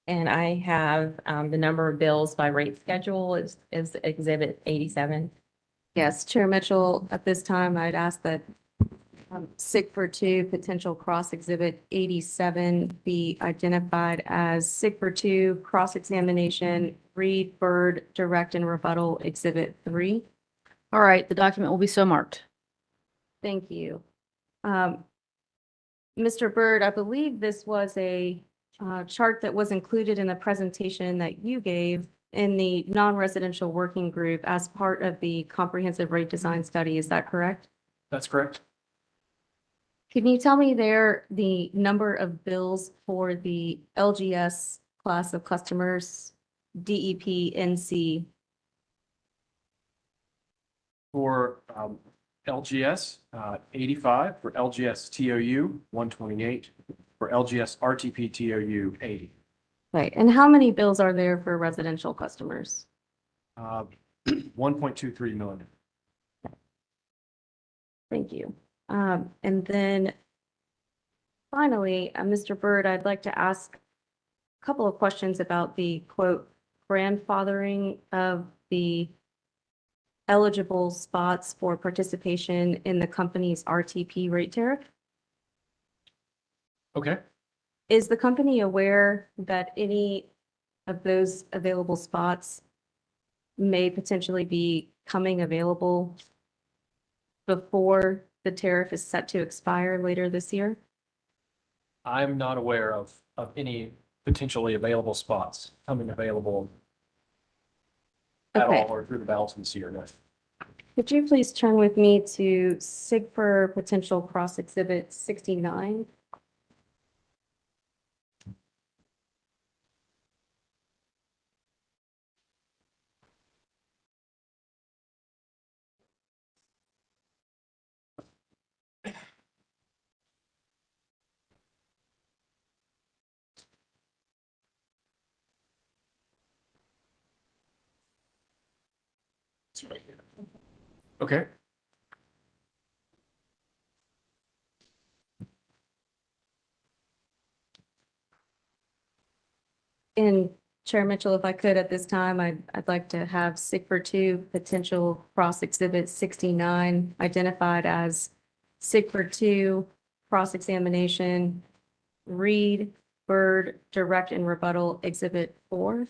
And I have the number of bills by rate schedule is exhibit 87. Yes, Chair Mitchell, at this time, I'd ask that SIGVR 2 potential cross exhibit 87 be identified as SIGVR 2 cross examination, Reed Bird direct and rebuttal exhibit 3. All right, the document will be so marked. Thank you. Mr. Bird, I believe this was a chart that was included in the presentation that you gave in the non-residential working group as part of the comprehensive rate design study. Is that correct? That's correct. Can you tell me there the number of bills for the LGS class of customers, DEP, NC? For LGS, 85, for LGS TOU, 128, for LGS RTP TOU, 80. Right, and how many bills are there for residential customers? 1.23 million. Thank you. And then finally, Mr. Bird, I'd like to ask a couple of questions about the quote grandfathering of the eligible spots for participation in the company's RTP rate tariff. Okay. Is the company aware that any of those available spots may potentially be coming available before the tariff is set to expire later this year? I'm not aware of any potentially available spots coming available at Okay. all or through the balance of this year. No. Could you please turn with me to SIGFR Potential Cross Exhibit 69? Okay. And Chair Mitchell, if I could at this time, I'd like to have SIGFR 2 Potential Cross Exhibit 69 identified as SIGFR 2 Cross Examination, Reed, Bird, Direct and Rebuttal Exhibit 4.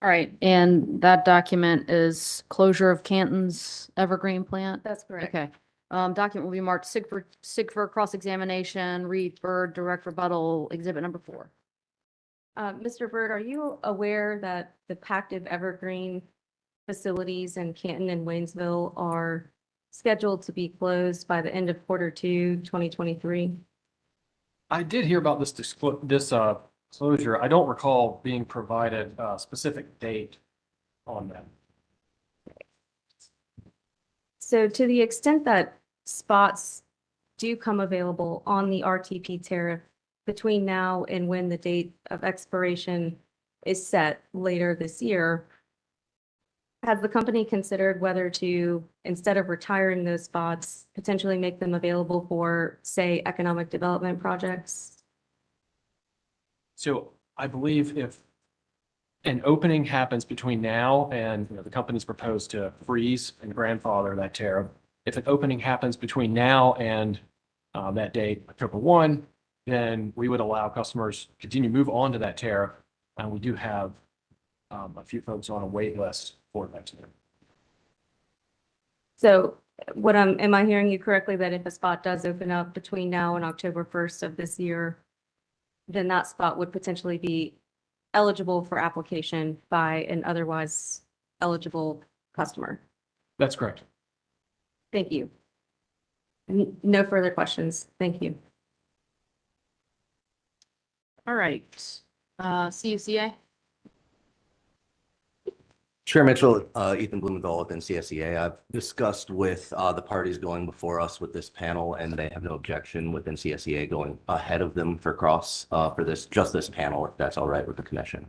All right, and that document is closure of Canton's Evergreen plant? That's correct. Okay. Document will be marked SIGFR cross-examination, Reed, Bird, direct rebuttal, exhibit number 4. Mr. Byrd, are you aware that the Pactive Evergreen facilities in Canton and Waynesville are scheduled to be closed by the end of Q2 2023? I did hear about this closure. I don't recall being provided a specific date on that. So to the extent that spots do come available on the RTP tariff between now and when the date of expiration is set later this year, has the company considered whether to, instead of retiring those spots, potentially make them available for, say, economic development projects? So I believe if an opening happens between now and, the company's proposed to freeze and grandfather that tariff. If an opening happens between now and that date, October 1, then we would allow customers to continue to move on to that tariff. And we do have a few folks on a wait list for that tariff. So am I hearing you correctly that if a spot does open up between now and October 1st of this year, then that spot would potentially be eligible for application by an otherwise eligible customer? That's correct. Thank you. No further questions. Thank you. All right, CUCA? Chair Mitchell, Ethan Blumenthal with NCSEA. I've discussed with the parties going before us with this panel, and they have no objection with NCSEA going ahead of them for just this panel, if that's all right with the commission.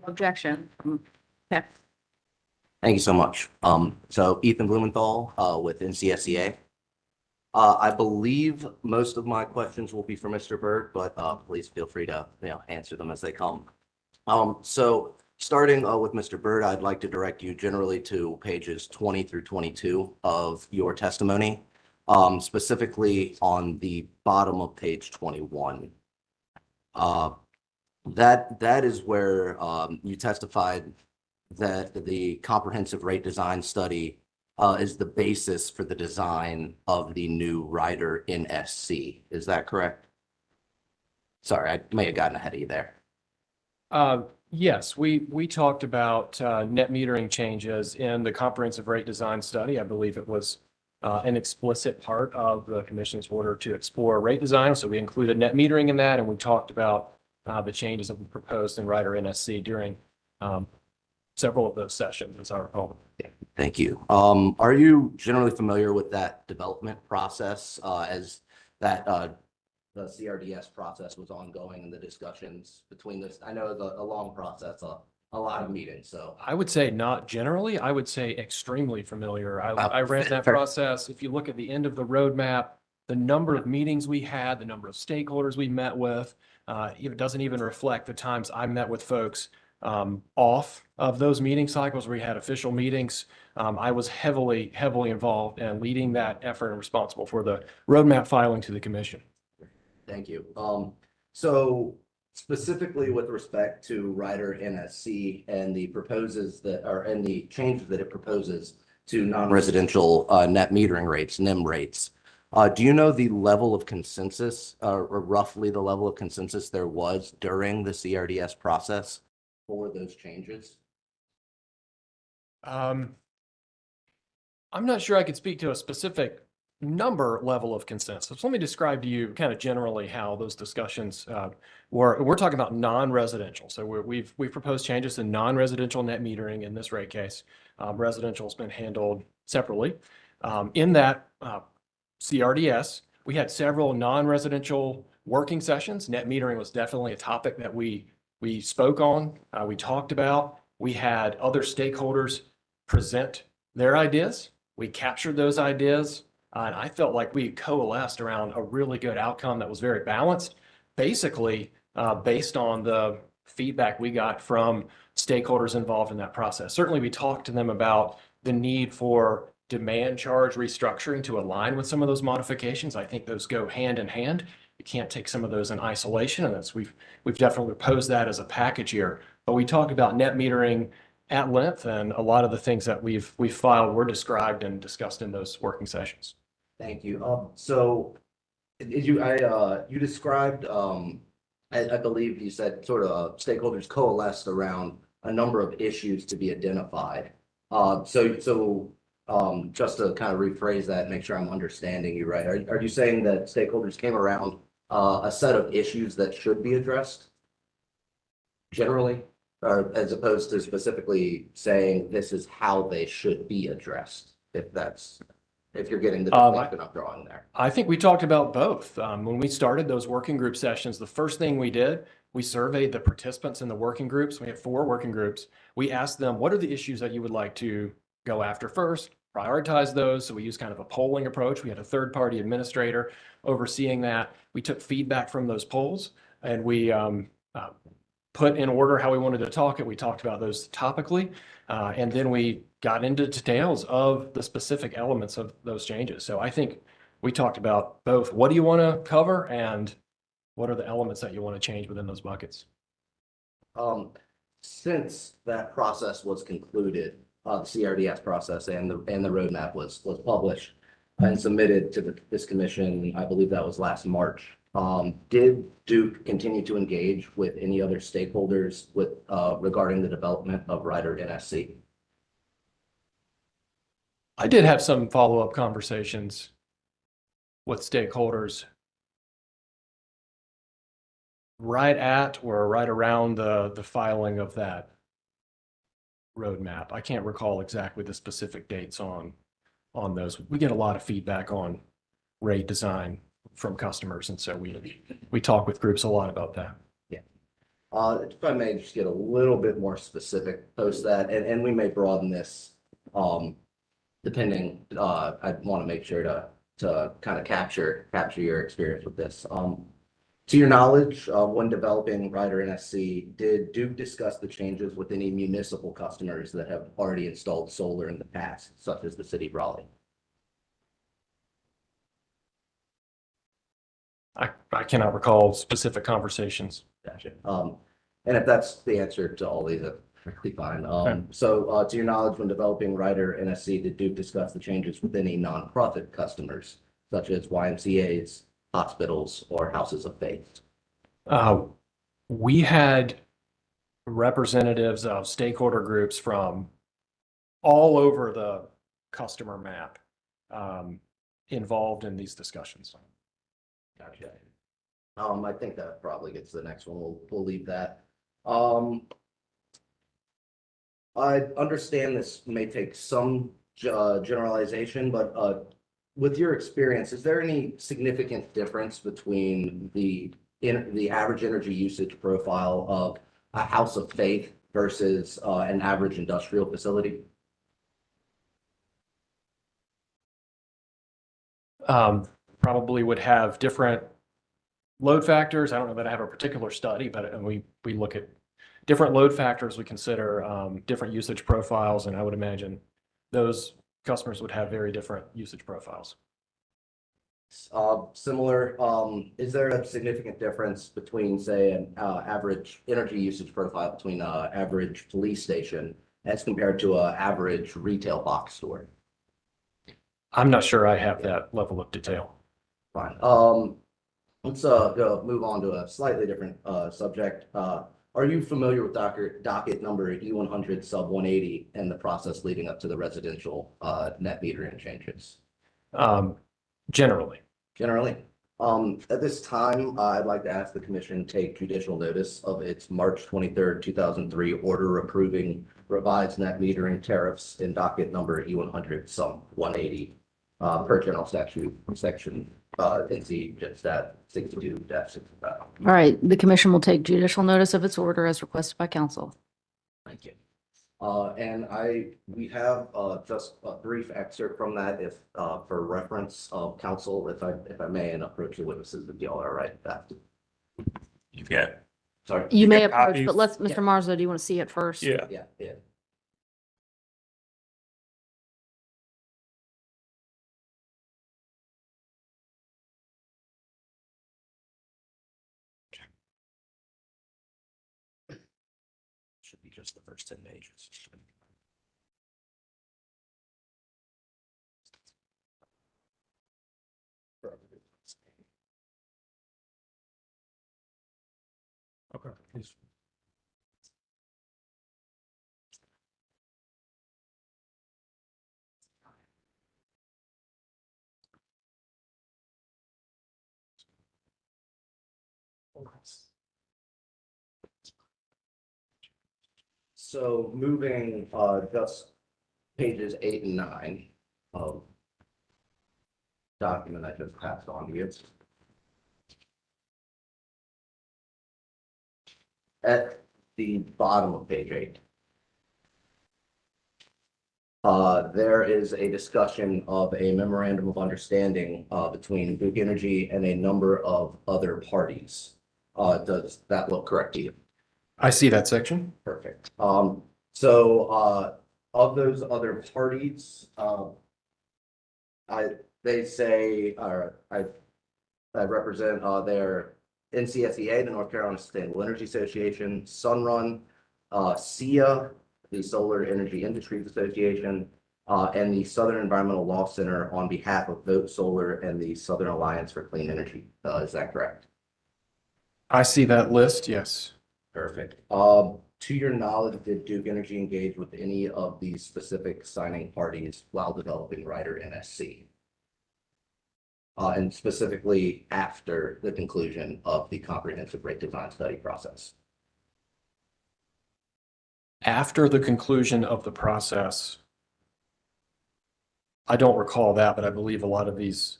Objection. Okay. Thank you so much. So Ethan Blumenthal with NCSEA. I believe most of my questions will be for Mr. Byrd, but please feel free to answer them as they come. So starting with Mr. Byrd, I'd like to direct you generally to pages 20 through 22 of your testimony, specifically on the bottom of page 21. That is where you testified that the comprehensive rate design study is the basis for the design of the new rider NSC. Is that correct? Sorry, I may have gotten ahead of you there. Yes, we talked about net metering changes in the comprehensive rate design study. I believe it was an explicit part of the commission's order to explore rate design. So we included net metering in that, and we talked about the changes that were proposed in rider NSC during several of those sessions, as I recall. Thank you. Are you generally familiar with that development process as that the CRDS process was ongoing and the discussions between this? I know a long process, a lot of meetings, so. I would say not generally. I would say extremely familiar. I ran that process. If you look at the end of the roadmap, the number of meetings we had, the number of stakeholders we met with, it doesn't even reflect the times I met with folks off of those meeting cycles where we had official meetings. I was heavily involved in leading that effort and responsible for the roadmap filing to the commission. Thank you. So specifically with respect to rider NSC and the the changes that it proposes to non-residential net metering rates, NEM rates, do you know the level of consensus or roughly the level of consensus there was during the CRDS process for those changes? I'm not sure I could speak to a specific number level of consensus. Let me describe to you kind of generally how those discussions were. We're talking about non-residential. So we've proposed changes in non-residential net metering in this rate case. Residential has been handled separately. In that CRDS, we had several non-residential working sessions. Net metering was definitely a topic that we spoke on, we talked about. We had other stakeholders present their ideas. We captured those ideas, and I felt like we coalesced around a really good outcome that was very balanced, basically based on the feedback we got from stakeholders involved in that process. Certainly, we talked to them about the need for demand charge restructuring to align with some of those modifications. I think those go hand in hand. You can't take some of those in isolation, and we've definitely proposed that as a package here. But we talked about net metering at length, and a lot of the things that we've filed were described and discussed in those working sessions. Thank you. So you described, I believe you said sort of stakeholders coalesced around a number of issues to be identified. Just to kind of rephrase that, make sure I'm understanding you right. Are you saying that stakeholders came around a set of issues that should be addressed generally, or as opposed to specifically saying this is how they should be addressed? If you're getting the distinction I'm drawing there. I think we talked about both. When we started those working group sessions, the first thing we did, we surveyed the participants in the working groups. We had 4 working groups. We asked them, what are the issues that you would like to go after first? Prioritize those. So we used kind of a polling approach. We had a third-party administrator overseeing that. We took feedback from those polls, and we put in order how we wanted to talk it. We talked about those topically, and then we got into details of the specific elements of those changes. So I think we talked about both. What do you want to cover, and what are the elements that you want to change within those buckets? Since that process was concluded, the CRDS process and the roadmap was published and submitted to this commission, I believe that was last March. Did Duke continue to engage with any other stakeholders regarding the development of Rider NSC? I did have some follow-up conversations with stakeholders right at or right around the filing of that roadmap. I can't recall exactly the specific dates on those. We get a lot of feedback on rate design from customers, and so we talk with groups a lot about that. Yeah. If I may just get a little bit more specific post that, and we may broaden this depending. I want to make sure to kind of capture your experience with this. To your knowledge, when developing Rider NSC, did Duke discuss the changes with any municipal customers that have already installed solar in the past, such as the city of Raleigh? I cannot recall specific conversations. Gotcha. And if that's the answer to all these, that's perfectly fine. So to your knowledge, when developing Rider NSC, did Duke discuss the changes with any nonprofit customers, such as YMCA's, hospitals, or houses of faith? We had representatives of stakeholder groups from all over the customer map involved in these discussions. Gotcha. I think that probably gets to the next one. We'll leave that. I understand this may take some generalization, but with your experience, is there any significant difference between the average energy usage profile of a house of faith versus an average industrial facility? Probably would have different load factors. I don't know that I have a particular study, but we look at different load factors. We consider different usage profiles, and I would imagine those customers would have very different usage profiles. Similar, is there a significant difference between, say, an average energy usage profile between an average police station as compared to an average retail box store? I'm not sure I have that level of detail. Fine. Let's go move on to a slightly different subject. Are you familiar with docket number E100 sub 180 and the process leading up to the residential net metering changes? Generally. Generally. At this time, I'd like to ask the commission to take judicial notice of its March 23rd, 2003 order approving revised net metering tariffs in docket number E100 sub 180 per general statute section NC stat 62-65. All right, the commission will take judicial notice of its order as requested by council. Thank you. And we have just a brief excerpt from that if for reference of council, if I may, and approach the witnesses if y'all are right with that. You've got. Sorry. You may got approach, copies? but let's, Yeah. Mr. Marzo, do you want to see it first? Yeah. Yeah, yeah. Should be just the first 10 pages. Okay. So moving just pages 8 and 9 of document I just passed on to you. At the bottom of page 8. There is a discussion of a memorandum of understanding between Duke Energy and a number of other parties. Does that look correct to you? I see that section. Perfect. So of those other parties, they say, I represent their NCSEA, the North Carolina Sustainable Energy Association, Sunrun, SEIA, the Solar Energy Industries Association, and the Southern Environmental Law Center on behalf of Vote Solar and the Southern Alliance for Clean Energy. Is that correct? I see that list, yes. Perfect. To your knowledge, did Duke Energy engage with any of these specific signing parties while developing Rider NSC? And specifically after the conclusion of the comprehensive rate design study process? After the conclusion of the process, I don't recall that, but I believe a lot of these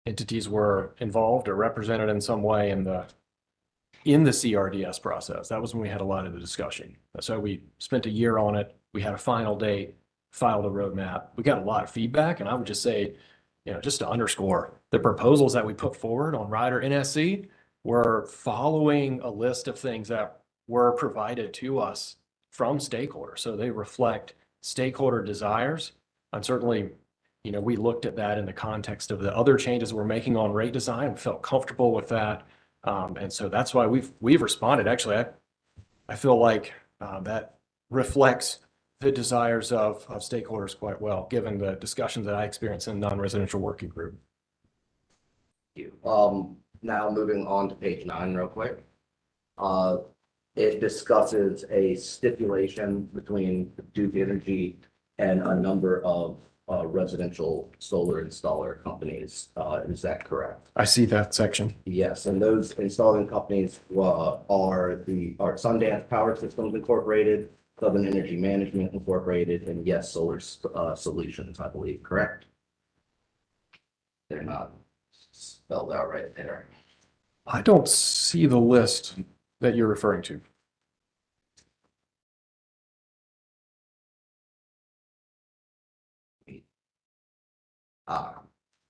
entities were involved or represented in some way in the CRDS process. That was when we had a lot of the discussion. So we spent a year on it. We had a final date, filed a roadmap. We got a lot of feedback, and I would just say, just to underscore, the proposals that we put forward on Rider NSC were following a list of things that were provided to us from stakeholders. So they reflect stakeholder desires. And certainly, we looked at that in the context of the other changes we're making on rate design. We felt comfortable with that. And so that's why we've responded. Actually, I feel like that reflects the desires of stakeholders quite well, given the discussions that I experienced in the non-residential working group. Thank you. Now moving on to page 9 real quick. It discusses a stipulation between Duke Energy and a number of residential solar installer companies. Is that correct? I see that section. Yes, and those installing companies are Sundance Power Systems Incorporated, Southern Energy Management Incorporated, and Yes Solar Solutions, I believe, correct? They're not spelled out right there. I don't see the list that you're referring to.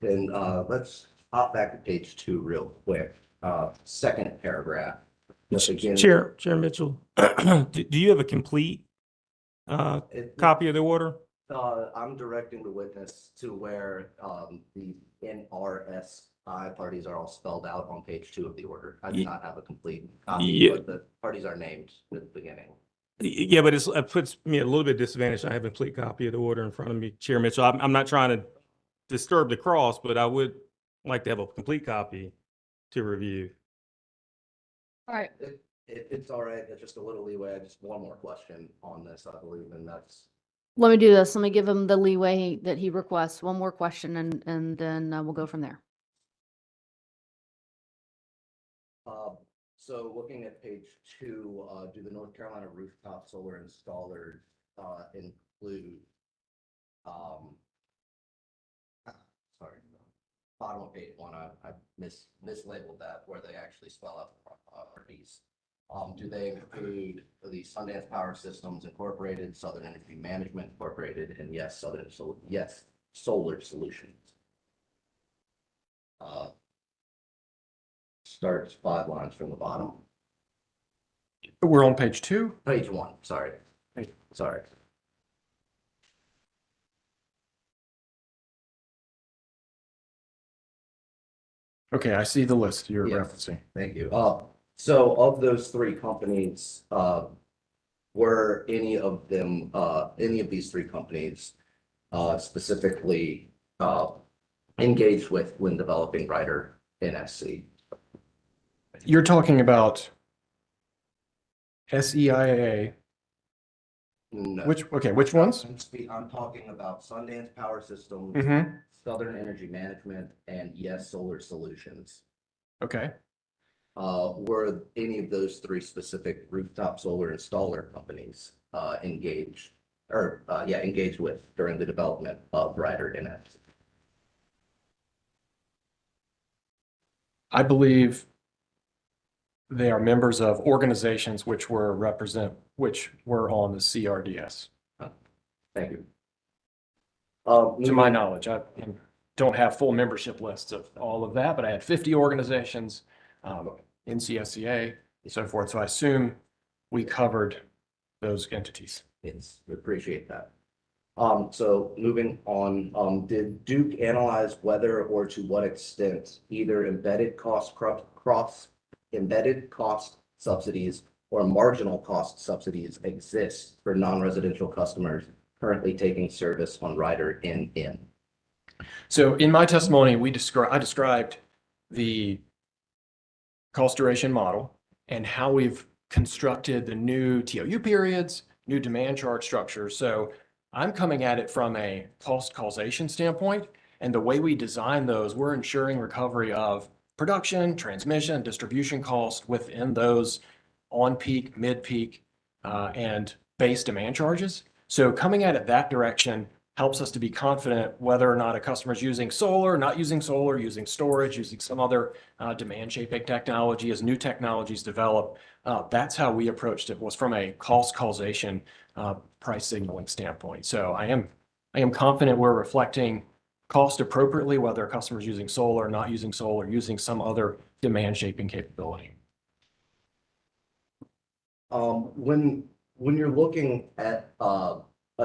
Then let's hop back to page 2 real quick. Second paragraph. Just again, Chair Mitchell, do you have a complete copy of the order? I'm directing the witness to where the NRSI parties are all spelled out on page 2 of the order. I do not have a complete copy, but the parties are named at the beginning. Yeah, but it puts me at a little bit disadvantaged. I have a complete copy of the order in front of me, Chair Mitchell. I'm not trying to disturb the cross, but I would like to have a complete copy to review. All right. It's all right, it's just a little leeway, I just one more question on this, I believe, and that's, Let me do this. Let me give him the leeway that he requests. One more question and then we'll go from there. so looking at page 2, do the North Carolina rooftop solar installers, include, sorry, bottom of page 1, I mislabeled that where they actually spell out properties. Do they include the Sundance Power Systems Incorporated, Southern Energy Management Incorporated, and yes, Solar Solutions? Starts 5 lines from the bottom. We're on page 2? Page 1, sorry. Sorry. Okay, I see the list you're Yes. referencing. Thank you. So of those 3 companies, were any of these 3 companies specifically engaged with when developing Rider NSC? You're talking about SEIA. No. Which ones? I'm talking about Sundance Power Systems, Mm-hmm. Southern Energy Management, and yes, Solar Solutions. Okay. Were any of those 3 specific rooftop solar installer companies engaged with during the development of Rider NSC? I believe they are members of organizations which were on the CRDS. Thank you. To my knowledge, I don't have full membership lists of all of that, but I had 50 organizations, NCSEA, and so forth. So I assume we covered those entities. Yes, we appreciate that. So moving on, did Duke analyze whether or to what extent either embedded cost subsidies or marginal cost subsidies exist for non-residential customers currently taking service on Rider NN? So in my testimony, I described the cost duration model and how we've constructed the new TOU periods, new demand charge structures. So I'm coming at it from a cost causation standpoint, and the way we design those, we're ensuring recovery of production, transmission, distribution costs within those on-peak, mid-peak, and base demand charges. So coming at it that direction helps us to be confident whether or not a customer is using solar, not using solar, using storage, using some other demand shaping technology as new technologies develop. That's how we approached it, was from a cost causation price signaling standpoint. So I am confident we're reflecting cost appropriately, whether a customer is using solar, not using solar, using some other demand shaping capability. When you're looking at a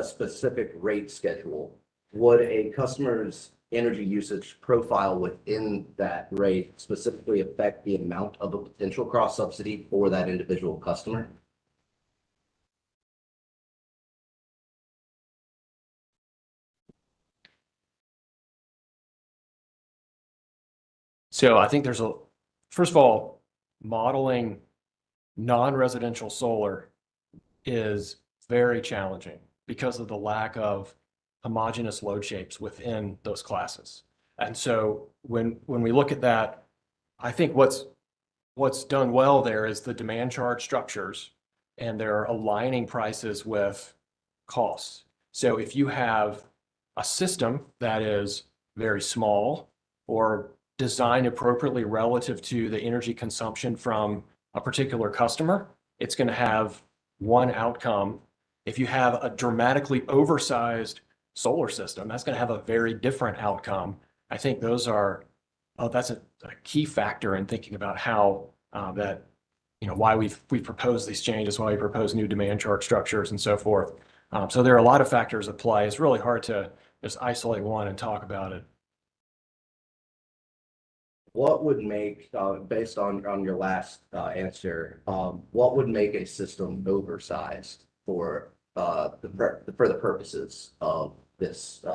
specific rate schedule, would a customer's energy usage profile within that rate specifically affect the amount of a potential cross subsidy for that individual customer? So I think first of all, modeling non-residential solar is very challenging because of the lack of homogeneous load shapes within those classes. And so when we look at that, I think what's done well there is the demand charge structures, and they're aligning prices with costs. So if you have a system that is very small or designed appropriately relative to the energy consumption from a particular customer, it's going to have one outcome. If you have a dramatically oversized solar system, that's going to have a very different outcome. I think that's a key factor in thinking about how why we've proposed these changes, why we propose new demand charge structures and so forth. So there are a lot of factors at play. It's really hard to just isolate one and talk about it. What would make, based on your last answer, what would make a system oversized for the purposes of this,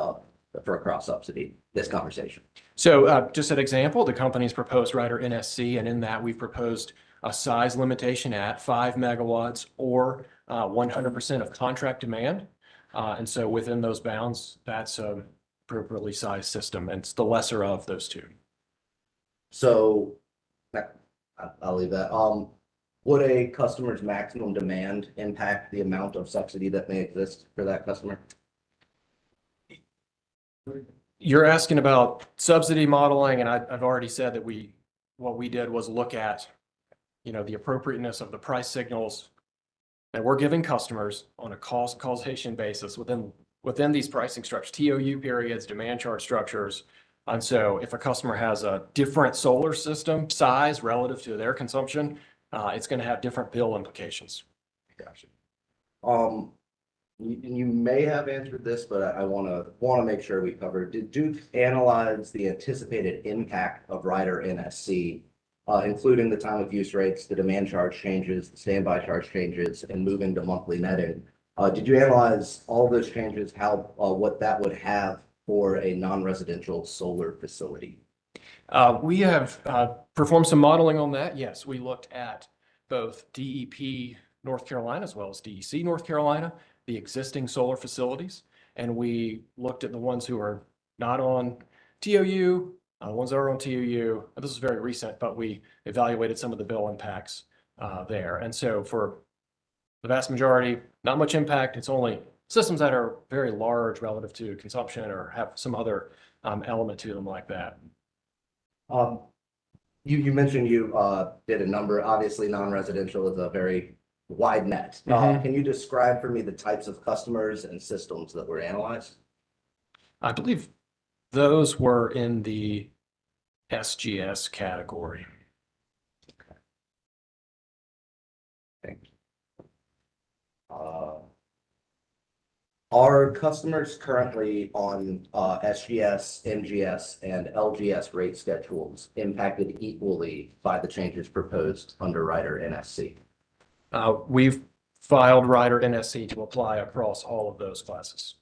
for a cross subsidy, this conversation? So just an example, the company's proposed Rider NSC, and in that we've proposed a size limitation at 5 megawatts or 100% of contract demand. And so within those bounds, that's a appropriately sized system, and it's the lesser of those two. So I'll leave that. Would a customer's maximum demand impact the amount of subsidy that may exist for that customer? You're asking about subsidy modeling, and I've already said that what we did was look at, the appropriateness of the price signals that we're giving customers on a cost causation basis within these pricing structures, TOU periods, demand charge structures. And so if a customer has a different solar system size relative to their consumption, it's going to have different bill implications. Gotcha. You may have answered this, but I want to make sure we cover. Did Duke analyze the anticipated impact of rider NSC, including the time of use rates, the demand charge changes, the standby charge changes, and moving to monthly netting? Did you analyze all those changes, what that would have for a non-residential solar facility? We have performed some modeling on that. Yes, we looked at both DEP North Carolina as well as DEC North Carolina, the existing solar facilities, and we looked at the ones who are not on TOU, the ones that are on TOU. This is very recent, but we evaluated some of the bill impacts there. And so for the vast majority, not much impact. It's only systems that are very large relative to consumption or have some other element to them like that. You mentioned you did a number. Obviously, non-residential is a very wide net. Can you describe for me the types of customers and systems that were analyzed? I believe those were in the SGS category. Thank you. Are customers currently on SGS, NGS, and LGS rate schedules impacted equally by the changes proposed under rider NSC? We've filed rider NSC to apply across all of those classes.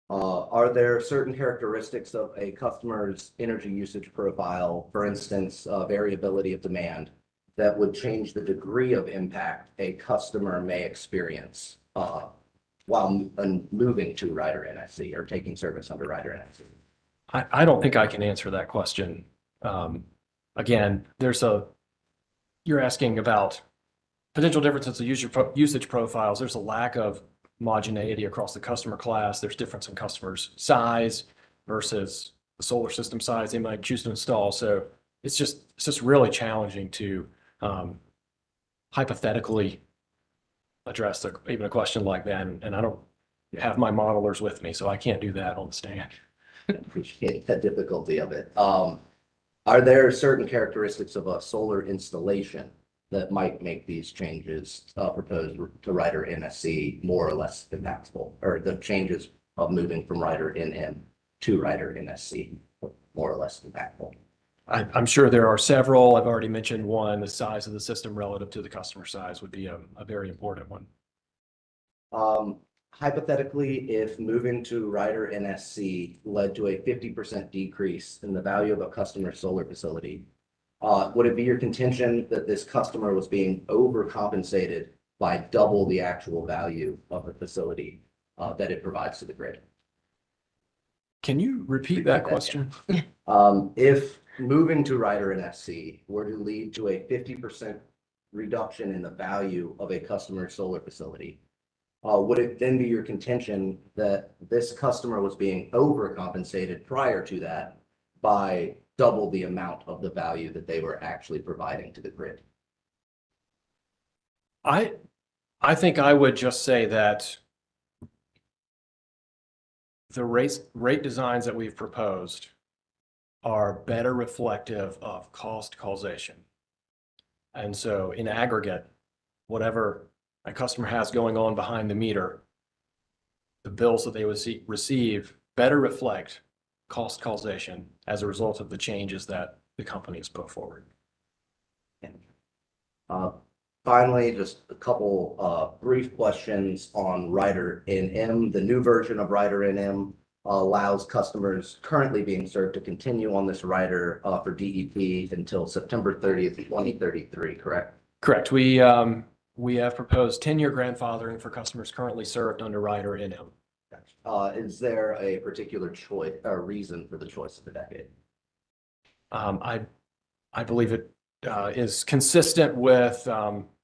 Are there certain characteristics of a customer's energy usage profile, for instance, variability of demand, that would change the degree of impact a customer may experience while moving to rider NSC or taking service under rider NSC? I don't think I can answer that question. Again, you're asking about potential differences in usage profiles. There's a lack of homogeneity across the customer class. There's difference in customers' size versus the solar system size they might choose to install. So it's just really challenging to hypothetically address even a question like that. And I don't have my modelers with me, so I can't do that on the stand. Appreciate the difficulty of it. Are there certain characteristics of a solar installation that might make these changes proposed to rider NSC more or less impactful, or the changes of moving from rider NM to rider NSC more or less impactful? I'm sure there are several. I've already mentioned one. The size of the system relative to the customer size would be a very important one. Hypothetically, if moving to rider NSC led to a 50% decrease in the value of a customer solar facility, would it be your contention that this customer was being overcompensated by double the actual value of the facility that it provides to the grid? Can you repeat that question? If moving to rider NSC were to lead to a 50% reduction in the value of a customer solar facility, would it then be your contention that this customer was being overcompensated prior to that by double the amount of the value that they were actually providing to the grid? I think I would just say that the rate designs that we've proposed are better reflective of cost causation. And so in aggregate, whatever a customer has going on behind the meter, the bills that they would receive better reflect cost causation as a result of the changes that the company has put forward. Finally, just a couple brief questions on rider NM, the new version of rider NM. allows customers currently being served to continue on this rider for DEP until September 30th, 2033, correct? Correct. We have proposed 10-year grandfathering for customers currently served under rider NM. Is there a particular choice or reason for the choice of the decade? I believe it is consistent with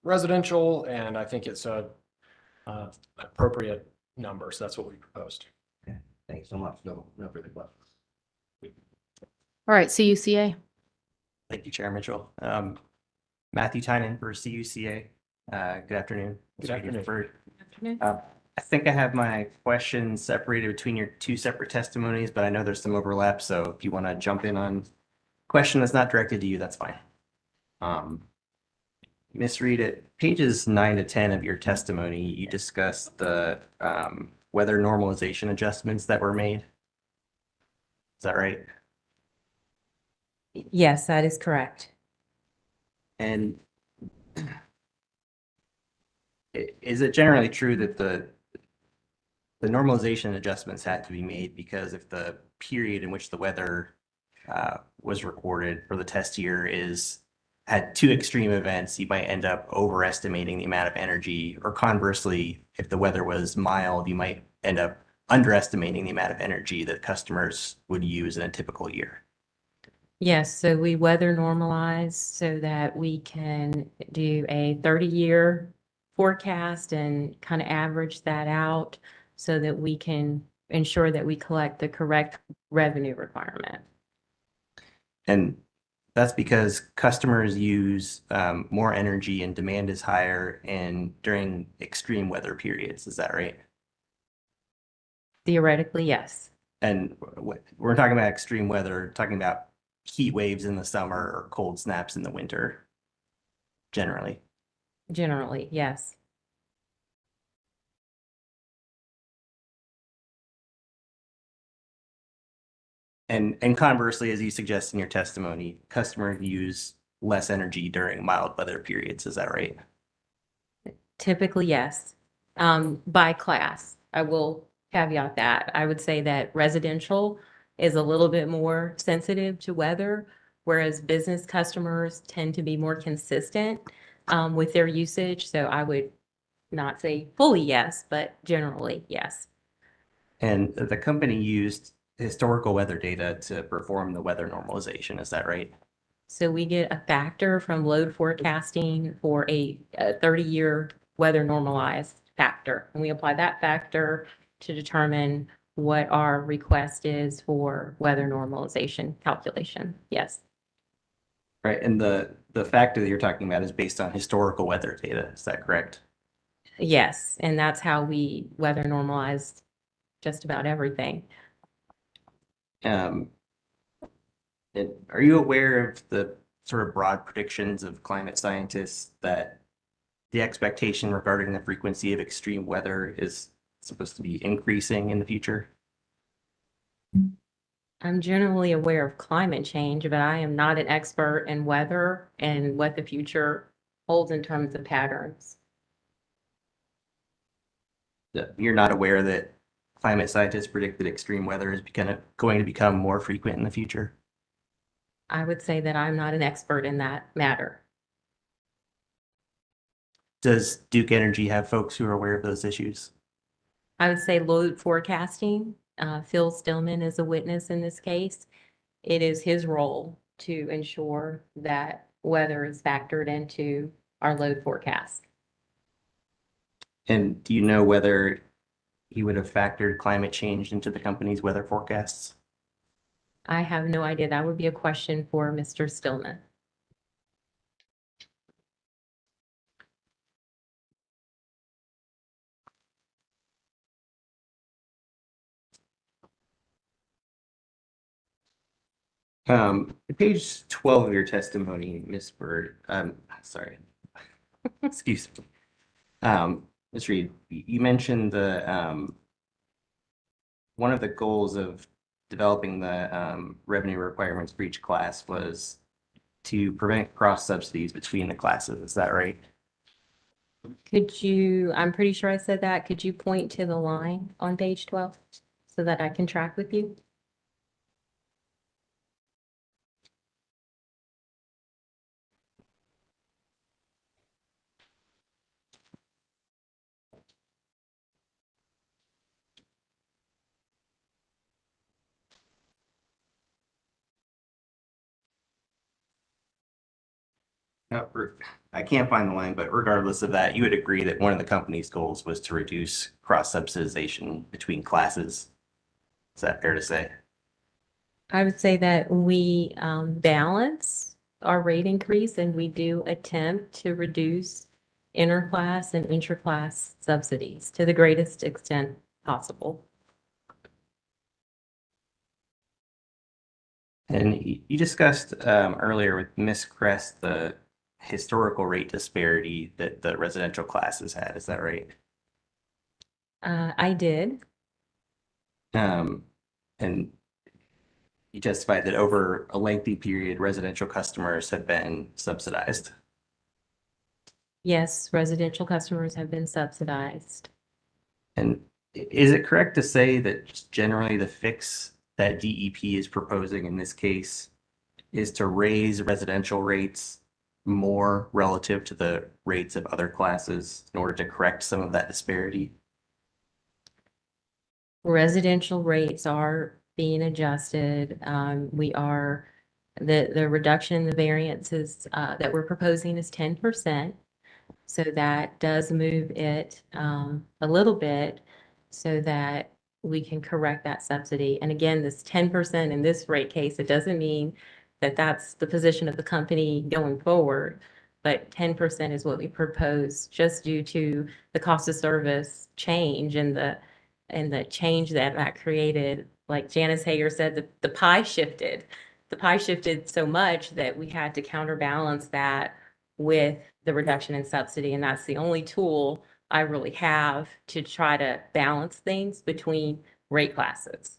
residential, and I think it's a appropriate number. So that's what we proposed. Okay. Thanks so much. No further questions. All right, CUCA. Thank you, Chair Mitchell. Matthew Tynan for CUCA. Good afternoon. Good afternoon. I think I have my questions separated between your two separate testimonies, but I know there's some overlap. So if you want to jump in on a question that's not directed to you, that's fine. Ms. Reed, at pages 9 to 10 of your testimony, you discussed the weather normalization adjustments that were made. Is that right? Yes, that is correct. And is it generally true that the normalization adjustments had to be made because if the period in which the weather was recorded for the test year had two extreme events, you might end up overestimating the amount of energy, or conversely, if the weather was mild, you might end up underestimating the amount of energy that customers would use in a typical year? Yes, so we weather normalize so that we can do a 30-year forecast and kind of average that out so that we can ensure that we collect the correct revenue requirement. And that's because customers use more energy and demand is higher during extreme weather periods. Is that right? Theoretically, yes. And we're talking about extreme weather, talking about heat waves in the summer or cold snaps in the winter, generally. Generally, yes. And conversely, as you suggest in your testimony, customers use less energy during mild weather periods. Is that right? Typically, yes. By class, I will caveat that. I would say that residential is a little bit more sensitive to weather, whereas business customers tend to be more consistent with their usage. So I would not say fully yes, but generally yes. And the company used historical weather data to perform the weather normalization. Is that right? So we get a factor from load forecasting for a 30-year weather normalized factor. And we apply that factor to determine what our request is for weather normalization calculation. Yes. Right. And the factor that you're talking about is based on historical weather data. Is that correct? Yes. And that's how we weather normalized just about everything. Are you aware of the sort of broad predictions of climate scientists that the expectation regarding the frequency of extreme weather is supposed to be increasing in the future? I'm generally aware of climate change, but I am not an expert in weather and what the future holds in terms of patterns. You're not aware that climate scientists predict that extreme weather is going to become more frequent in the future? I would say that I'm not an expert in that matter. Does Duke Energy have folks who are aware of those issues? I would say load forecasting. Phil Stillman is a witness in this case. It is his role to ensure that weather is factored into our load forecast. And do you know whether he would have factored climate change into the company's weather forecasts? I have no idea. That would be a question for Mr. Stillman. Page 12 of your testimony, Ms. Bird, sorry, excuse me. Ms. Reed, you mentioned one of the goals of developing the revenue requirements for each class was to prevent cross subsidies between the classes. Is that right? Could you, I'm pretty sure I said that. Could you point to the line on page 12? so that I can track with you. I can't find the line, but regardless of that, you would agree that one of the company's goals was to reduce cross-subsidization between classes. Is that fair to say? I would say that we balance our rate increase and we do attempt to reduce interclass and intraclass subsidies to the greatest extent possible. And you discussed earlier with Ms. Crest the historical rate disparity that the residential classes had. Is that right? I did. And you justified that over a lengthy period, residential customers have been subsidized. Yes, residential customers have been subsidized. And is it correct to say that just generally the fix that DEP is proposing in this case is to raise residential rates more relative to the rates of other classes in order to correct some of that disparity? Residential rates are being adjusted. The reduction in the variances that we're proposing is 10%. So that does move it a little bit so that we can correct that subsidy. And again, this 10% in this rate case, it doesn't mean that that's the position of the company going forward, but 10% is what we propose just due to the cost of service change and the change that created. Like Janice Hager said, the pie shifted. The pie shifted so much that we had to counterbalance that with the reduction in subsidy. And that's the only tool I really have to try to balance things between rate classes.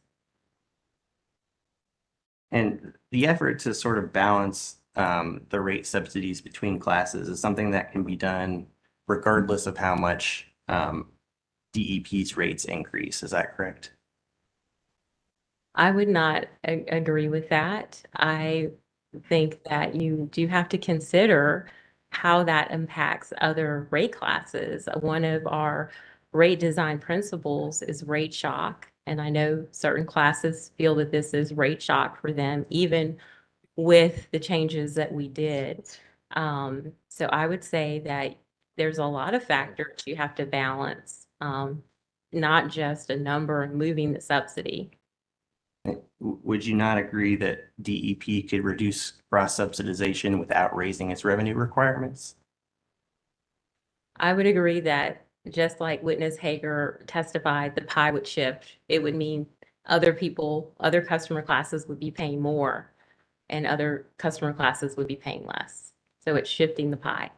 And the effort to sort of balance the rate subsidies between classes is something that can be done regardless of how much DEP's rates increase. Is that correct? I would not agree with that. I think that you do have to consider how that impacts other rate classes. One of our rate design principles is rate shock. And I know certain classes feel that this is rate shock for them, even with the changes that we did. So I would say that there's a lot of factors you have to balance, not just a number and moving the subsidy. Would you not agree that DEP could reduce cross-subsidization without raising its revenue requirements? I would agree that just like witness Hager testified, the pie would shift. It would mean other people, other customer classes would be paying more and other customer classes would be paying less. So it's shifting the pie.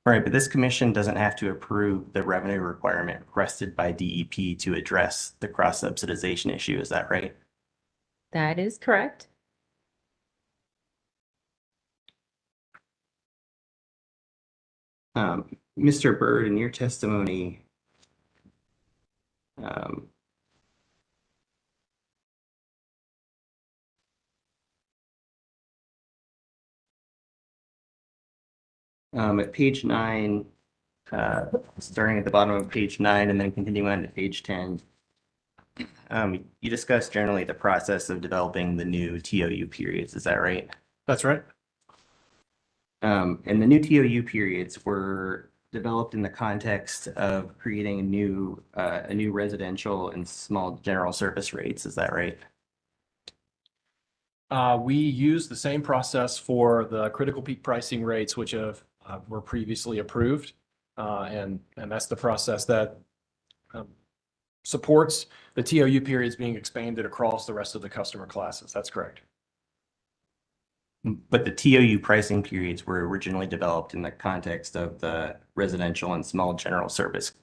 Right, but this commission doesn't have to approve the revenue requirement requested by DEP to address the cross-subsidization issue. Is that right? That is correct. Mr. Byrd, in your testimony, at page 9, starting at the bottom of page 9 and then continuing on to page 10, you discussed generally the process of developing the new TOU periods. Is that right? That's right. And the new TOU periods were developed in the context of creating a new residential and small general service rates. Is that right? We use the same process for the critical peak pricing rates, which were previously approved. And that's the process that supports the TOU periods being expanded across the rest of the customer classes. That's correct. But the TOU pricing periods were originally developed in the context of the residential and small general service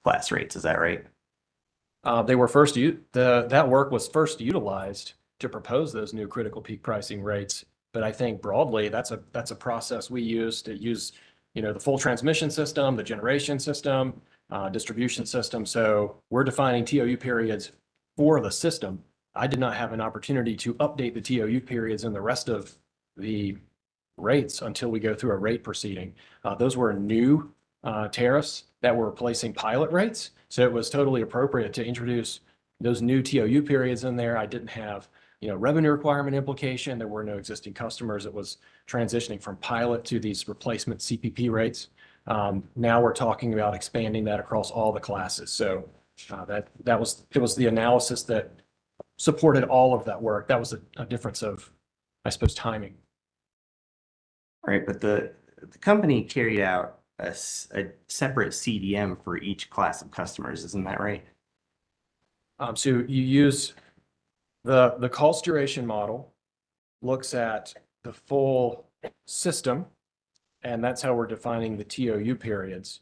class rates. Is that right? They were first that work was first utilized to propose those new critical peak pricing rates. But I think broadly, that's a process we use to use, the full transmission system, the generation system, distribution system. So we're defining TOU periods for the system, I did not have an opportunity to update the TOU periods and the rest of the rates until we go through a rate proceeding. Those were new tariffs that were replacing pilot rates. So it was totally appropriate to introduce those new TOU periods in there. I didn't have, revenue requirement implication. There were no existing customers. It was transitioning from pilot to these replacement CPP rates. Now we're talking about expanding that across all the classes. So it was the analysis that supported all of that work. That was a difference of, I suppose, timing. Right, but the company carried out a separate CDM for each class of customers, isn't that right? So you use the cost duration model, looks at the full system, and that's how we're defining the TOU periods.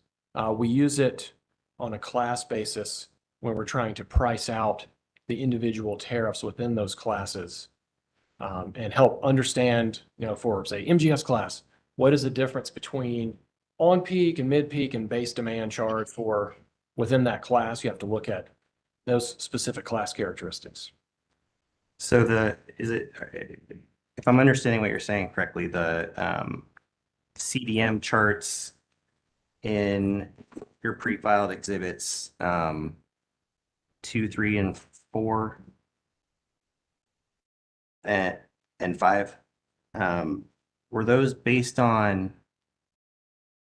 We use it on a class basis when we're trying to price out the individual tariffs within those classes, and help understand, for say MGS class, what is the difference between on-peak and mid-peak and base demand charge for within that class? You have to look at those specific class characteristics. So if I'm understanding what you're saying correctly, the CDM charts in your pre-filed exhibits 2, 3, and 4 and 5, were those based on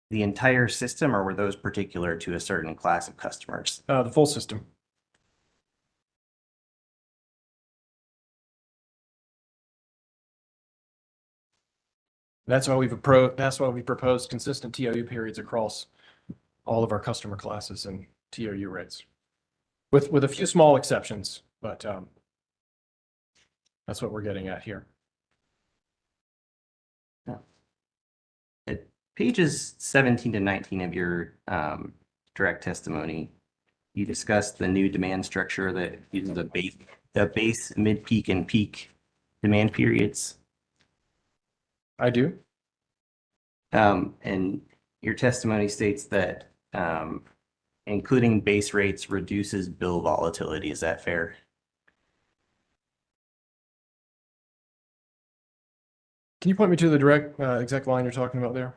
the entire system, or were those particular to a certain class of customers? The full system. That's why we proposed consistent TOU periods across all of our customer classes and TOU rates, with a few small exceptions, but that's what we're getting at here. At pages 17 to 19 of your direct testimony, you discussed the new demand structure that uses the base, mid-peak, and peak demand periods. I do. And your testimony states that including base rates reduces bill volatility. Is that fair? Can you point me to the direct exact line you're talking about there?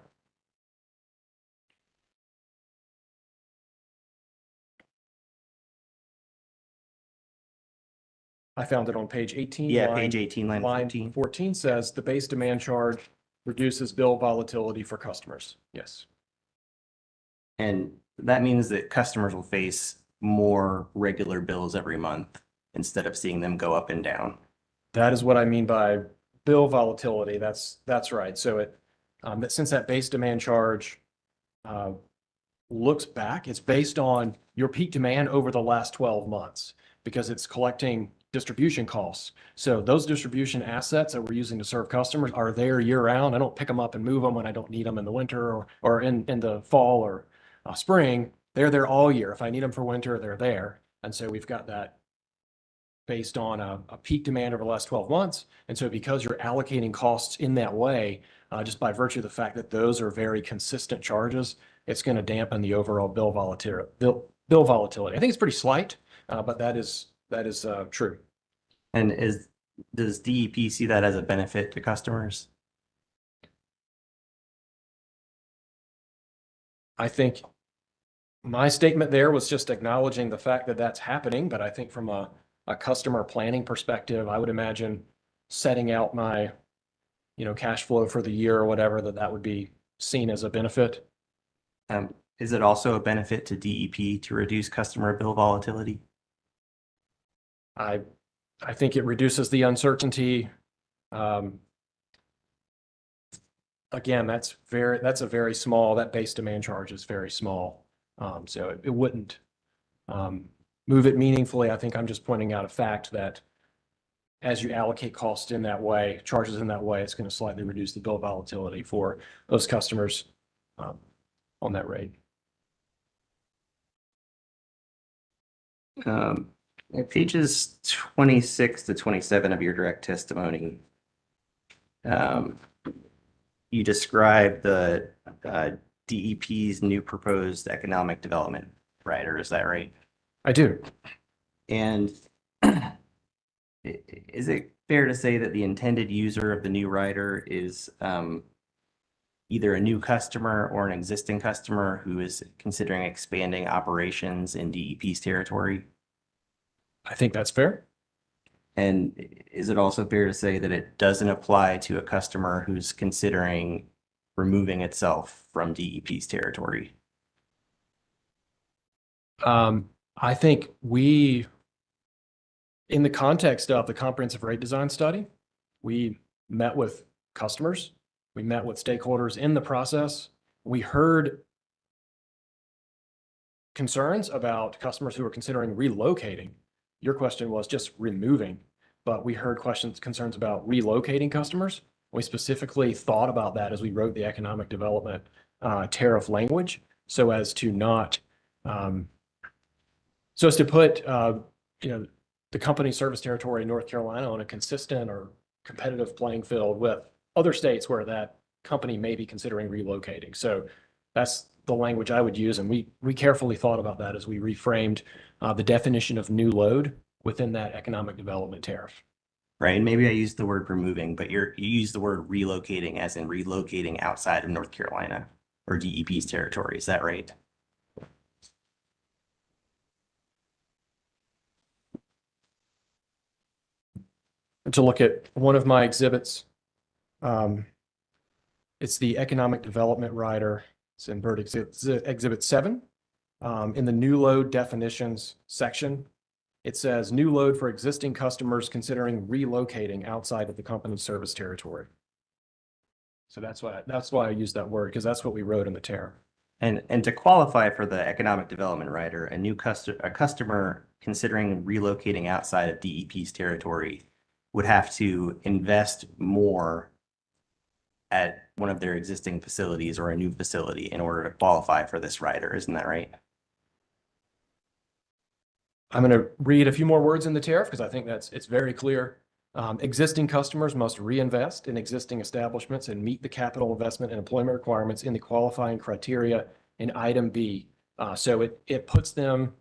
I found it on page 18. Yeah, page 18, line 14. 14 says the base demand charge reduces bill volatility for customers. Yes. And that means that customers will face more regular bills every month instead of seeing them go up and down. That is what I mean by bill volatility. That's right. So since that base demand charge looks back, it's based on your peak demand over the last 12 months because it's collecting distribution costs. So those distribution assets that we're using to serve customers are there year round. I don't pick them up and move them when I don't need them in the winter or in the fall or spring. They're there all year. If I need them for winter, they're there. And so we've got that based on a peak demand over the last 12 months. And so because you're allocating costs in that way, just by virtue of the fact that those are very consistent charges, it's going to dampen the overall bill volatility. I think it's pretty slight, but that is true. And does DEP see that as a benefit to customers? I think my statement there was just acknowledging the fact that that's happening, but I think from a customer planning perspective, I would imagine setting out my, cash flow for the year or whatever, that would be seen as a benefit. Is it also a benefit to DEP to reduce customer bill volatility? I think it reduces the uncertainty. Again, that base demand charge is very small. So it wouldn't move it meaningfully. I think I'm just pointing out a fact that as you allocate costs in that way, charges in that way, it's going to slightly reduce the bill volatility for those customers on that rate. Pages 26 to 27 of your direct testimony, you describe the DEP's new proposed economic development rider. Is that right? I do. And Is it fair to say that the intended user of the new rider is either a new customer or an existing customer who is considering expanding operations in DEP's territory? I think that's fair. And is it also fair to say that it doesn't apply to a customer who's considering removing itself from DEP's territory? I think we, in the context of the comprehensive rate design study, we met with customers, we met with stakeholders in the process. We heard concerns about customers who are considering relocating. Your question was just removing, but we heard concerns about relocating customers. We specifically thought about that as we wrote the economic development tariff language, so as to not, so as to put, the company service territory in North Carolina on a consistent or competitive playing field with other states where that company may be considering relocating. So that's the language I would use, and we carefully thought about that as we reframed the definition of new load within that economic development tariff. Right, and maybe I used the word removing, but you use the word relocating as in relocating outside of North Carolina or DEP's territory. Is that right? And to look at one of my exhibits, it's the economic development rider. It's in Bird Exhibit 7. In the new load definitions section, it says new load for existing customers considering relocating outside of the company's service territory. So that's why I use that word, because that's what we wrote in the tariff. And to qualify for the economic development rider, a customer considering relocating outside of DEP's territory would have to invest more at one of their existing facilities or a new facility in order to qualify for this rider. Isn't that right? I'm going to read a few more words in the tariff because I think it's very clear. Existing customers must reinvest in existing establishments and meet the capital investment and employment requirements in the qualifying criteria in item B. So it puts them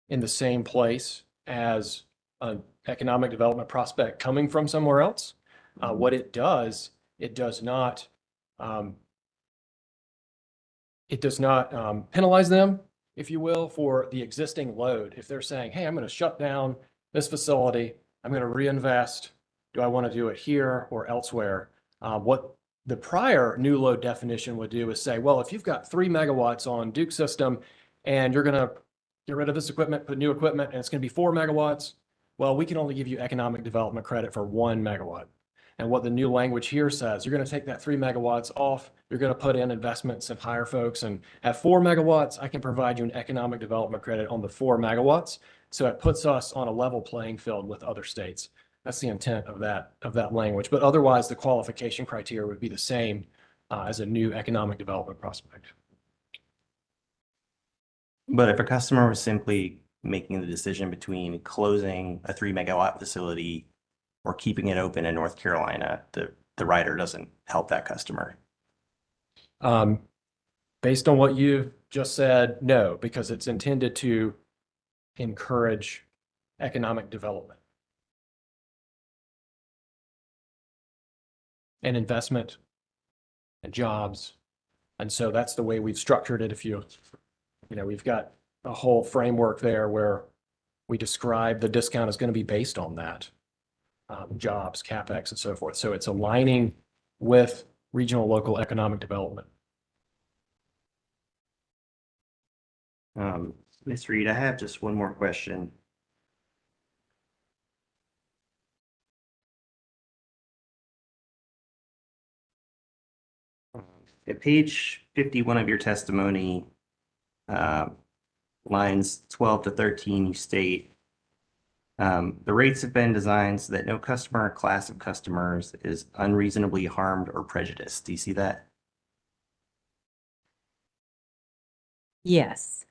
in the same place as an economic development prospect coming from somewhere else. What it does not penalize them, if you will, for the existing load. If they're saying, hey, I'm going to shut down this facility, I'm going to reinvest. Do I want to do it here or elsewhere? What the prior new load definition would do is say, well, if you've got 3 megawatts on Duke system and you're going to get rid of this equipment, put new equipment, and it's going to be 4 megawatts, well, we can only give you economic development credit for 1 megawatt. And what the new language here says, you're going to take that 3 megawatts off, you're going to put in investments and hire folks, and at 4 megawatts, I can provide you an economic development credit on the 4 megawatts. So it puts us on a level playing field with other states. That's the intent of that language. But otherwise, the qualification criteria would be the same as a new economic development prospect. But if a customer was simply making the decision between closing a 3 megawatt facility or keeping it open in North Carolina, the rider doesn't help that customer. Based on what you've just said, no, because it's intended to encourage economic development and investment and jobs. And so that's the way we've structured it. We've got a whole framework there where we describe the discount is going to be based on that. Jobs, CapEx, and so forth. So it's aligning with regional local economic development. Ms. Reed, I have just one more question. At page 51 of your testimony, lines 12 to 13, you state, the rates have been designed so that no customer or class of customers is unreasonably harmed or prejudiced. Do you see that? Yes.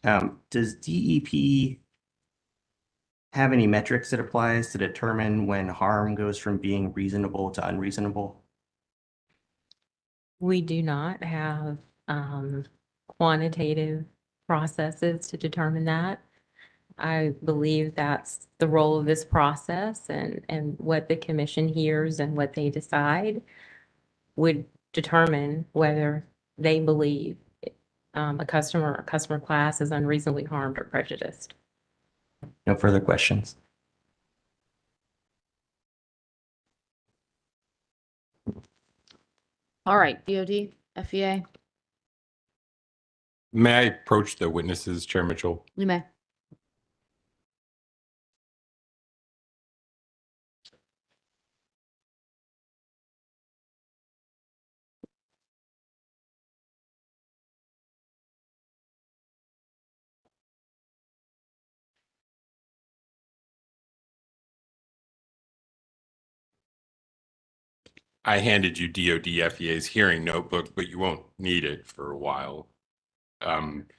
Does DEP have any metrics it applies to determine when harm goes from being reasonable to unreasonable? We do not have quantitative processes to determine that. I believe that's the role of this process, and what the commission hears and what they decide would determine whether they believe a customer or customer class is unreasonably harmed or prejudiced. No further questions. All right, DOD, FEA, May I approach the witnesses, Chair Mitchell? you may. I handed you DOD FEA's hearing notebook, but you won't need it for a while. And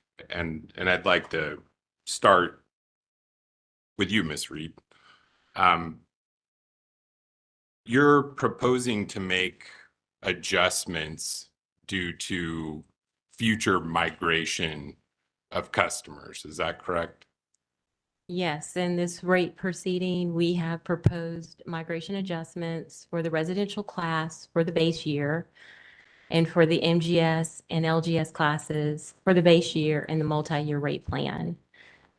I'd like to start with you, Ms. Reed. You're proposing to make adjustments due to future migration of customers. Is that correct? Yes, in this rate proceeding, we have proposed migration adjustments for the residential class for the base year, and for the MGS and LGS classes for the base year and the multi-year rate plan.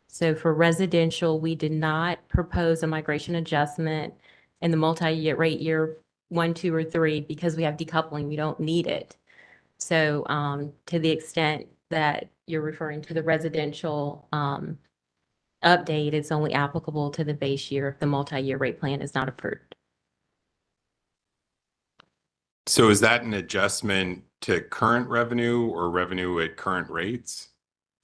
So for residential, we did not propose a migration adjustment in the multi-year rate year 1, 2, or 3 because we have decoupling. We don't need it. So to the extent that you're referring to the residential update, it's only applicable to the base year if the multi-year rate plan is not approved. So is that an adjustment to current revenue or revenue at current rates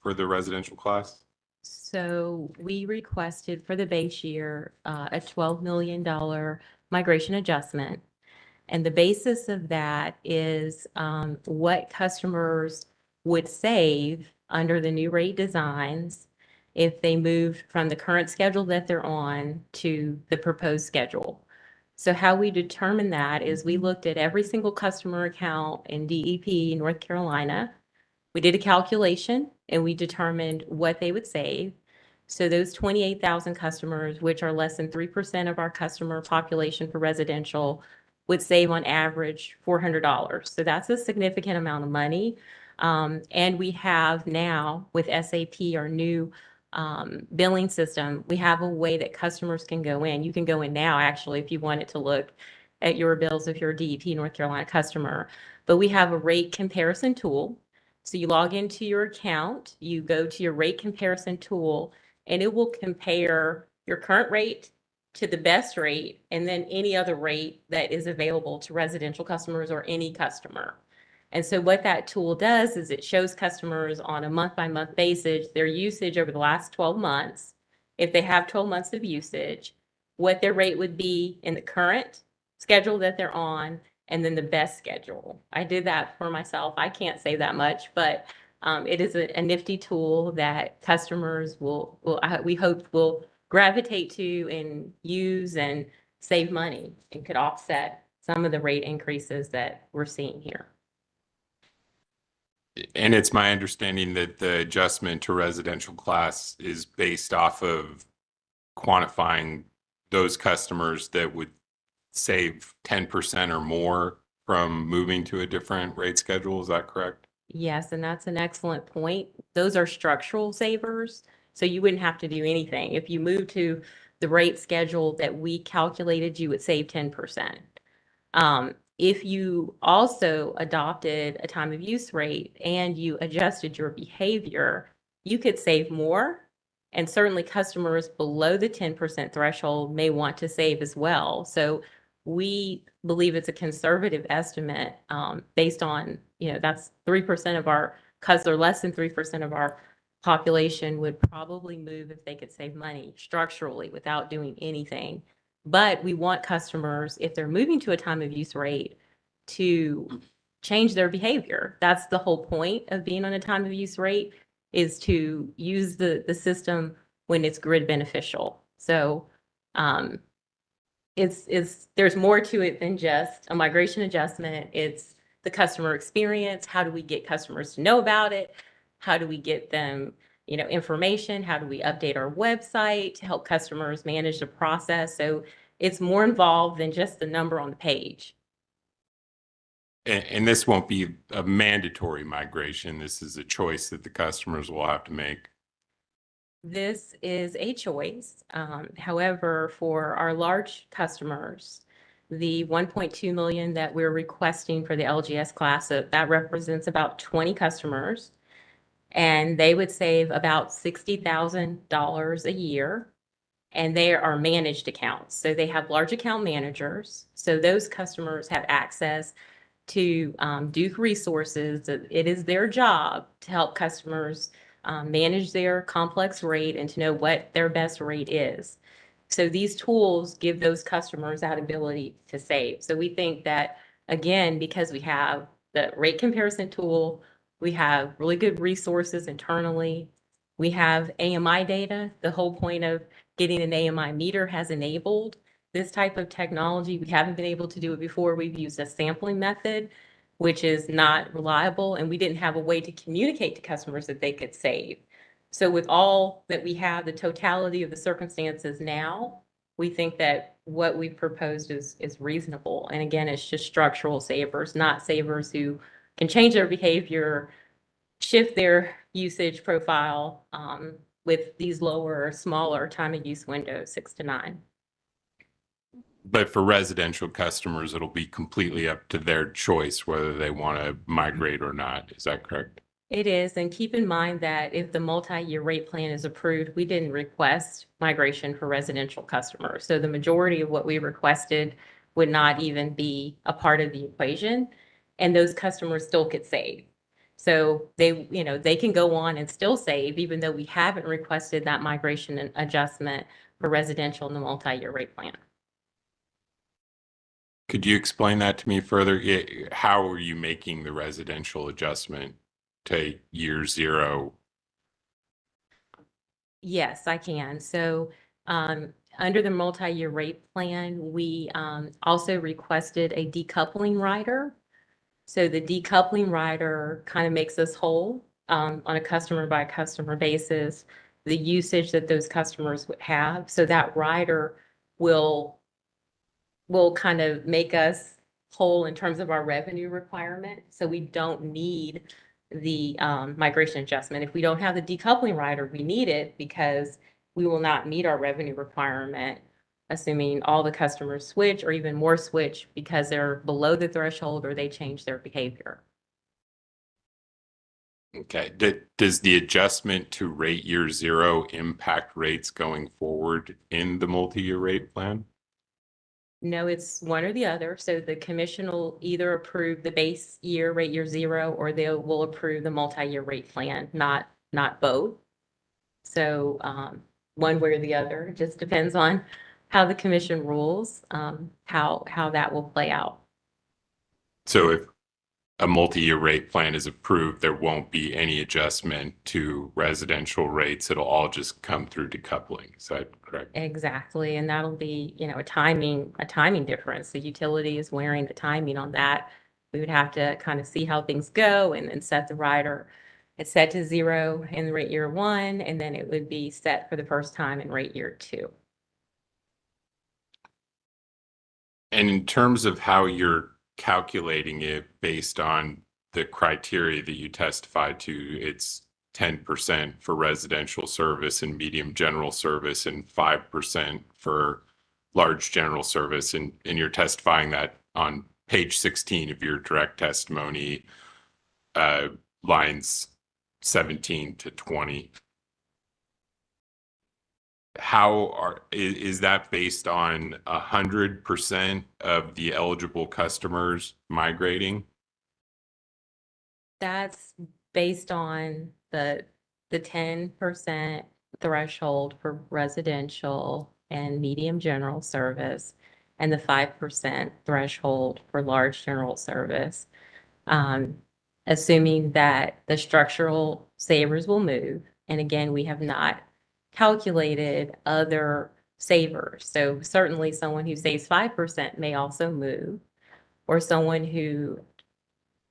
for the residential class? So we requested for the base year a $12 million migration adjustment. And the basis of that is what customers would save under the new rate designs if they moved from the current schedule that they're on to the proposed schedule. So how we determined that is we looked at every single customer account in DEP, North Carolina. We did a calculation and we determined what they would save. So those 28,000 customers, which are less than 3% of our customer population for residential, would save on average $400. So that's a significant amount of money. And we have now with SAP, our new billing system, we have a way that customers can go in. You can go in now, actually, if you wanted to look at your bills if you're a DEP North Carolina customer. But we have a rate comparison tool. So you log into your account, you go to your rate comparison tool, and it will compare your current rate to the best rate and then any other rate that is available to residential customers or any customer. And so what that tool does is it shows customers on a month-by-month basis their usage over the last 12 months. If they have 12 months of usage, what their rate would be in the current schedule that they're on, and then the best schedule. I did that for myself. I can't say that much, but it is a nifty tool that customers we hope will gravitate to and use and save money and could offset some of the rate increases that we're seeing here. And it's my understanding that the adjustment to residential class is based off of quantifying those customers that would save 10% or more from moving to a different rate schedule. Is that correct? Yes, and that's an excellent point. Those are structural savers, so you wouldn't have to do anything. If you move to the rate schedule that we calculated, you would save 10%. If you also adopted a time of use rate and you adjusted your behavior, you could save more. And certainly customers below the 10% threshold may want to save as well. So we believe it's a conservative estimate based on, that's 3% of our, because they're less than 3% of our population would probably move if they could save money structurally without doing anything. But we want customers, if they're moving to a time of use rate, to change their behavior. That's the whole point of being on a time of use rate, is to use the system when it's grid beneficial. So there's more to it than just a migration adjustment. It's the customer experience. How do we get customers to know about it? How do we get them, information? How do we update our website to help customers manage the process? So it's more involved than just the number on the page. And this won't be a mandatory migration. This is a choice that the customers will have to make. This is a choice. However, for our large customers, the 1.2 million that we're requesting for the LGS class, that represents about 20 customers, and they would save about $60,000 a year. And they are managed accounts. So they have large account managers. So those customers have access to Duke resources. It is their job to help customers manage their complex rate and to know what their best rate is. So these tools give those customers that ability to save. So we think that, again, because we have the rate comparison tool, we have really good resources internally, we have AMI data. The whole point of getting an AMI meter has enabled this type of technology. We haven't been able to do it before. We've used a sampling method, which is not reliable, and we didn't have a way to communicate to customers that they could save. So with all that we have, the totality of the circumstances now, we think that what we've proposed is reasonable. And again, it's just structural savers, not savers who can change their behavior, shift their usage profile with these lower, smaller time of use windows, 6 to 9. But for residential customers, it'll be completely up to their choice whether they want to migrate or not. Is that correct? It is, and keep in mind that if the multi-year rate plan is approved, we didn't request migration for residential customers. So the majority of what we requested would not even be a part of the equation, and those customers still could save. So they can go on and still save, even though we haven't requested that migration and adjustment for residential in the multi-year rate plan. Could you explain that to me further? How are you making the residential adjustment to year 0? Yes, I can. So under the multi-year rate plan, we also requested a decoupling rider. So the decoupling rider kind of makes us whole on a customer by customer basis, the usage that those customers would have. So that rider will kind of make us whole in terms of our revenue requirement. So we don't need the migration adjustment. If we don't have the decoupling rider, we need it because we will not meet our revenue requirement, assuming all the customers switch or even more switch because they're below the threshold or they change their behavior. Okay. Does the adjustment to rate year 0 impact rates going forward in the multi-year rate plan? No, it's one or the other. So the commission will either approve the base year, rate year 0, or they will approve the multi-year rate plan, not both. So one way or the other, it just depends on how the commission rules, how that will play out. So if a multi-year rate plan is approved, there won't be any adjustment to residential rates. It'll all just come through decoupling. Is that correct? Exactly. And that'll be, a timing difference. The utility is wearing the timing on that. We would have to kind of see how things go and then set the rider. It's set to 0 in rate year 1, and then it would be set for the first time in rate year 2. And in terms of how you're calculating it based on the criteria that you testified to, it's 10% for residential service and medium general service and 5% for large general service. And you're testifying that on page 16 of your direct testimony, lines 17 to 20. Is that based on 100% of the eligible customers migrating? That's based on the 10% threshold for residential and medium general service and the 5% threshold for large general service, assuming that the structural savers will move. And again, we have not calculated other savers. So certainly someone who saves 5% may also move, or someone who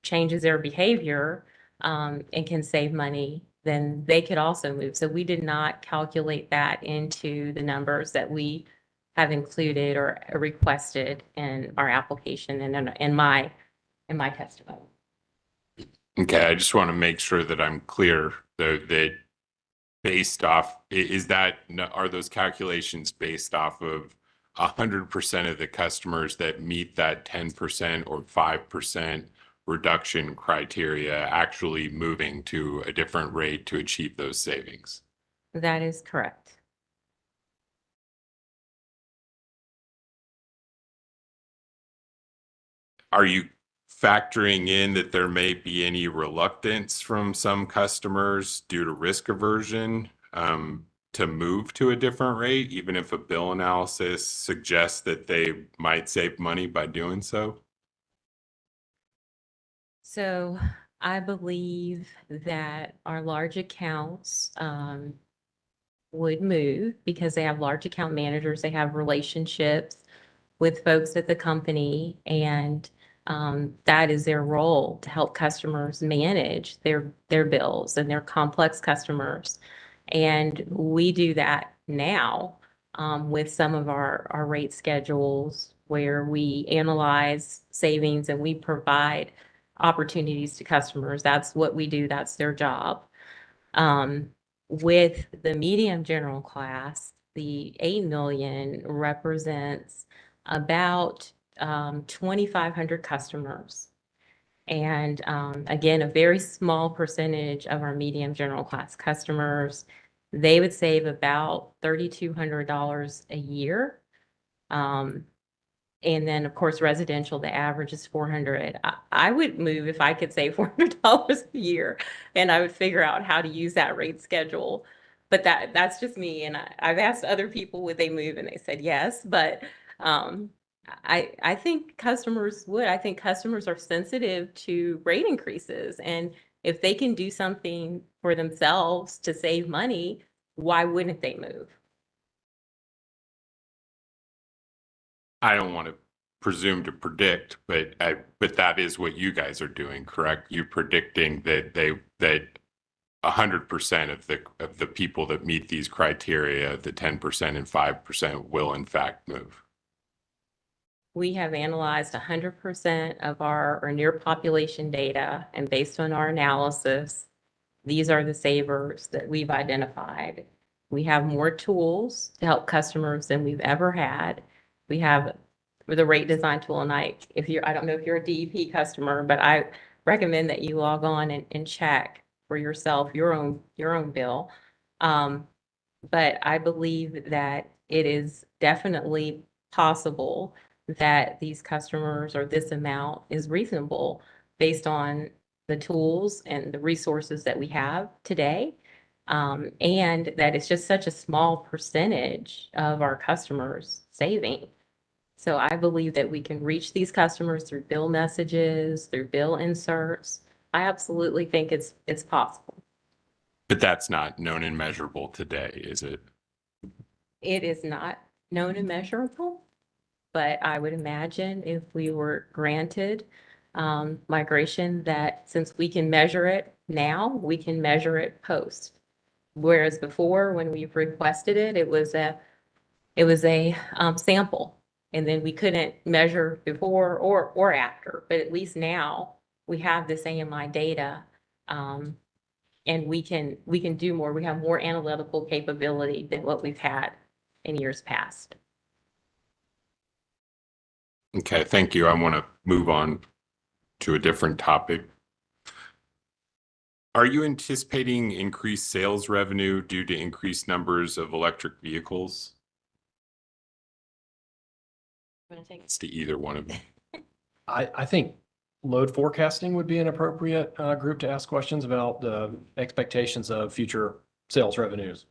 changes their behavior and can save money then they could also move. So we did not calculate that into the numbers that we have included or requested in our application and in my testimony. Okay, I just want to make sure that I'm clear though, that based off, are those calculations based off of 100% of the customers that meet that 10% or 5% reduction criteria actually moving to a different rate to achieve those savings? That is correct. Are you factoring in that there may be any reluctance from some customers due to risk aversion to move to a different rate, even if a bill analysis suggests that they might save money by doing so? So I believe that our large accounts would move because they have large account managers, they have relationships with folks at the company, and that is their role to help customers manage their bills and their complex customers. And we do that now with some of our rate schedules where we analyze savings and we provide opportunities to customers. That's what we do. That's their job. With the medium general class, the 8 million represents about 2,500 customers. And again, a very small percentage of our medium general class customers, they would save about $3,200 a year. And then, of course, residential, the average is 400. I would move if I could save $400 a year, and I would figure out how to use that rate schedule. But that's just me. And I've asked other people would they move, and they said yes. But I think customers would. I think customers are sensitive to rate increases. And if they can do something for themselves to save money, why wouldn't they move? I don't want to presume to predict, but that is what you guys are doing, correct? You're predicting that 100% of the people that meet these criteria, the 10% and 5% will in fact move. We have analyzed 100% of our near population data, and based on our analysis, these are the savers that we've identified. We have more tools to help customers than we've ever had. We have the rate design tool, and I don't know if you're a DEP customer, but I recommend that you log on and check for yourself your own bill. But I believe that it is definitely possible that these customers or this amount is reasonable based on the tools and the resources that we have today. And that it's just such a small percentage of our customers saving. So I believe that we can reach these customers through bill messages, through bill inserts. I absolutely think it's possible. But that's not known and measurable today, is it? It is not known and measurable, but I would imagine if we were granted migration, that since we can measure it now, we can measure it post. Whereas before, when we requested it, it was a sample, and then we couldn't measure before or after. But at least now we have this AMI data, and we can do more. We have more analytical capability than what we've had in years past. Okay, thank you. I want to move on to a different topic. Are you anticipating increased sales revenue due to increased numbers of electric vehicles? It's to either one of them. I think load forecasting would be an appropriate group to ask questions about the expectations of future sales revenues.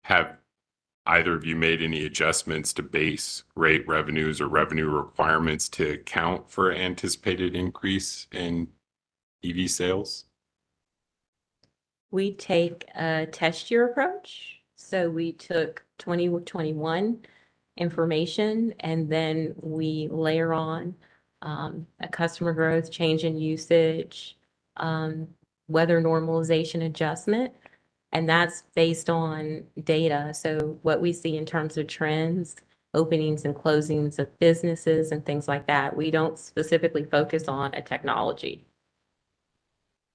Have either of you made any adjustments to base rate revenues or revenue requirements to account for anticipated increase in EV sales? We take a test year approach. So we took 2021 information, and then we layer on a customer growth, change in usage, weather normalization adjustment. And that's based on data. So what we see in terms of trends, openings and closings of businesses and things like that, we don't specifically focus on a technology.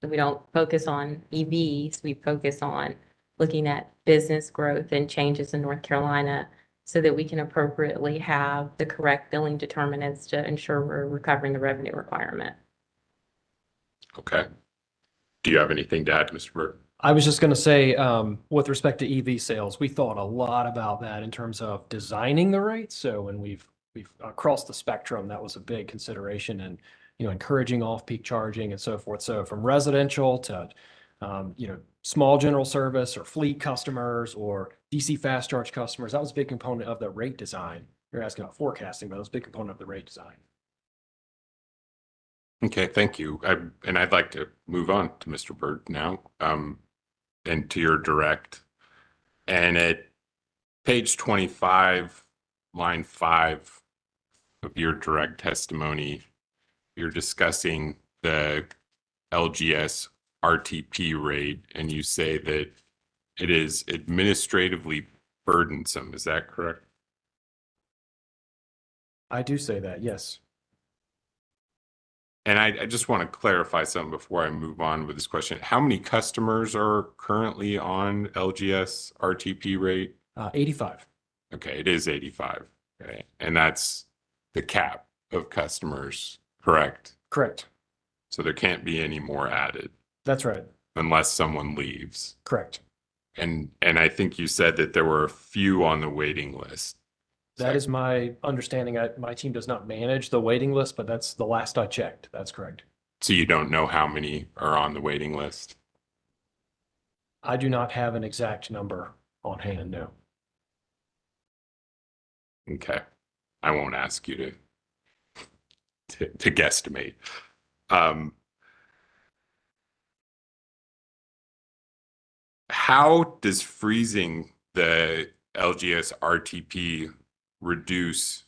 We don't focus on EVs, we focus on looking at business growth and changes in North Carolina so that we can appropriately have the correct billing determinants to ensure we're recovering the revenue requirement. Okay. Do you have anything to add, Mr. Byrd? I was just going to say, with respect to EV sales, we thought a lot about that in terms of designing the rates. So when we've across the spectrum, that was a big consideration, and encouraging off-peak charging and so forth. So from residential to small general service or fleet customers or DC fast charge customers, that was a big component of the rate design. You're asking about forecasting, but it was a big component of the rate design. Okay, thank you. And I'd like to move on to Mr. Byrd now, and to your direct. And at page 25, line 5 of your direct testimony, you're discussing the LGS RTP rate, and you say that it is administratively burdensome. Is that correct? I do say that, yes. And I just want to clarify something before I move on with this question. How many customers are currently on LGS RTP rate? 85. Okay, it is 85. Okay. And that's the cap of customers, correct? Correct. So there can't be any more added. That's right. Unless someone leaves. Correct. And I think you said that there were a few on the waiting list. That is my understanding. My team does not manage the waiting list, but that's the last I checked. That's correct. So you don't know how many are on the waiting list? I do not have an exact number on hand, no. Okay. I won't ask you to guesstimate. How does freezing the LGS RTP reduce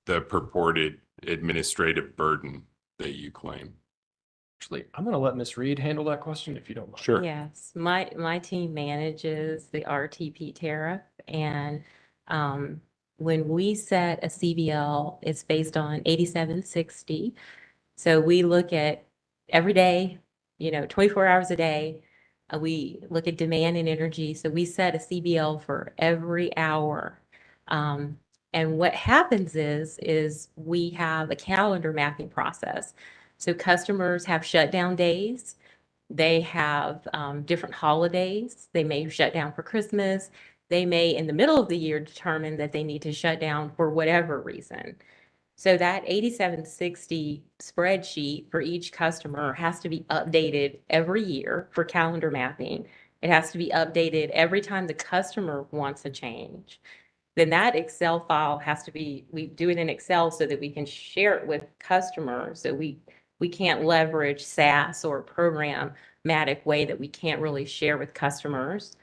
the purported administrative burden that you claim? Actually, I'm going to let Ms. Reed handle that question if you don't mind. Sure. Yes, my team manages the RTP tariff, and when we set a CBL, it's based on 8760. So we look at every day, 24 hours a day. We look at demand and energy. So we set a CBL for every hour. And what happens is we have a calendar mapping process. So customers have shutdown days. They have different holidays. They may shut down for Christmas. They may, in the middle of the year, determine that they need to shut down for whatever reason. So that 8760 spreadsheet for each customer has to be updated every year for calendar mapping. It has to be updated every time the customer wants a change. Then that Excel file has to be, we do it in Excel so that we can share it with customers. So we can't leverage SAS or programmatic way that we can't really share with customers.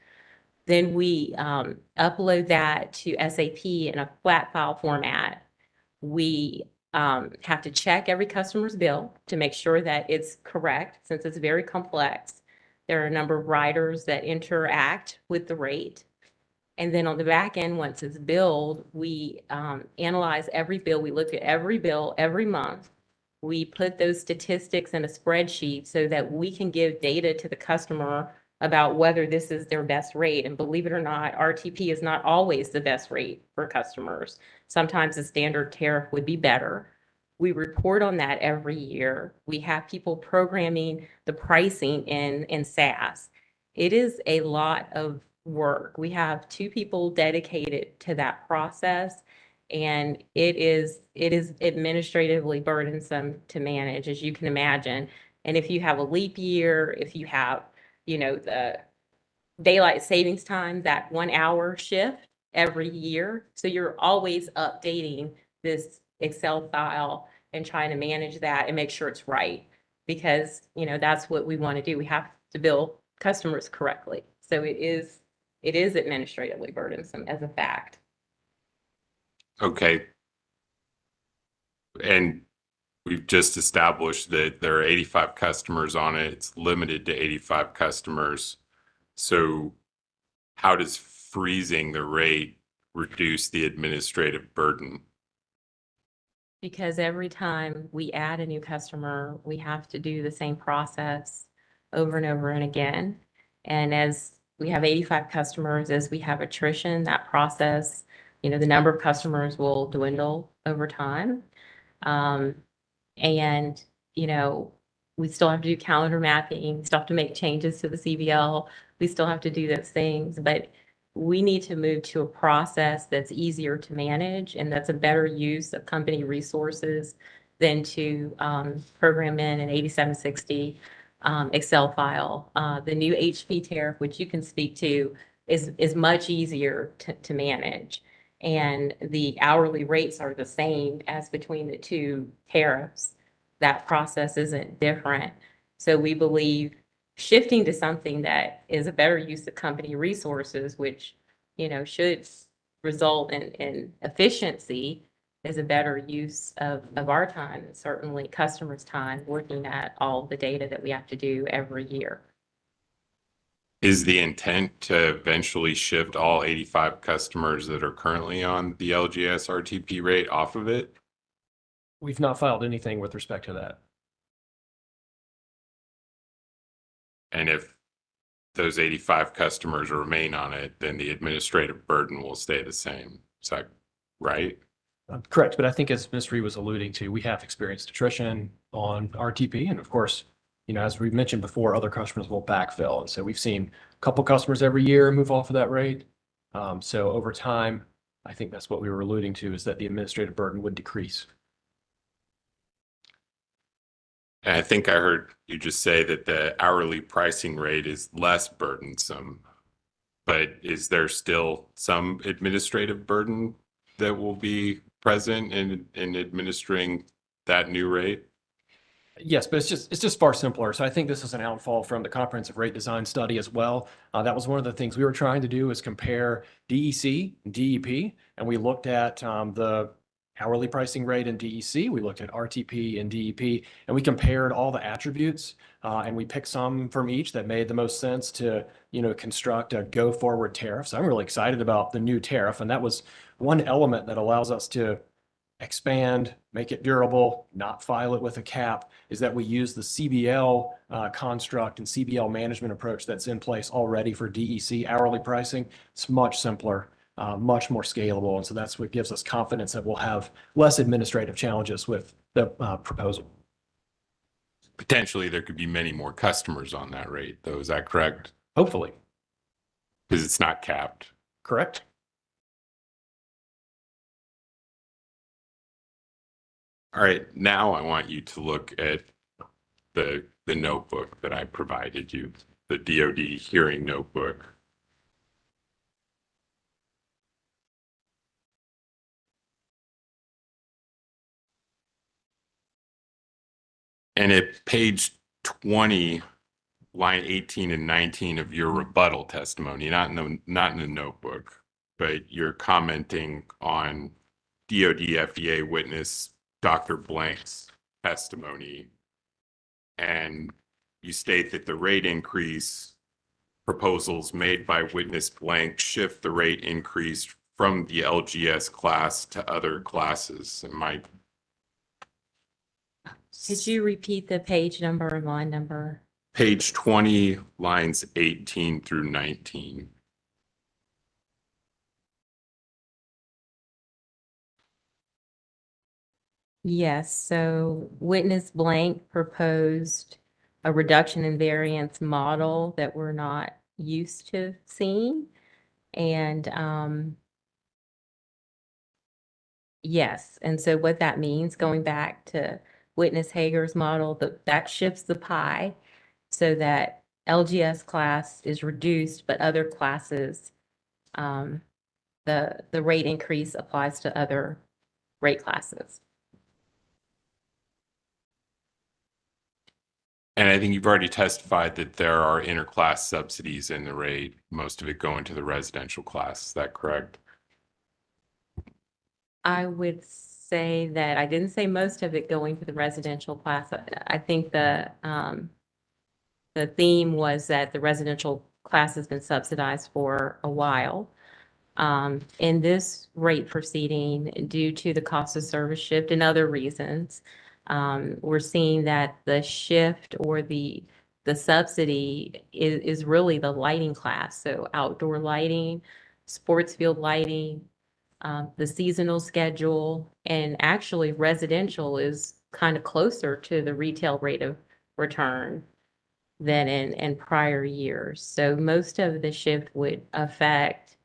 Then we upload that to SAP in a flat file format. We have to check every customer's bill to make sure that it's correct, since it's very complex. There are a number of riders that interact with the rate. And then on the back end, once it's billed, we analyze every bill. We look at every bill every month. We put those statistics in a spreadsheet so that we can give data to the customer about whether this is their best rate. And believe it or not, RTP is not always the best rate for customers. Sometimes the standard tariff would be better. We report on that every year. We have people programming the pricing in SAS. It is a lot of work. We have 2 people dedicated to that process, and it is administratively burdensome to manage, as you can imagine. And if you have a leap year, if you have the daylight savings time, that 1 hour shift every year. So you're always updating this Excel file and trying to manage that and make sure it's right, because, that's what we want to do. We have to bill customers correctly. So it is administratively burdensome as a fact. Okay. And we've just established that there are 85 customers on it. It's limited to 85 customers. So how does freezing the rate reduce the administrative burden? Because every time we add a new customer, we have to do the same process over and over and again. And as we have 85 customers, as we have attrition, that process, the number of customers will dwindle over time. And, we still have to do calendar mapping, still have to make changes to the CBL. We still have to do those things, but we need to move to a process that's easier to manage and that's a better use of company resources than to program in an 8760 Excel file. The new HP tariff, which you can speak to, is much easier to manage. And the hourly rates are the same as between the two tariffs. That process isn't different. So we believe shifting to something that is a better use of company resources, which, should result in efficiency, is a better use of our time and certainly customers' time looking at all the data that we have to do every year. Is the intent to eventually shift all 85 customers that are currently on the LGS RTP rate off of it? We've not filed anything with respect to that. And if those 85 customers remain on it, then the administrative burden will stay the same. Is that right? Correct, but I think as Ms. Reed was alluding to, we have experienced attrition on RTP, and of course, as we've mentioned before, other customers will backfill. And so we've seen a couple customers every year move off of that rate. So over time, I think that's what we were alluding to, is that the administrative burden would decrease. And I think I heard you just say that the hourly pricing rate is less burdensome, but is there still some administrative burden that will be present in administering that new rate? Yes, but it's just far simpler. So I think this is an outfall from the comprehensive rate design study as well. That was one of the things we were trying to do, is compare DEC and DEP, and we looked at the hourly pricing rate in DEC, we looked at RTP and DEP, and we compared all the attributes, and we picked some from each that made the most sense to, construct a go-forward tariff. So I'm really excited about the new tariff, and that was one element that allows us to expand, make it durable, not file it with a cap, is that we use the CBL construct and CBL management approach that's in place already for DEC hourly pricing. It's much simpler, much more scalable. And so that's what gives us confidence that we'll have less administrative challenges with the proposal. Potentially, there could be many more customers on that rate, though. Is that correct? Hopefully. Because it's not capped. Correct. All right, now I want you to look at the notebook that I provided you, the DoD hearing notebook. And at page 20, line 18 and 19 of your rebuttal testimony, not in the notebook, but you're commenting on DoD FDA witness Dr. Blank's testimony, and you state that the rate increase proposals made by witness Blank shift the rate increase from the LGS class to other classes. Could you repeat the page number and line number? Page 20, lines 18 through 19. Yes, so witness Blank proposed a reduction in variance model that we're not used to seeing. And yes, and so what that means, going back to witness Hager's model, that shifts the pie so that LGS class is reduced, but other classes, the rate increase applies to other rate classes. And I think you've already testified that there are interclass subsidies in the rate, most of it going to the residential class. Is that correct? I would say that I didn't say most of it going to the residential class. I think the theme was that the residential class has been subsidized for a while. In this rate proceeding, due to the cost of service shift and other reasons, we're seeing that the shift or the subsidy is really the lighting class. So outdoor lighting, sports field lighting, the seasonal schedule, and actually residential is kind of closer to the retail rate of return than in prior years. So most of the shift would affect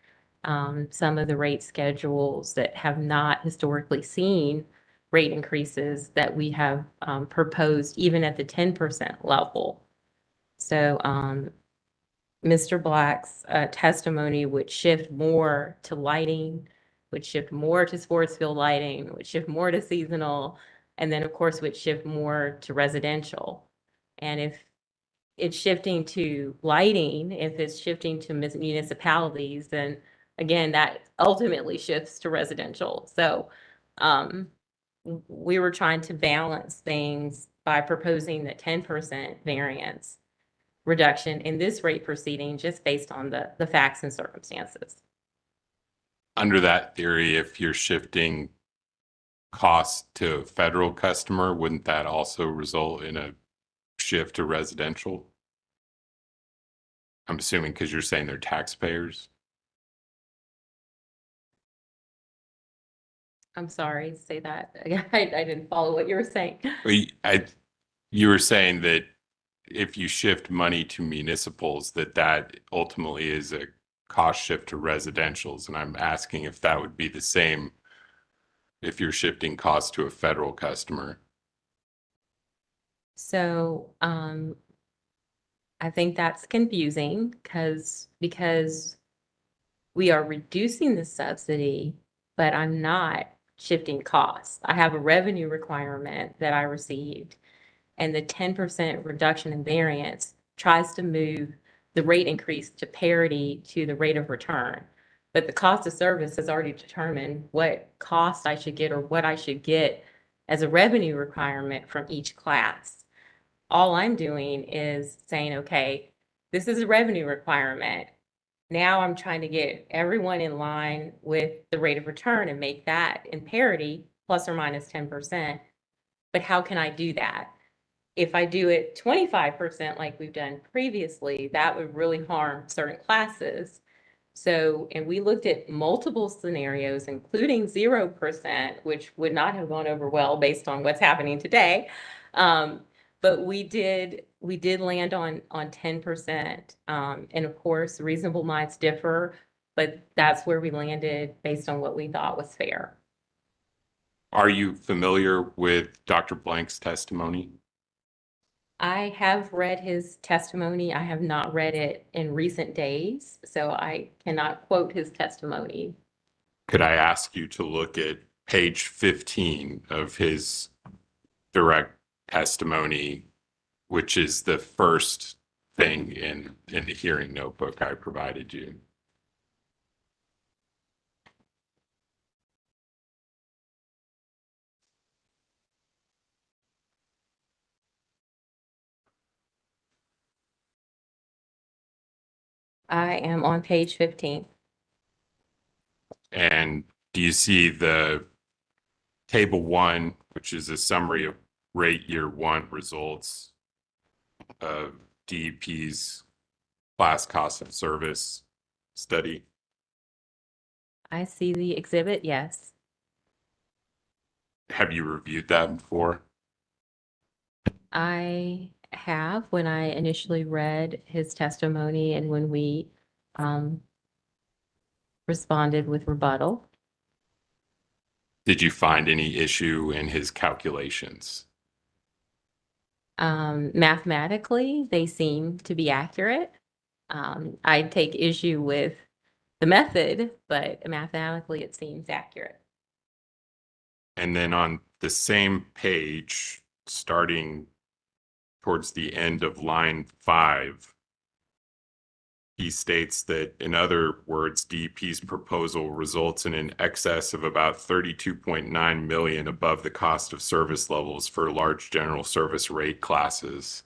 some of the rate schedules that have not historically seen rate increases that we have proposed even at the 10% level. So Mr. Black's testimony would shift more to lighting, would shift more to sports field lighting, would shift more to seasonal, and then of course would shift more to residential. And if it's shifting to lighting, if it's shifting to municipalities, then again, that ultimately shifts to residential. So we were trying to balance things by proposing the 10% variance reduction in this rate proceeding just based on the facts and circumstances. Under that theory, if you're shifting costs to a federal customer, wouldn't that also result in a shift to residential? I'm assuming because you're saying they're taxpayers. I'm sorry, say that. I didn't follow what you were saying. You were saying that if you shift money to municipals, that ultimately is a cost shift to residentials. And I'm asking if that would be the same if you're shifting costs to a federal customer. So I think that's confusing because we are reducing the subsidy, but I'm not shifting costs. I have a revenue requirement that I received, and the 10% reduction in variance tries to move the rate increase to parity to the rate of return. But the cost of service has already determined what cost I should get or what I should get as a revenue requirement from each class. All I'm doing is saying, okay, this is a revenue requirement. Now I'm trying to get everyone in line with the rate of return and make that in parity, plus or minus 10%. But how can I do that? If I do it 25% like we've done previously, that would really harm certain classes. So, and we looked at multiple scenarios, including 0%, which would not have gone over well based on what's happening today. But we did land on 10%. And of course, reasonable minds differ, but that's where we landed based on what we thought was fair. Are you familiar with Dr. Blank's testimony? I have read his testimony. I have not read it in recent days, so I cannot quote his testimony. Could I ask you to look at page 15 of his direct testimony, which is the first thing in the hearing notebook I provided you? I am on page 15. And do you see the table 1, which is a summary of rate year 1 results of DEP's class cost of service study? I see the exhibit, yes. Have you reviewed that before? I have when I initially read his testimony and when we responded with rebuttal. Did you find any issue in his calculations? Mathematically, they seem to be accurate. I take issue with the method, but mathematically it seems accurate. And then on the same page, starting towards the end of line 5, he states that, in other words, DEP's proposal results in an excess of about 32.9 million above the cost of service levels for large general service rate classes.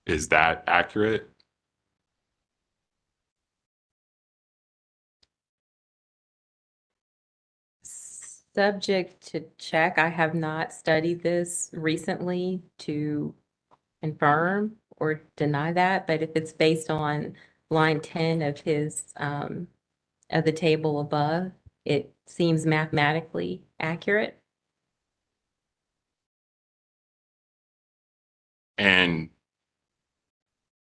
Is that accurate? Subject to check. I have not studied this recently to confirm or deny that, but if it's based on line 10 of his, of the table above, it seems mathematically accurate. And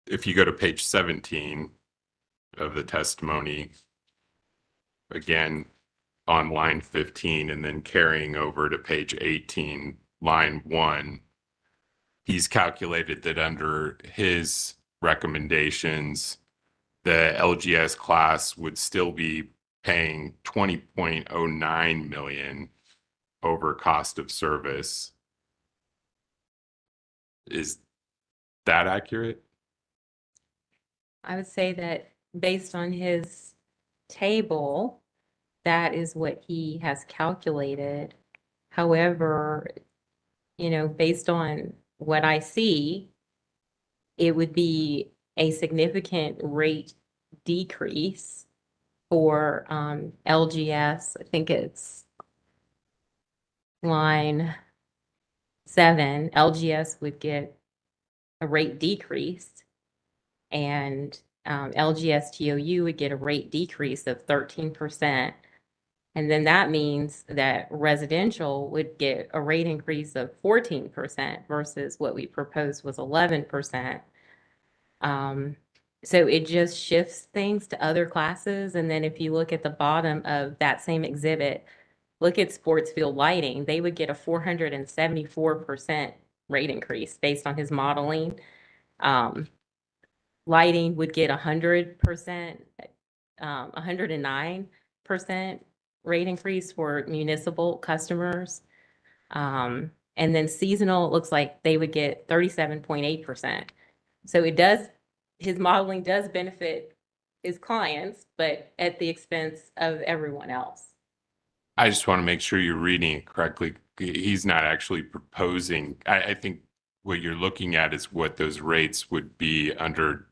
if you go to page 17 of the testimony, again, on line 15 and then carrying over to page 18, line 1, he's calculated that under his recommendations, the LGS class would still be paying 20.09 million over cost of service. Is that accurate? I would say that based on his table, that is what he has calculated. However, you know, based on what I see, it would be a significant rate decrease for LGS. I think it's line 7. LGS would get a rate decrease, and LGS TOU would get a rate decrease of 13%. And then that means that residential would get a rate increase of 14% versus what we proposed was 11%. So it just shifts things to other classes. And then if you look at the bottom of that same exhibit, look at sports field lighting, they would get a 474% rate increase based on his modeling. Lighting would get 100%, 109% rate increase for municipal customers. And then seasonal, it looks like they would get 37.8%. So it does, his modeling does benefit his clients, but at the expense of everyone else. I just want to make sure you're reading it correctly. He's not actually proposing. I think what you're looking at is what those rates would be under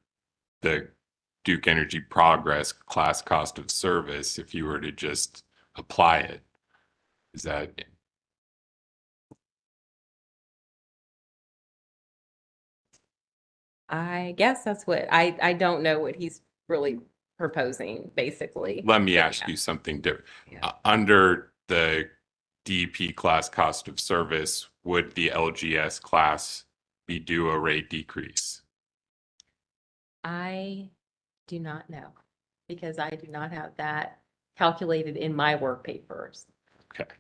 the Duke Energy Progress class cost of service if you were to just apply it. Is that? I guess that's what, I don't know what he's really proposing, basically. Let me ask you something different. Under the DEP class cost of service, would the LGS class be due a rate decrease? I do not know, because I do not have that calculated in my work papers. Okay.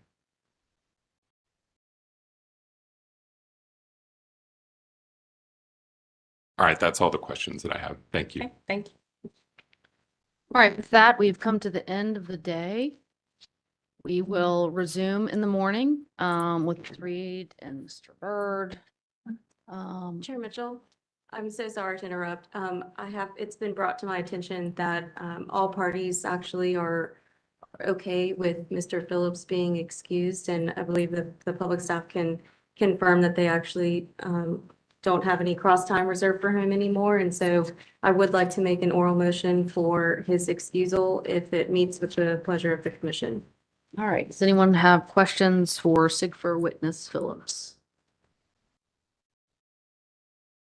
All right, that's all the questions that I have. Thank you. Okay, thank you. All right, with that, we've come to the end of the day. We will resume in the morning with Ms. Reed and Mr. Byrd. Chair Mitchell, I'm so sorry to interrupt. It's been brought to my attention that all parties actually are okay with Mr. Phillips being excused, and I believe that the public staff can confirm that they actually don't have any cross time reserved for him anymore. And so I would like to make an oral motion for his excusal if it meets with the pleasure of the commission. All right, does anyone have questions for Sigfer witness Phillips?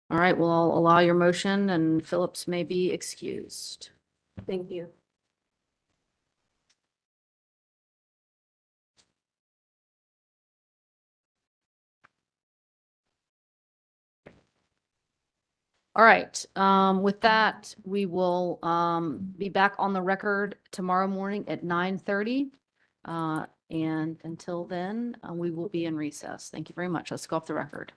All right, well, I'll allow your motion and Phillips may be excused. Thank you. All right, with that, we will be back on the record tomorrow morning at 9:30. And until then, we will be in recess. Thank you very much. Let's go off the record.